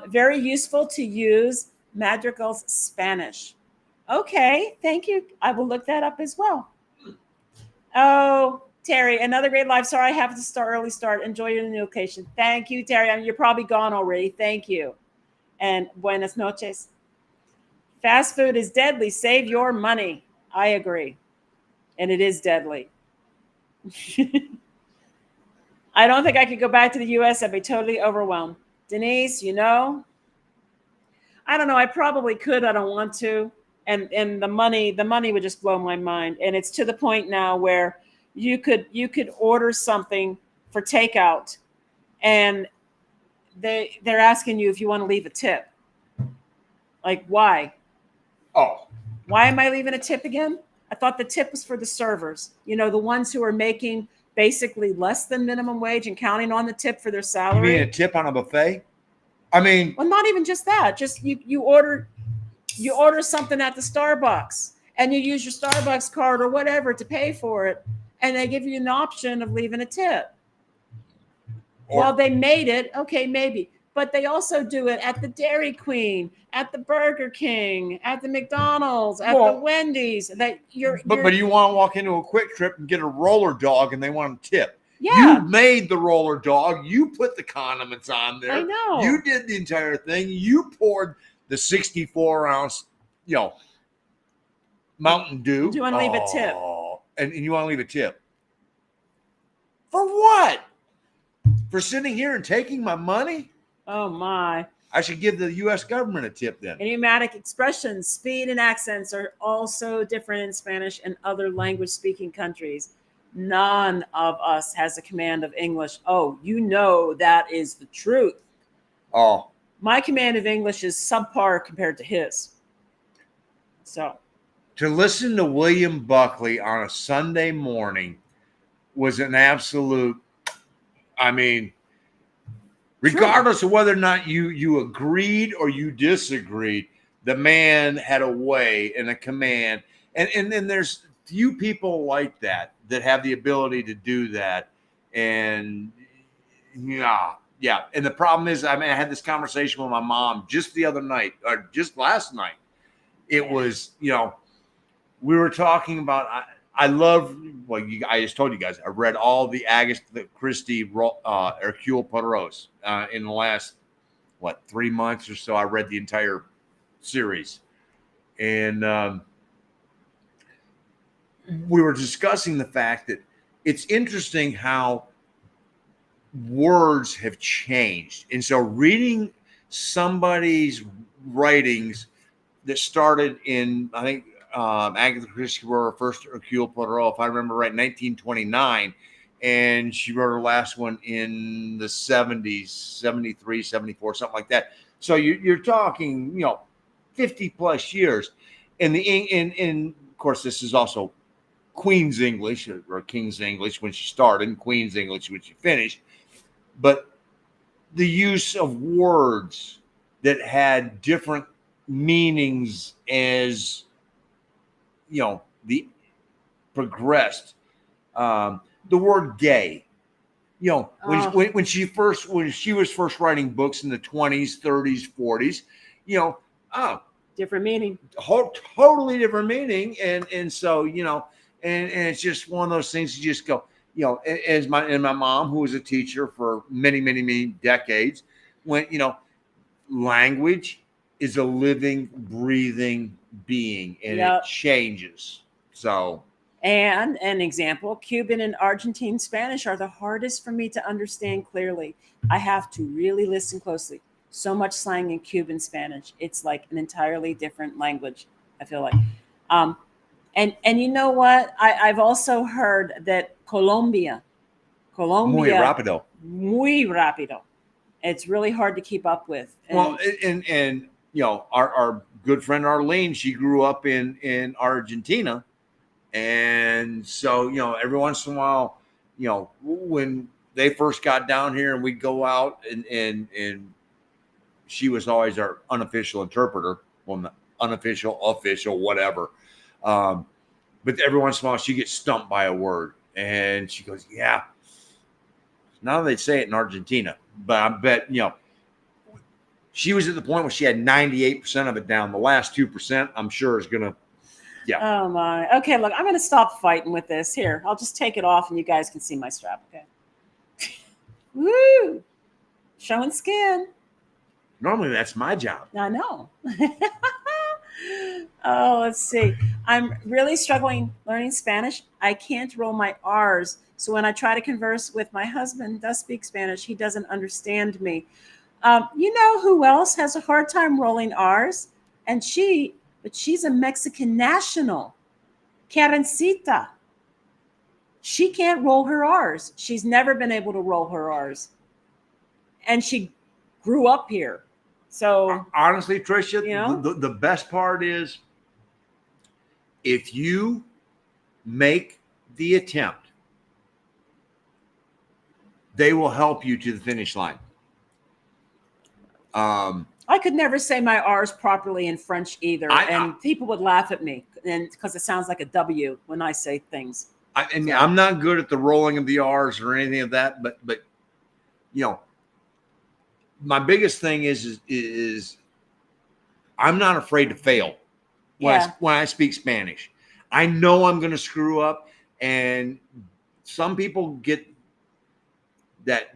Very useful to use Madrigal's Spanish. Okay, thank you. I will look that up as well. Oh, Terry, another great live. Sorry, I have to early start. Enjoy your new location. Thank you, Terry. I mean, you're probably gone already. Thank you. And buenas noches. Fast food is deadly. Save your money. I agree. And it is deadly. I don't think I could go back to the US. I'd be totally overwhelmed. Denise, I don't know. I probably could. I don't want to. And the money would just blow my mind. And it's to the point now where you could order something for takeout, and they're asking you if you want to leave a tip. Like, why? Oh, Why am I leaving a tip again? I thought the tip was for the servers. The ones who are making basically less than minimum wage and counting on the tip for their you salary. mean a tip on a buffet? I mean, Well, not even just that. Just you order something at the Starbucks and you use your Starbucks card or whatever to pay for it, and they give you an option of leaving a tip. Well, they made it, okay, maybe, but they also do it at the Dairy Queen, at the Burger King, at the McDonald's, at the Wendy's. But you want to walk into a Quick Trip and get a roller dog, and they want a tip. Yeah. You made the roller dog. You put the condiments on there. I know. You did the entire thing. You poured the 64-ounce, Mountain Dew. Do you want to leave a tip? And you want to leave a tip. For what? For sitting here and taking my money? Oh, my. I should give the U.S. government a tip then. Idiomatic expressions, speed, and accents are also different in Spanish and other language-speaking countries. None of us has a command of English. Oh, that is the truth. Oh. My command of English is subpar compared to his. So. To listen to William Buckley on a Sunday morning was an absolute, regardless of whether or not you agreed or you disagreed, the man had a way and a command. And then there's few people like that have the ability to do that. And yeah. And the problem is, I had this conversation with my mom just the other night, or just last night. It was, we were talking about, I love, I just told you guys, I read all the Agatha Christie Hercule Poirot in the last, 3 months or so. I read the entire series. And we were discussing the fact that it's interesting how words have changed. And so reading somebody's writings that started in, I think, Agatha Christie wrote her first Hercule Poirot, if I remember right, 1929. And she wrote her last one in the 70s, 73, 74, something like that. So you're talking, 50 plus years. And of course, this is also Queen's English or King's English when she started, and Queen's English when she finished. But the use of words that had different meanings as the progressed. The word gay, when she was first writing books in the 20s, 30s, 40s, different meaning, totally different meaning. And so, and it's just one of those things you just go, as my mom, who was a teacher for many, many, many decades, when, language is a living, breathing being, and it changes. So, and an example, Cuban and Argentine Spanish are the hardest for me to understand clearly. I have to really listen closely. So much slang in Cuban Spanish. It's like an entirely different language, I feel like. And you know what? I've also heard that Colombia. Muy rápido. Muy rápido. It's really hard to keep up with. And our good friend Arlene, she grew up in Argentina. And so, every once in a while, when they first got down here and we'd go out and she was always our unofficial interpreter. Well, unofficial, official, whatever. But every once in a while, she gets stumped by a word, and she goes, "Yeah." Now they say it in Argentina, but I bet she was at the point where she had 98% of it down. The last 2%, I'm sure, is gonna. Yeah. Oh my. Okay, look, I'm gonna stop fighting with this. Here, I'll just take it off, and you guys can see my strap. Okay. Woo! Showing skin. Normally, that's my job. I know. Oh, let's see. I'm really struggling learning Spanish. I can't roll my R's. So when I try to converse with my husband, does speak Spanish, he doesn't understand me. You know who else has a hard time rolling R's? And she's a Mexican national, Karencita. She can't roll her R's. She's never been able to roll her R's. And she grew up here. So honestly, Tricia, the best part is if you make the attempt, they will help you to the finish line. I could never say my R's properly in French either, and people would laugh at me, and because it sounds like a W when I say things. I'm not good at the rolling of the R's or anything of that, but my biggest thing is I'm not afraid to fail when I speak Spanish. I know I'm going to screw up, and some people get that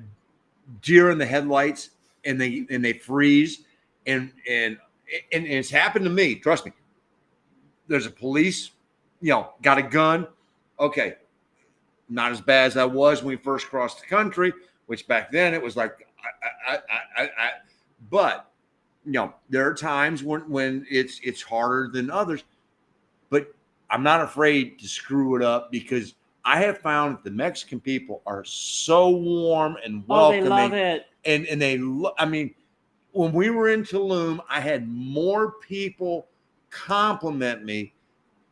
deer in the headlights and they freeze, and it's happened to me. Trust me. There's a police, got a gun. Okay, not as bad as I was when we first crossed the country, which back then it was like, but there are times when it's harder than others, but I'm not afraid to screw it up because I have found that the Mexican people are so warm and welcoming. They love it. And they, when we were in Tulum, I had more people compliment me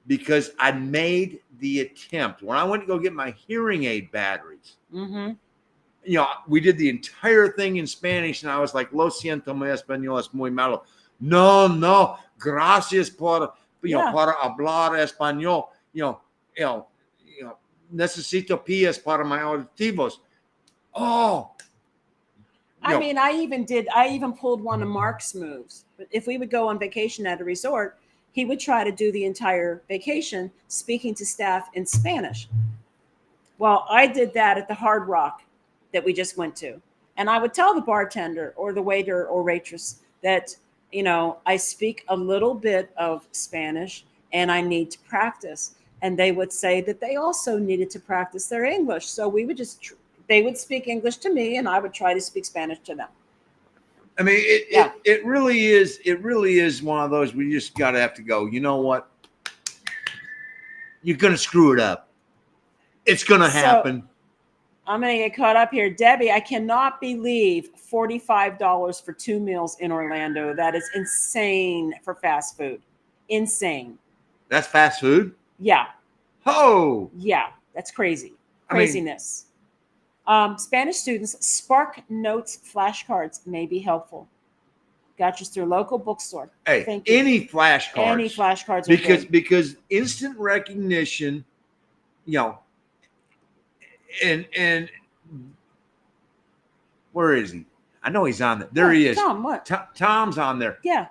because I made the attempt. When I went to go get my hearing aid batteries, we did the entire thing in Spanish, and I was like, "Lo siento, mi español es muy malo." No, gracias por para hablar español. Necesito pies para my auditivos. Oh. I even pulled one of Mark's moves. But if we would go on vacation at a resort, he would try to do the entire vacation speaking to staff in Spanish. Well, I did that at the Hard Rock that we just went to. And I would tell the bartender or the waiter or waitress that, I speak a little bit of Spanish and I need to practice. And they would say that they also needed to practice their English. So we would they would speak English to me and I would try to speak Spanish to them. I mean, it really is one of those we just got to have to go, you know what? You're going to screw it up. It's going to happen. I'm going to get caught up here. Debbie, I cannot believe $45 for 2 meals in Orlando. That is insane for fast food. Insane. That's fast food? Yeah. Oh. Yeah, that's crazy. Craziness. Spanish students, Spark Notes flashcards may be helpful. Got you through local bookstore. Hey, Thank you. Any flashcards. Because instant recognition, and where is he? I know he's on there. There he is. Tom, what? Tom's on there. Yeah.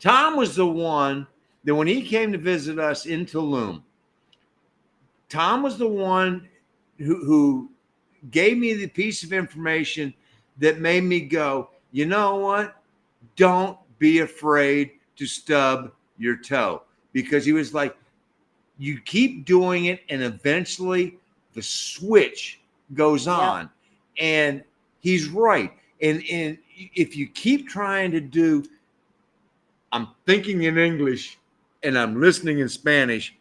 Tom was the one that when he came to visit us in Tulum, Tom was the one who gave me the piece of information that made me go, you know what? Don't be afraid to stub your toe. Because he was like, you keep doing it and eventually the switch goes on. And he's right. And if you keep trying to do, I'm thinking in English and I'm listening in Spanish,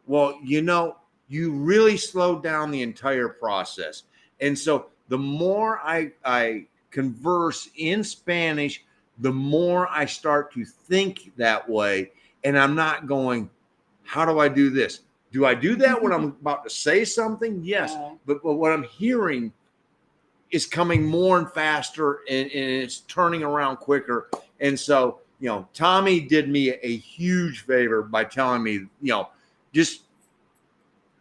well, you really slow down the entire process. And so the more I converse in Spanish, the more I start to think that way. And I'm not going, how do I do this? Do I do that when I'm about to say something? Yes. But what I'm hearing is coming more and faster and it's turning around quicker. And so Tommy did me a huge favor by telling me, just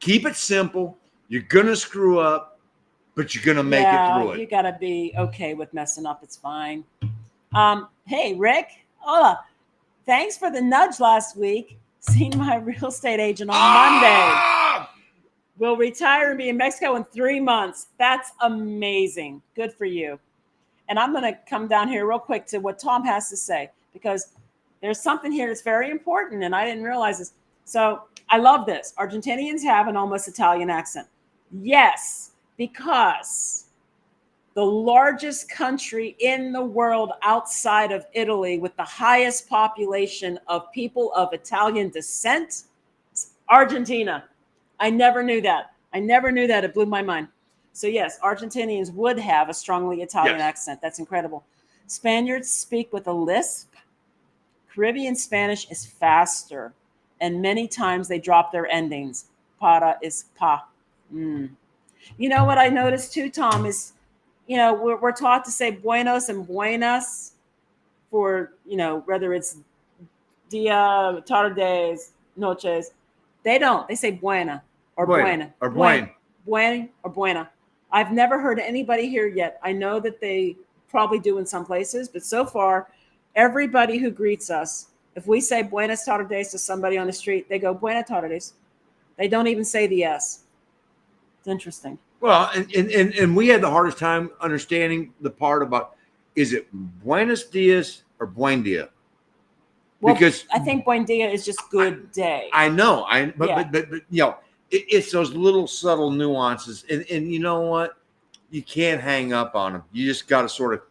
keep it simple. You're gonna screw up, but you're gonna make it through You it. gotta be okay with messing up. It's fine. Hey, Rick. Hola. Thanks for the nudge last week. Seen my real estate agent on Monday. Will retire and be in Mexico in 3 months. That's amazing. Good for you. And I'm going to come down here real quick to what Tom has to say, because there's something here that's very important, and I didn't realize this. So I love this. Argentinians have an almost Italian accent. Yes, because the largest country in the world outside of Italy with the highest population of people of Italian descent is Argentina. I never knew that. It blew my mind. So yes, Argentinians would have a strongly Italian accent. That's incredible. Spaniards speak with a lisp. Caribbean Spanish is faster, and many times they drop their endings. Para is pa. You know what I noticed too, Tom, is we're taught to say buenos and buenas for whether it's dia, tardes, noches. They don't. They say buena or buena or buen. Buen or buena. I've never heard anybody here yet. I know that they probably do in some places, but so far, everybody who greets us, if we say buenas tardes to somebody on the street, they go buenas tardes. They don't even say the S. It's interesting. Well, and we had the hardest time understanding the part about, is it buenos dias or buen dia? Well, Because I think buen dia is just good day. I know, but it's those little subtle nuances, and you know what? You can't hang up on them. You just got to sort of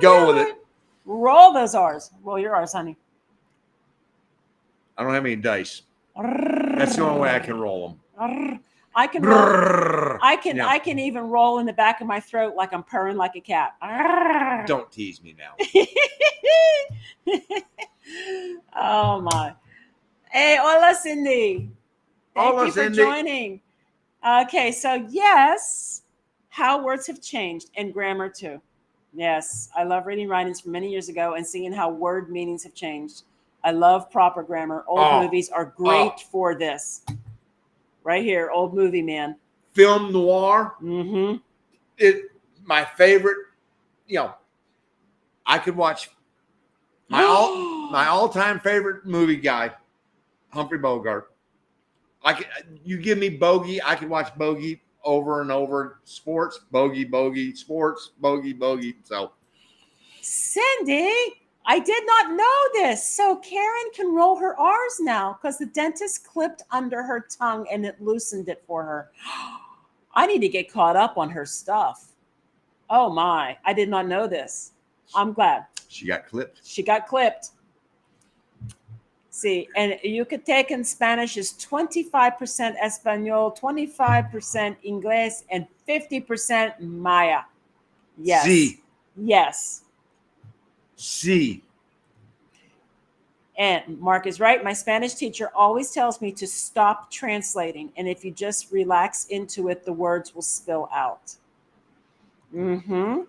go with it. Roll those R's. Roll your R's, honey. I don't have any dice. That's the only way I can roll them. I can roll. I can even roll in the back of my throat like I'm purring like a cat. Don't tease me now. Oh my. Hey, hola Cindy. Thank Hola, you for Cindy. joining. Okay, so yes, how words have changed and grammar too. Yes, I love reading writings from many years ago and seeing how word meanings have changed. I love proper grammar. Old movies are great for this. Right here, old movie man. Film noir. Mm-hmm. My favorite. I could watch my all-time favorite movie guy, Humphrey Bogart. You give me Bogey, I could watch Bogey over and over. Sports, Bogey, sports, Bogey. So, Cindy, I did not know this. So Karen can roll her R's now because the dentist clipped under her tongue and it loosened it for her. I need to get caught up on her stuff. Oh my, I did not know this. I'm glad. She got clipped. See, and Yucatec in Spanish is 25% Espanol, 25% English, and 50% Maya. Yes. Sí. Yes. Sí. And Mark is right. My Spanish teacher always tells me to stop translating. And if you just relax into it, the words will spill out. Mm-hmm.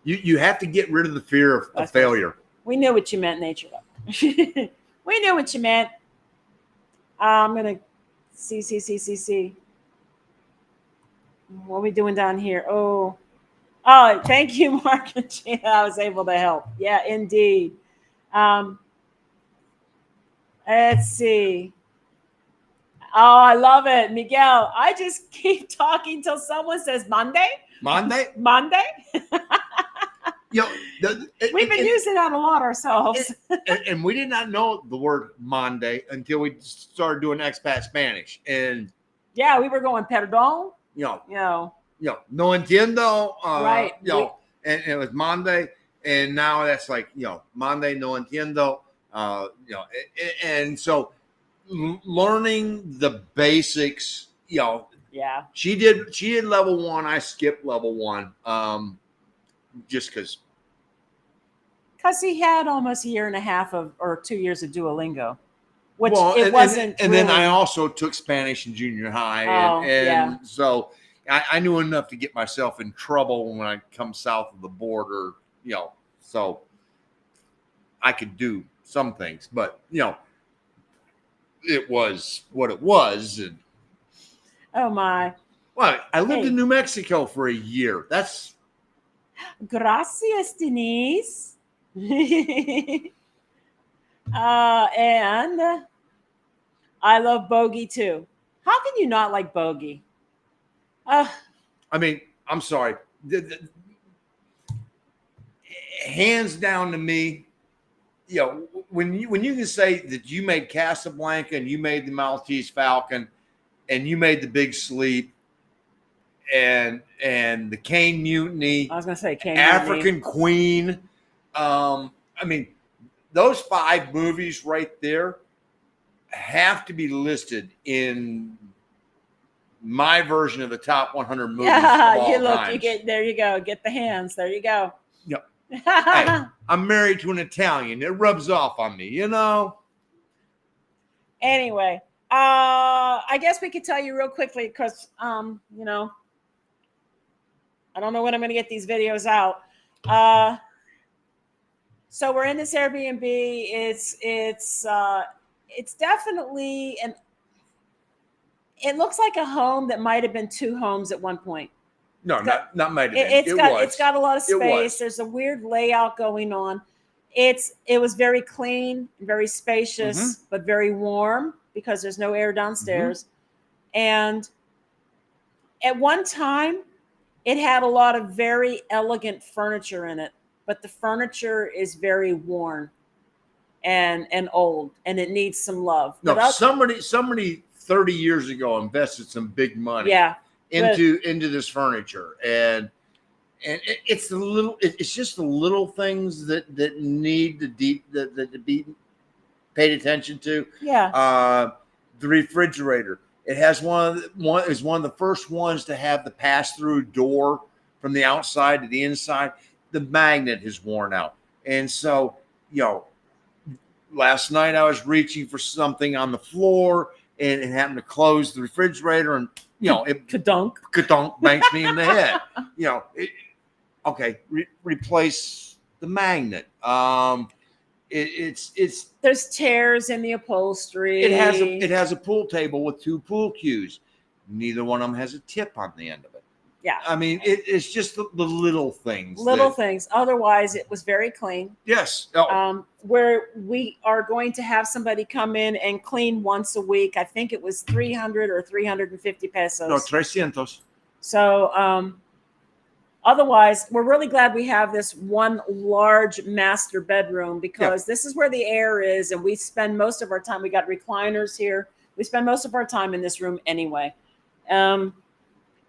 You have to get rid of the fear of failure. We knew what you meant, nature. We knew what you meant. I'm going to see. What are we doing down here? Oh, thank you, Mark and Gina. I was able to help. Yeah, indeed. Let's see. Oh, I love it. Miguel, I just keep talking till someone says Monday. We've been using that a lot ourselves. And we did not know the word Monday until we started doing expat Spanish. And yeah, we were going perdón. No entiendo. Right. And it was Monday. And now that's like, Monday, no entiendo. And so learning the basics, Yeah. She did level 1. I skipped level 1. Just because he had almost a year and a half or 2 years of Duolingo, which wasn't. And then I also took Spanish in junior high, and so I knew enough to get myself in trouble when I come south of the border. So I could do some things, but it was what it was. And Oh my. well, I lived Hey. in New Mexico for a year. That's Gracias, Denise. And I love bogey too. How can you not like bogey? I mean, I'm sorry. Hands down to me, when you can say that you made Casablanca and you made the Maltese Falcon and you made the Big Sleep and the Cane Mutiny, I was going to say Cane African Mutiny. Queen. I mean, those 5 movies right there have to be listed in my version of the top 100 movies of all time. You get there. You go. Get the hands. There you go. Yep. Hey, I'm married to an Italian. It rubs off on me, Anyway, I guess we could tell you real quickly because, I don't know when I'm going to get these videos out. So we're in this Airbnb. It's definitely it looks like a home that might have been 2 homes at one point. No, not might have been. It's got a lot of space. There's a weird layout going on. It was very clean, very spacious, but very warm because there's no air downstairs. And at one time, it had a lot of very elegant furniture in it, but the furniture is very worn and old, and it needs some love. No, somebody 30 years ago invested some big money into this furniture, and it's just the little things that need to be paid attention to. The refrigerator, it has one of the first ones to have the pass-through door from the outside to the inside. The magnet has worn out, and so last night I was reaching for something on the floor and it happened to close the refrigerator, and it kadunk banks me in the head. Replace the magnet. There's tears in the upholstery. It has a pool table with 2 pool cues. Neither one of them has a tip on the end of it. Yeah. I mean, it's just the little things. Things. Otherwise, it was very clean. Yes. Where we are going to have somebody come in and clean once a week. I think it was 300 or 350 pesos. No, 300. So, otherwise, we're really glad we have this one large master bedroom because this is where the air is, and we spend most of our time. We got recliners here. We spend most of our time in this room anyway.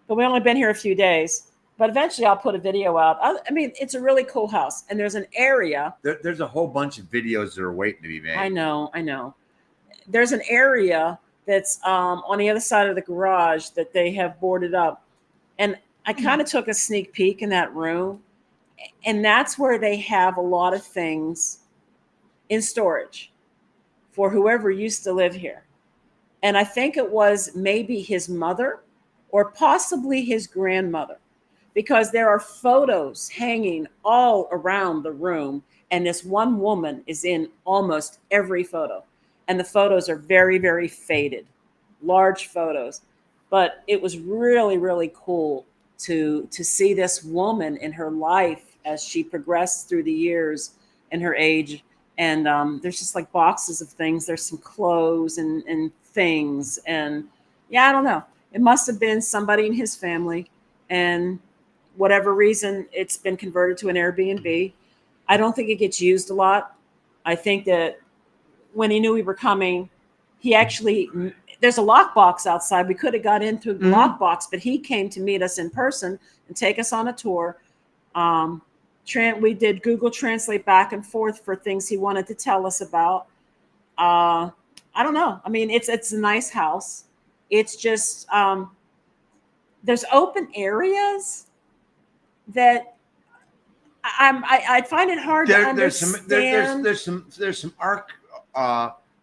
But we've only been here a few days. But eventually, I'll put a video out. I mean, it's a really cool house, and there's an area. There's a whole bunch of videos that are waiting to be made. I know. There's an area that's on the other side of the garage that they have boarded up, and I kind of took a sneak peek in that room, and that's where they have a lot of things in storage for whoever used to live here. And I think it was maybe his mother or possibly his grandmother, because there are photos hanging all around the room, and this one woman is in almost every photo. And the photos are very, very faded, large photos. But it was really, really cool to see this woman in her life as she progressed through the years and her age. And there's just like boxes of things. There's some clothes and things. And I don't know. It must have been somebody in his family. And whatever reason, it's been converted to an Airbnb. I don't think it gets used a lot. I think that when he knew we were coming, there's a lockbox outside. We could have got in through the lockbox, but he came to meet us in person and take us on a tour. We did Google Translate back and forth for things he wanted to tell us about. I don't know. I mean, it's a nice house. It's just there's open areas that I find it hard to understand. There's some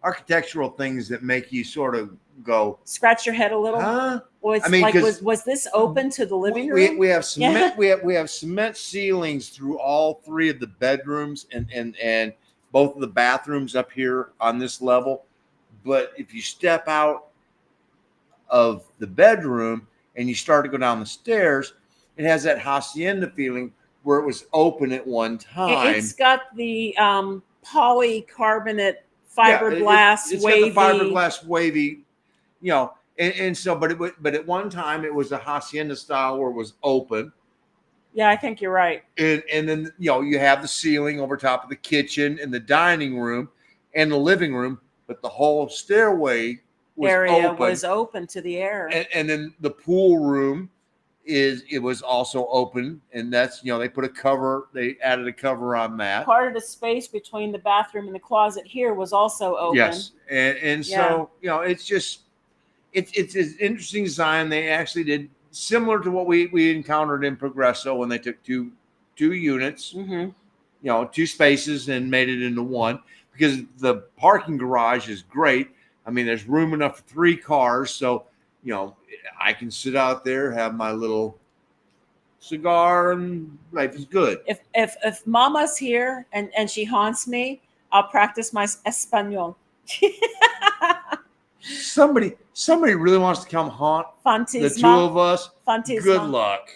architectural things that make you sort of go scratch your head a little. Was this open to the living room? We have cement. We have cement ceilings through all 3 of the bedrooms, and both of the bathrooms up here on this level. But if you step out of the bedroom and you start to go down the stairs, it has that hacienda feeling where it was open at one time. It's got the polycarbonate Yeah, fiberglass it's wavy. got the fiberglass wavy, and so, but at one time it was a hacienda style where it was open. Yeah, I think you're right. And then you have the ceiling over top of the kitchen and the dining room and the living room, but the whole stairway was open to the air. And then the pool room was also open, and that's they put a cover, they added a cover on that. Part of the space between the bathroom and the closet here was also open. Yes, and so it's just it's an interesting design. They actually did similar to what we encountered in Progresso when they took two units, two spaces, and made it into one, because the parking garage is great. I mean, there's room enough for 3 cars, so I can sit out there, have my little cigar, and life is good. If Mama's here and she haunts me, I'll practice my Espanol. Somebody really wants to come haunt Fantasma. The 2 of us. Fantasma. Good luck.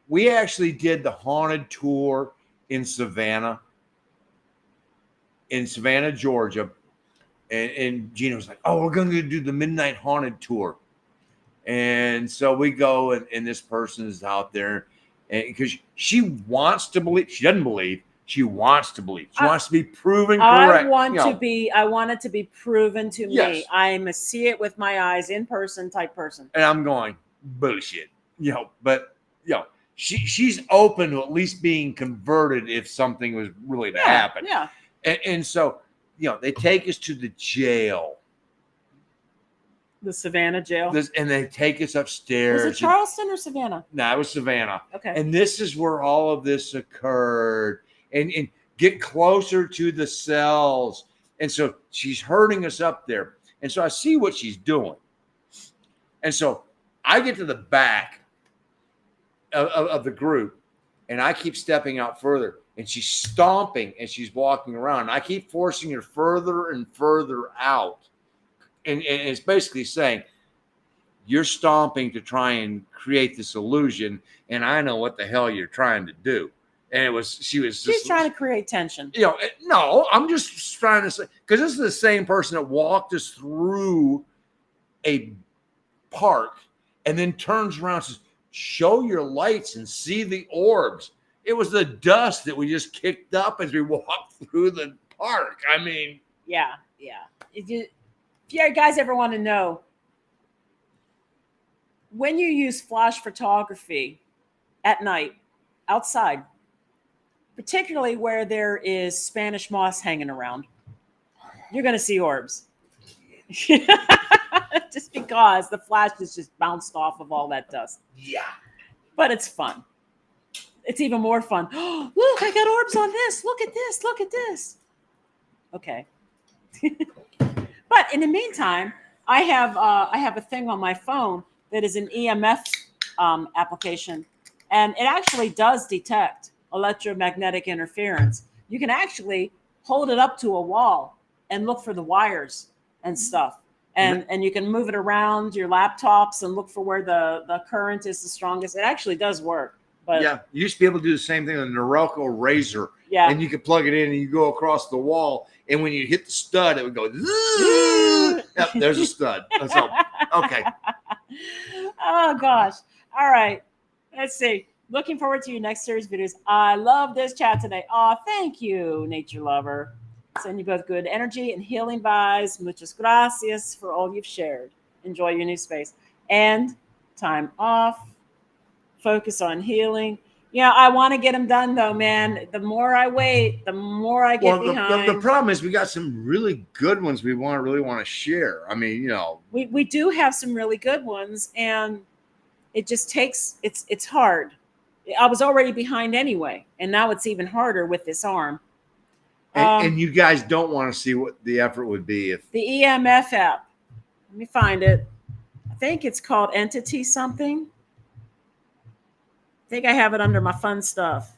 We actually did the haunted tour in Savannah, Georgia. And Gina was like, "Oh, we're going to do the midnight haunted tour." And so we go, and this person is out there, and because she wants to believe, she doesn't believe, she wants to believe. She wants to be proven correct. I want it to be proven to me. I'm a see it with my eyes in person type person. And I'm going, bullshit. But she's open to at least being converted if something was really to happen. Yeah. And so they take us to the jail. The Savannah jail. And they take us upstairs. Was it Charleston or Savannah? No, it was Savannah. Okay. And this is where all of this occurred. And get closer to the cells. And so she's herding us up there. And so I see what she's doing. And so I get to the back of the group, and I keep stepping out further. And she's stomping and she's walking around. And I keep forcing her further and further out. And it's basically saying, you're stomping to try and create this illusion, and I know what the hell you're trying to do. And she's trying to create tension. No, I'm just trying to say, because this is the same person that walked us through a park and then turns around and says, show your lights and see the orbs. It was the dust that we just kicked up as we walked through the park. I mean, yeah. If you guys ever want to know, when you use flash photography at night outside, particularly where there is Spanish moss hanging around, you're going to see orbs. Just because the flash is just bounced off of all that dust. Yeah. But it's fun. It's even more fun. Oh, look, I got orbs on this. Look at this. Look at this. Okay. But in the meantime, I have a thing on my phone that is an EMF application, and it actually does detect electromagnetic interference. You can actually hold it up to a wall and look for the wires and stuff. And you can move it around your laptops and look for where the current is the strongest. It actually does work. But yeah, you used to be able to do the same thing on the Norelco razor. Yeah. And you could plug it in and you go across the wall. And when you hit the stud, it would go, yep, there's a stud. So, okay. Oh, gosh. All right. Let's see. Looking forward to your next series videos. I love this chat today. Oh, thank you, nature lover. Send you both good energy and healing vibes. Muchas gracias for all you've shared. Enjoy your new space. And time off. Focus on healing. Yeah, I want to get them done, though, man. The more I wait, the more I get behind. The problem is we got some really good ones we really want to share. I mean, we do have some really good ones, and it just takes it's hard. I was already behind anyway, and now it's even harder with this arm. And you guys don't want to see what the effort would be if the EMF app. Let me find it. I think it's called Entity something. I think I have it under my fun stuff.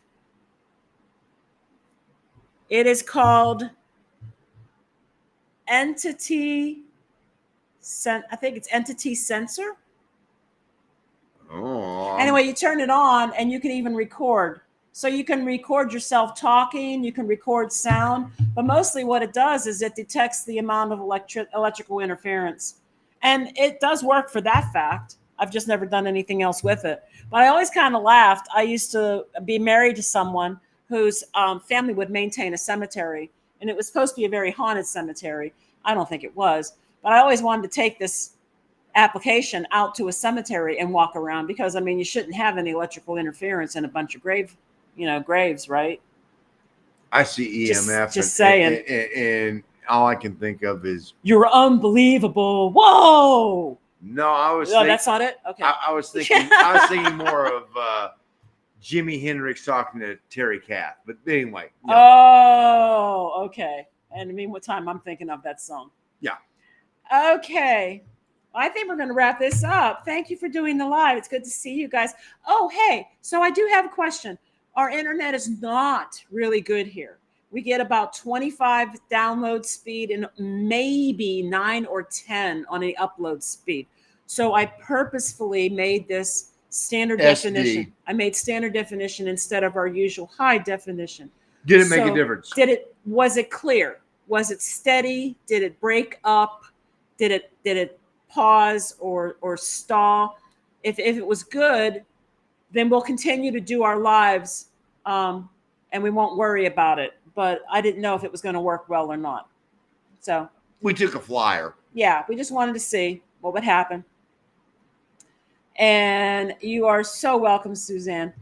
It is called Entity. I think it's Entity Sensor. Oh, Anyway, you turn it on and you can even record. So you can record yourself talking, you can record sound, but mostly what it does is it detects the amount of electrical interference. And it does work for that fact. I've just never done anything else with it. But I always kind of laughed. I used to be married to someone whose family would maintain a cemetery, and it was supposed to be a very haunted cemetery. I don't think it was, but I always wanted to take this application out to a cemetery and walk around because I mean you shouldn't have any electrical interference in a bunch of graves, right? I see EMF, Just saying. and all I can think of is You're unbelievable. Whoa. no. I was Oh, thinking, that's not it. Okay. I was thinking more of Jimi Hendrix talking to Terry Kath. But anyway, no. Oh, okay. And I mean, what time I'm thinking of that song? Yeah. Okay. I think we're going to wrap this up. Thank you for doing the live. It's good to see you guys. Oh, hey. So I do have a question. Our internet is not really good here. We get about 25 download speed and maybe 9 or 10 on the upload speed. So I purposefully made this standard SD. definition. I made standard definition instead of our usual high definition. Did it make a difference? Was it clear? Was it steady? Did it break up? Did it pause or stall? If it was good, then we'll continue to do our lives and we won't worry about it. But I didn't know if it was going to work well or not. So we took a flyer. Yeah, we just wanted to see what would happen. And you are so welcome, Suzanne.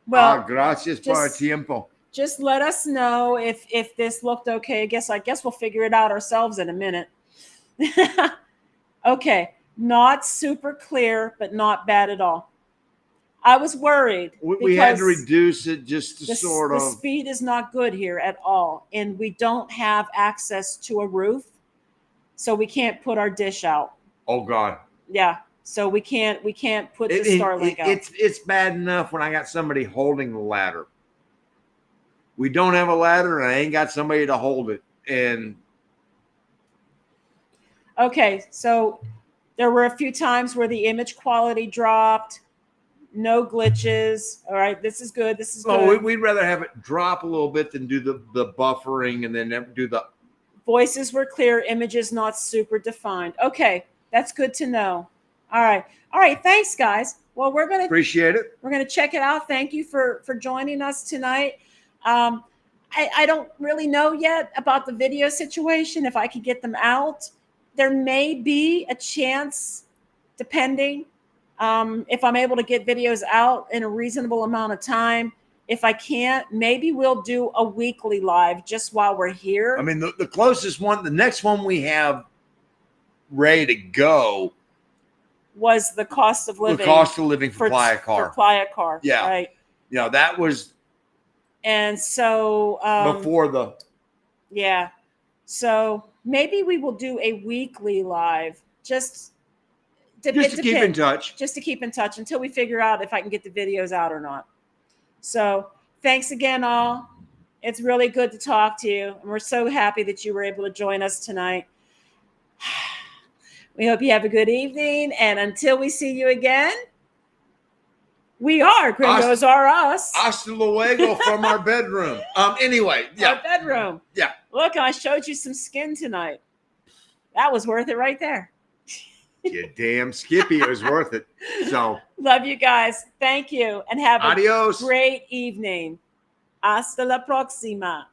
Well, gracias por el tiempo. Just let us know if this looked okay. I guess we'll figure it out ourselves in a minute. Okay, not super clear, but not bad at all. I was worried. We had to reduce it just to the speed is not good here at all. And we don't have access to a roof. So we can't put our dish out. Oh, God. Yeah. So we can't put the Starlink out. It's bad enough when I got somebody holding the ladder. We don't have a ladder and I ain't got somebody to hold it. And okay, so there were a few times where the image quality dropped. No glitches. All right, this is good. This is good. We'd rather have it drop a little bit than do the buffering and then do the voices were clear, images not super defined. Okay, that's good to know. All right. Thanks, guys. Well, we're gonna appreciate it. We're gonna check it out. Thank you for joining us tonight. I don't really know yet about the video situation. If I could get them out, there may be a chance, depending. If I'm able to get videos out in a reasonable amount of time. If I can't, maybe we'll do a weekly live just while we're here. I mean, the closest one, the next one we have ready to go was the cost of living. The cost of living for Playa Car. For Playa Car. Yeah. Right. You know, that was. And so. Before the. Yeah. So maybe we will do a weekly live just to keep in touch. Just to keep in touch until we figure out if I can get the videos out or not. So thanks again, all. It's really good to talk to you. And we're so happy that you were able to join us tonight. We hope you have a good evening. And until we see you again, we are Gringos are us. Hasta luego from our bedroom. Anyway, yeah. Our bedroom. Yeah. Look, I showed you some skin tonight. That was worth it right there. You damn Skippy, it was worth it. So love you guys. Thank you. And have adios. A great evening. Hasta la próxima.